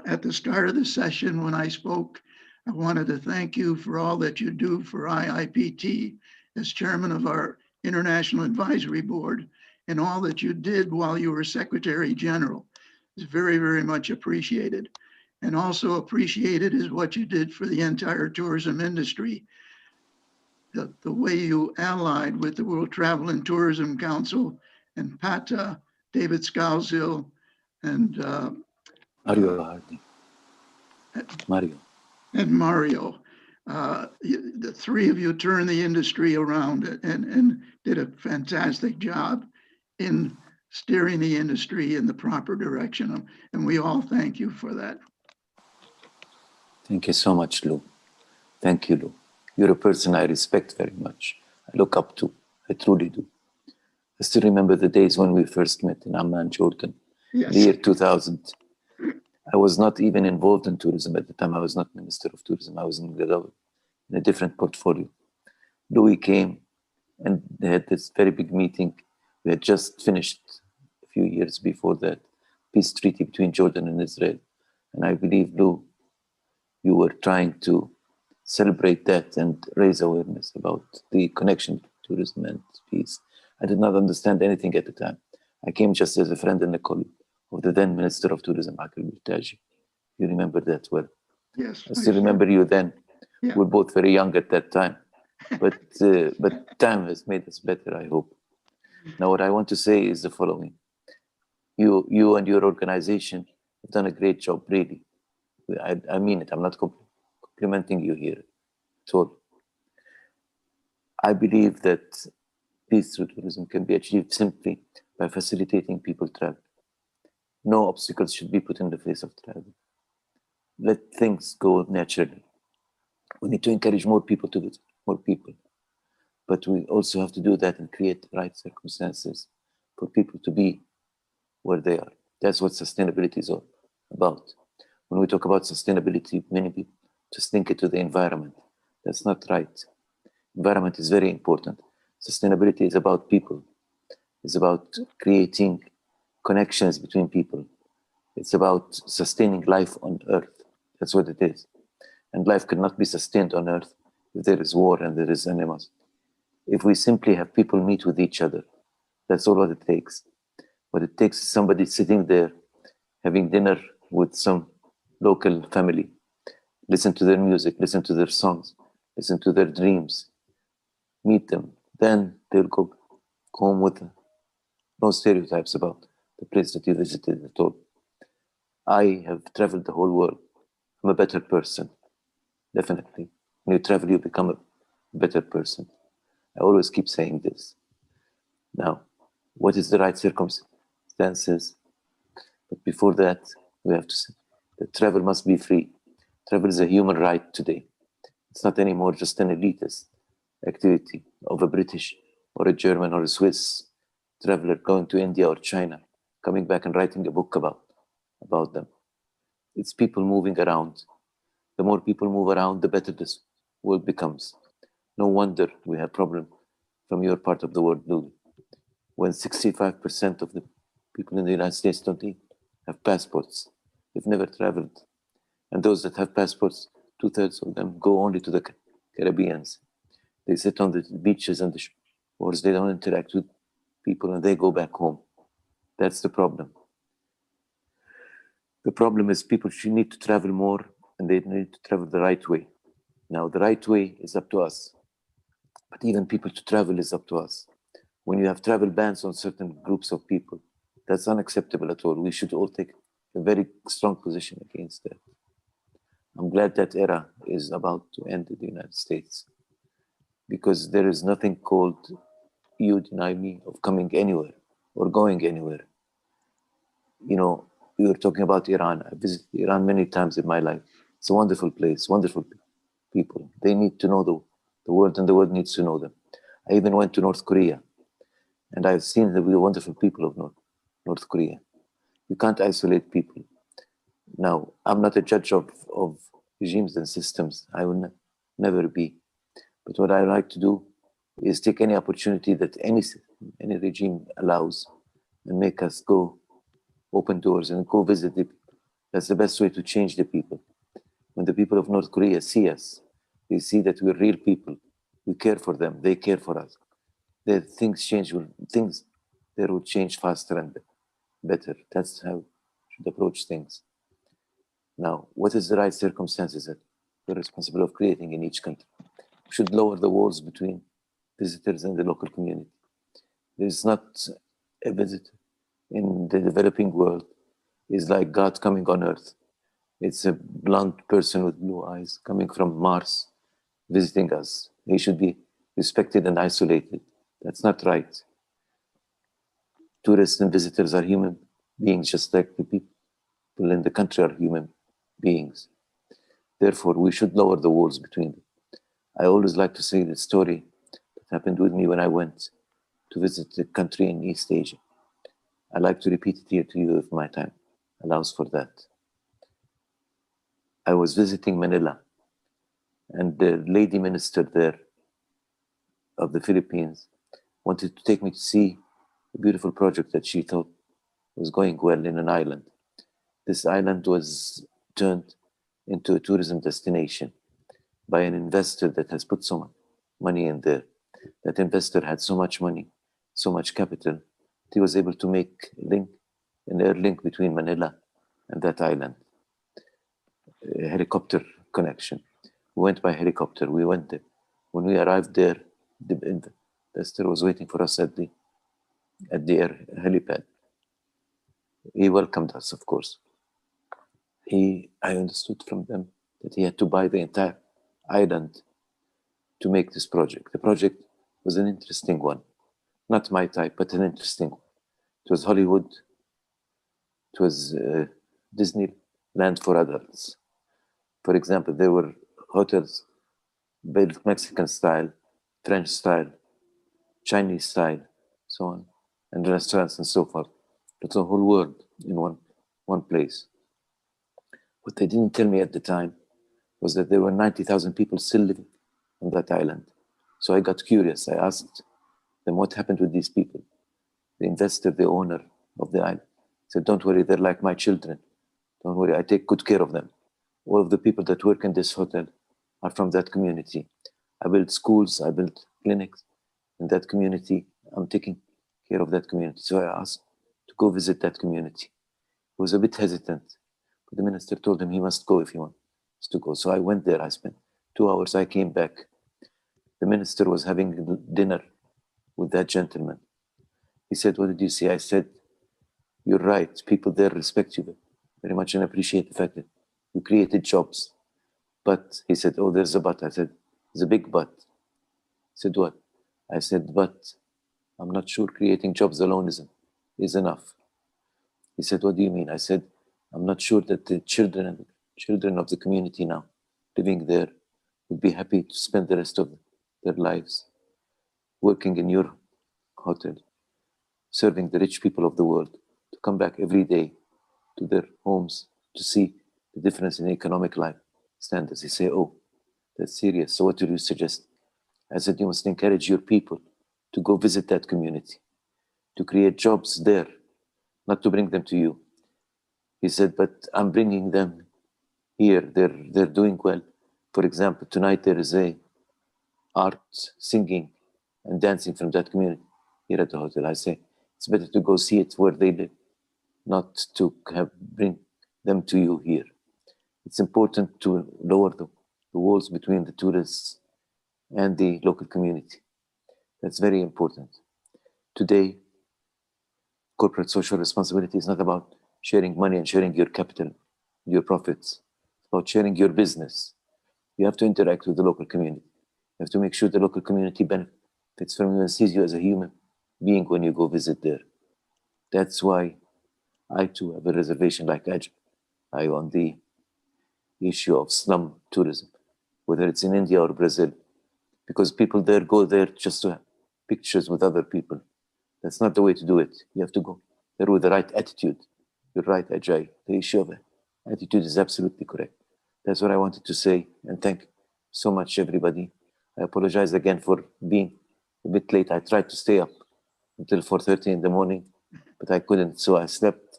at the start of the session when I spoke, I wanted to thank you for all that you do for IIPT as chairman of our International Advisory Board and all that you did while you were Secretary General. It's very, very much appreciated. And also appreciated is what you did for the entire tourism industry. The way you allied with the World Travel and Tourism Council and PATA, David Scalzill, and Mario. The three of you turned the industry around and did a fantastic job in steering the industry in the proper direction. And we all thank you for that. Thank you so much, Lou. Thank you, Lou. You're a person I respect very much. I look up to. I truly do. I still remember the days when we first met in Amman, Jordan, yes. The year 2000. I was not even involved in tourism at the time. I was not Minister of Tourism. I was in a different portfolio. Louis came and they had this very big meeting. We had just finished a few years before that peace treaty between Jordan and Israel. And I believe, Lou, you were trying to celebrate that and raise awareness about the connection between tourism and peace. I did not understand anything at the time. I came just as a friend and a colleague of the then Minister of Tourism, Akil Birtaji. You remember that well. Yes. I still remember you then. Yeah. We were both very young at that time. But time has made us better, I hope. Now, what I want to say is the following. You and your organization have done a great job, really. I mean it. I'm not complimenting you here at all. I believe that peace through tourism can be achieved simply by facilitating people travel. No obstacles should be put in the face of travel. Let things go naturally. We need to encourage more people to visit, more people. But we also have to do that and create the right circumstances for people to be where they are. That's what sustainability is all about. When we talk about sustainability, many people just link it to the environment. That's not right. Environment is very important. Sustainability is about people. It's about creating connections between people. It's about sustaining life on Earth. That's what it is. And life cannot be sustained on Earth if there is war and there is animals. If we simply have people meet with each other, that's all what it takes. What it takes is somebody sitting there, having dinner with some local family, listen to their music, listen to their songs, listen to their dreams, meet them. Then they'll go home with no stereotypes about the place that you visited at all. I have traveled the whole world. I'm a better person, definitely. When you travel, you become a better person. I always keep saying this. Now, what is the right circumstances? But before that, we have to say that travel must be free. Travel is a human right today. It's not anymore just an elitist activity of a British or a German or a Swiss traveler going to India or China, coming back and writing a book about them. It's people moving around. The more people move around, the better this world becomes. No wonder we have problems from your part of the world, Louis. When 65% of the people in the United States don't even have passports, they've never traveled. And those that have passports, 2/3 of them go only to the Caribbean. They sit on the beaches and the shores, they don't interact with people, and they go back home. That's the problem. The problem is people should need to travel more, and they need to travel the right way. Now, the right way is up to us. But even people to travel is up to us. When you have travel bans on certain groups of people, that's unacceptable at all. We should all take a very strong position against that. I'm glad that era is about to end in the United States, because there is nothing called you deny me of coming anywhere or going anywhere. You know, we were talking about Iran. I visited Iran many times in my life. It's a wonderful place, wonderful people. They need to know the world, and the world needs to know them. I even went to North Korea, and I've seen the wonderful people of North Korea. You can't isolate people. Now, I'm not a judge of regimes and systems. I will never be. But what I like to do is take any opportunity that any regime allows and make us go open doors and go visit the people. That's the best way to change the people. When the people of North Korea see us, they see that we're real people. We care for them. They care for us. Things change. Things there will change faster and better. That's how we should approach things. Now, what is the right circumstances that we're responsible of creating in each country? We should lower the walls between visitors and the local community. There's not a visitor in the developing world is like God coming on earth. It's a blonde person with blue eyes coming from Mars visiting us. He should be respected and isolated. That's not right. Tourists and visitors are human beings, just like the people in the country are human beings. Therefore, we should lower the walls between them. I always like to say the story that happened with me when I went to visit a country in East Asia. I like to repeat it here to you if my time allows for that. I was visiting Manila, and the lady minister there of the Philippines wanted to take me to see a beautiful project that she thought was going well in an island. This island was turned into a tourism destination by an investor that has put so much money in there. That investor had so much money, so much capital, he was able to make an air link between Manila and that island, a helicopter connection. We went by helicopter, we went there. When we arrived there, the investor was waiting for us at the helipad. He welcomed us, of course. I understood from them that he had to buy the entire island to make this project. The project was an interesting one. Not my type, but an interesting one. It was Hollywood. It was Disneyland for adults. For example, there were hotels built Mexican style, French style, Chinese style, so on, and restaurants and so forth. It's a whole world in one place. What they didn't tell me at the time was that there were 90,000 people still living on that island. So I got curious. I asked them what happened with these people. The investor, the owner of the island, said, "Don't worry, they're like my children. Don't worry, I take good care of them. All of the people that work in this hotel are from that community. I built schools, I built clinics in that community. I'm taking care of that community." So I asked to go visit that community. He was a bit hesitant, but the minister told him he must go if he wants to go. So I went there. I spent 2 hours. I came back. The minister was having dinner with that gentleman. He said, "What did you see?" I said, "You're right. People there respect you very much and appreciate the fact that you created jobs." But he said, "Oh, there's a but." I said, "There's a big but." He said, "What?" I said, "But I'm not sure creating jobs alone is enough." He said, "What do you mean?" I said, "I'm not sure that the children of the community now living there would be happy to spend the rest of their lives working in your hotel, serving the rich people of the world, to come back every day to their homes to see the difference in economic life standards." He said, "Oh, that's serious. So what do you suggest?" I said, "You must encourage your people to go visit that community, to create jobs there, not to bring them to you." He said, "But I'm bringing them here. They're doing well. For example, tonight there is a art, singing and dancing from that community here at the hotel." I say, "It's better to go see it where they live, not to bring them to you here." It's important to lower the walls between the tourists and the local community. That's very important. Today, corporate social responsibility is not about sharing money and sharing your capital, your profits. It's about sharing your business. You have to interact with the local community. You have to make sure the local community benefits from you and sees you as a human being when you go visit there. That's why I too have a reservation like Ajay on the issue of slum tourism, whether it's in India or Brazil, because people there go there just to have pictures with other people. That's not the way to do it. You have to go there with the right attitude. You're right, Ajay. The issue of attitude is absolutely correct. That's what I wanted to say, and thank you so much, everybody. I apologize again for being a bit late. I tried to stay up until 4:30 in the morning, but I couldn't, so I slept,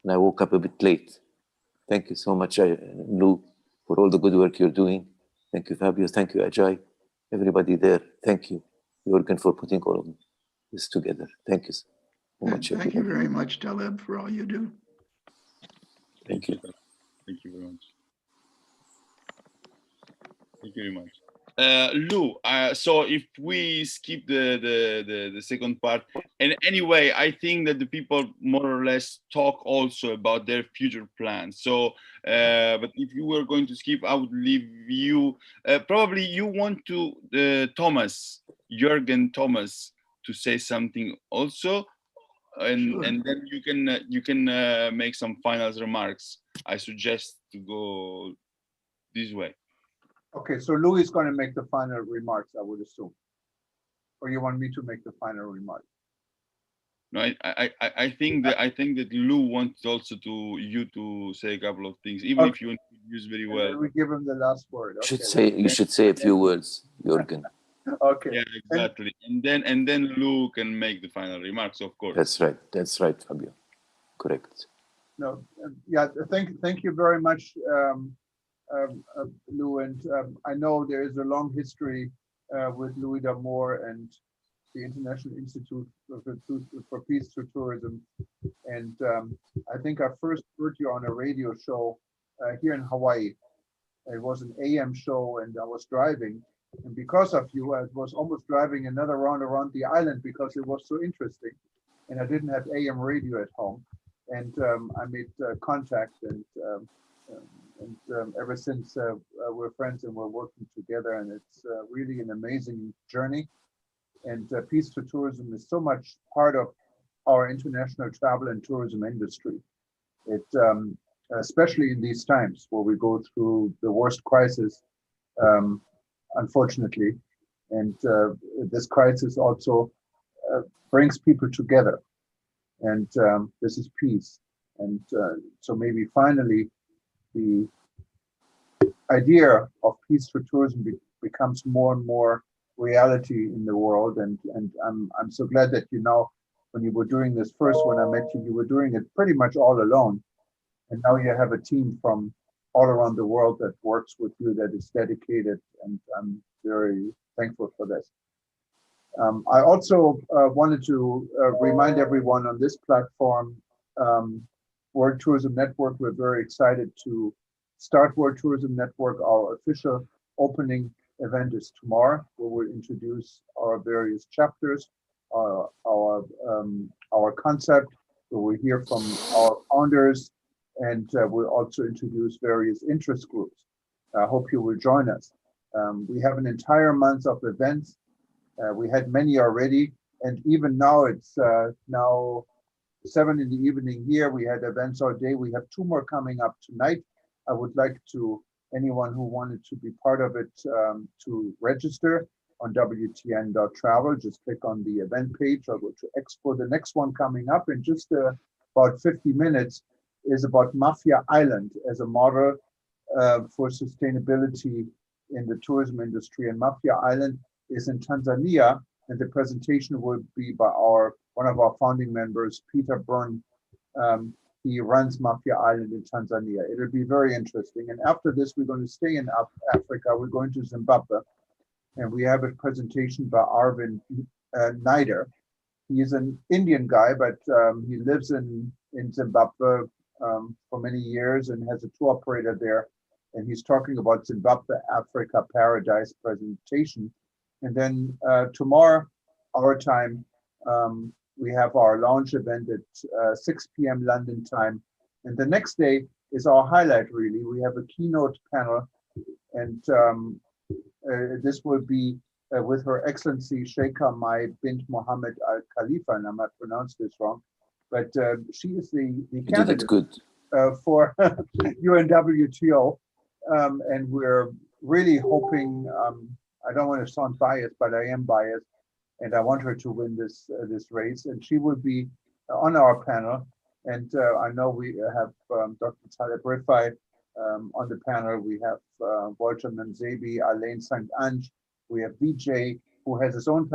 and I woke up a bit late. Thank you so much, Lou, for all the good work you're doing. Thank you, Fabio. Thank you, Ajay. Everybody there, thank you, Jürgen, for putting all of this together. Thank you so much. Thank you very much, Taleb, for all you do. Thank you. Thank you very much. Thank you very much. Lou, so if we skip the second part, and anyway, I think that the people more or less talk also about their future plans. So, but if you were going to skip, I would leave you, probably you want to, Jürgen Thomas, to say something also, and Sure. and then you can make some final remarks. I suggest to go this way. Okay, so Louis is going to make the final remarks, I would assume. Or you want me to make the final remarks? No, I think that Lou wants also you to say a couple of things, even if you introduce very well. And then we give him the last word. Okay. You should say a few words, Jürgen. Okay. Yeah, exactly. And then Lou can make the final remarks, of course. That's right. That's right, Fabio. Correct. No, yeah. Thank you very much, Lou. And I know there is a long history with Louis D'Amour and the International Institute for Peace Through Tourism. And I think I first heard you on a radio show here in Hawaii. It was an AM show, and I was driving. And because of you, I was almost driving another round around the island because it was so interesting. And I didn't have AM radio at home. And I made contact, and ever since we're friends and we're working together, and it's really an amazing journey. And Peace to Tourism is so much part of our international travel and tourism industry. It, especially in these times where we go through the worst crisis, unfortunately, and this crisis also brings people together, and this is peace. And so maybe finally the idea of peace for tourism becomes more and more reality in the world. And I'm so glad that, you know, when you were doing this first, when I met you, you were doing it pretty much all alone. And now you have a team from all around the world that works with you, that is dedicated, and I'm very thankful for this. I also wanted to remind everyone on this platform, World Tourism Network, we're very excited to Start World Tourism Network, our official opening event is tomorrow, where we'll introduce our various chapters, our concept, where we'll hear from our founders, and we'll also introduce various interest groups. I hope you will join us. We have an entire month of events. We had many already, and even now it's now 7 in the evening here. We had events all day. We have 2 more coming up tonight. I would like to anyone who wanted to be part of it to register on WTN.travel. Just click on the event page. I'll go to Expo. The next one coming up in just about 50 minutes is about Mafia Island as a model for sustainability in the tourism industry. And Mafia Island is in Tanzania, and the presentation will be by one of our founding members, Peter Byrne. He runs Mafia Island in Tanzania. It'll be very interesting. And after this, we're going to stay in Africa. We're going to Zimbabwe, and we have a presentation by Arvind Naider. He is an Indian guy, but he lives in Zimbabwe for many years and has a tour operator there. And he's talking about Zimbabwe, Africa Paradise presentation. And then tomorrow, our time, we have our launch event at 6 p.m. London time. And the next day is our highlight, really. We have a keynote panel, and this will be with Her Excellency Sheikha Mai bint Mohammed Al Khalifa, and I might pronounce this wrong, but she is the candidate for UNWTO. And we're really hoping, I don't want to sound biased, but I am biased, and I want her to win this race. And she will be on our panel. And I know we have Dr. Taleb Rifai on the panel. We have Walter Manzebi, Alain St. Ange. We have Vijay, who has his own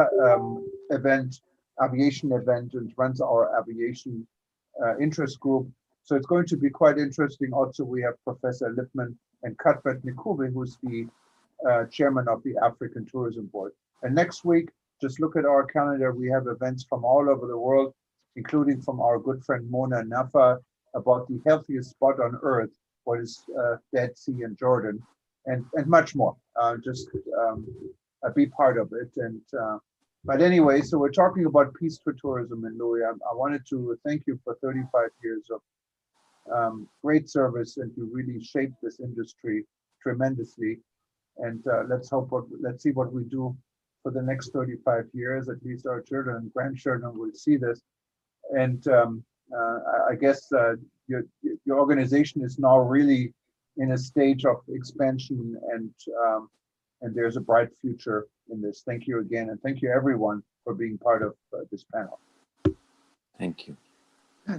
aviation event, and runs our aviation interest group. So it's going to be quite interesting. Also, we have Professor Lippmann and Cuthbert Nikube, who's the chairman of the African Tourism Board. And next week, just look at our calendar. We have events from all over the world, including from our good friend Mona Nafa about the healthiest spot on earth, what is Dead Sea in Jordan, and much more. Just be part of it. And but anyway, so we're talking about peace through tourism. And Louis, I wanted to thank you for 35 years of great service, and you really shaped this industry tremendously. And let's see what we do for the next 35 years. At least our children and grandchildren will see this. And I guess your organization is now really in a stage of expansion, and there's a bright future in this. Thank you again, and thank you everyone for being part of this panel. Thank you.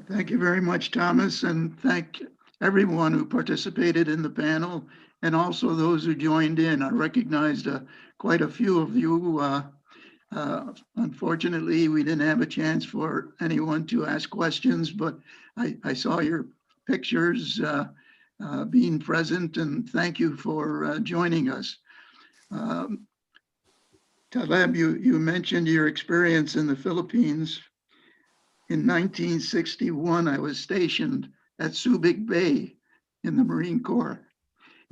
Thank you very much, Thomas, and thank everyone who participated in the panel, and also those who joined in. I recognized quite a few of you. Unfortunately, we didn't have a chance for anyone to ask questions, but I saw your pictures being present, and thank you for joining us. Taleb, you mentioned your experience in the Philippines. In 1961, I was stationed at Subic Bay in the Marine Corps.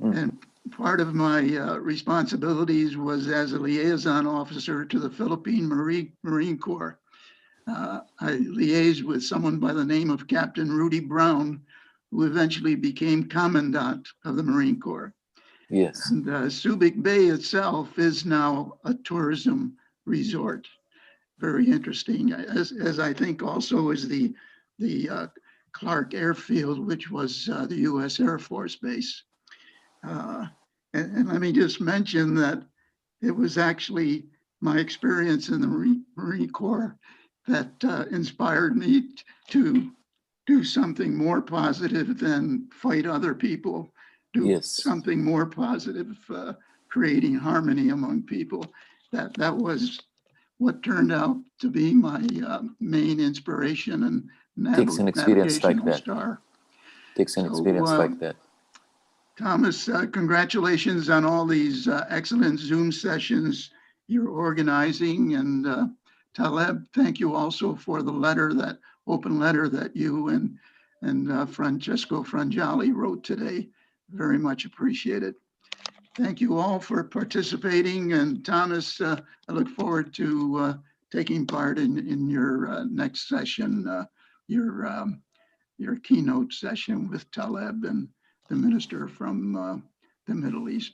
And part of my responsibilities was as a liaison officer to the Philippine Marine Corps. I liaised with someone by the name of Captain Rudy Brown, who eventually became Commandant of the Marine Corps. Yes. And Subic Bay itself is now a tourism resort. Very interesting, as I think also is the Clark Airfield, which was the U.S. Air Force Base. And let me just mention that it was actually my experience in the Marine Corps that inspired me to do something more positive than fight other people, do something more positive, creating harmony among people. That was what turned out to be my main inspiration and takes an experience like that. Star. Takes an experience like that. Thomas, congratulations on all these excellent Zoom sessions you're organizing. And Taleb, thank you also for the open letter that you and Francesco Frangiali wrote today. very much appreciated. Thank you all for participating. And Thomas, I look forward to taking part in your next session, your keynote session with Taleb and the minister from the Middle East.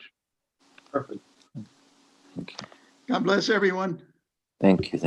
Perfect. God bless everyone. Thank you.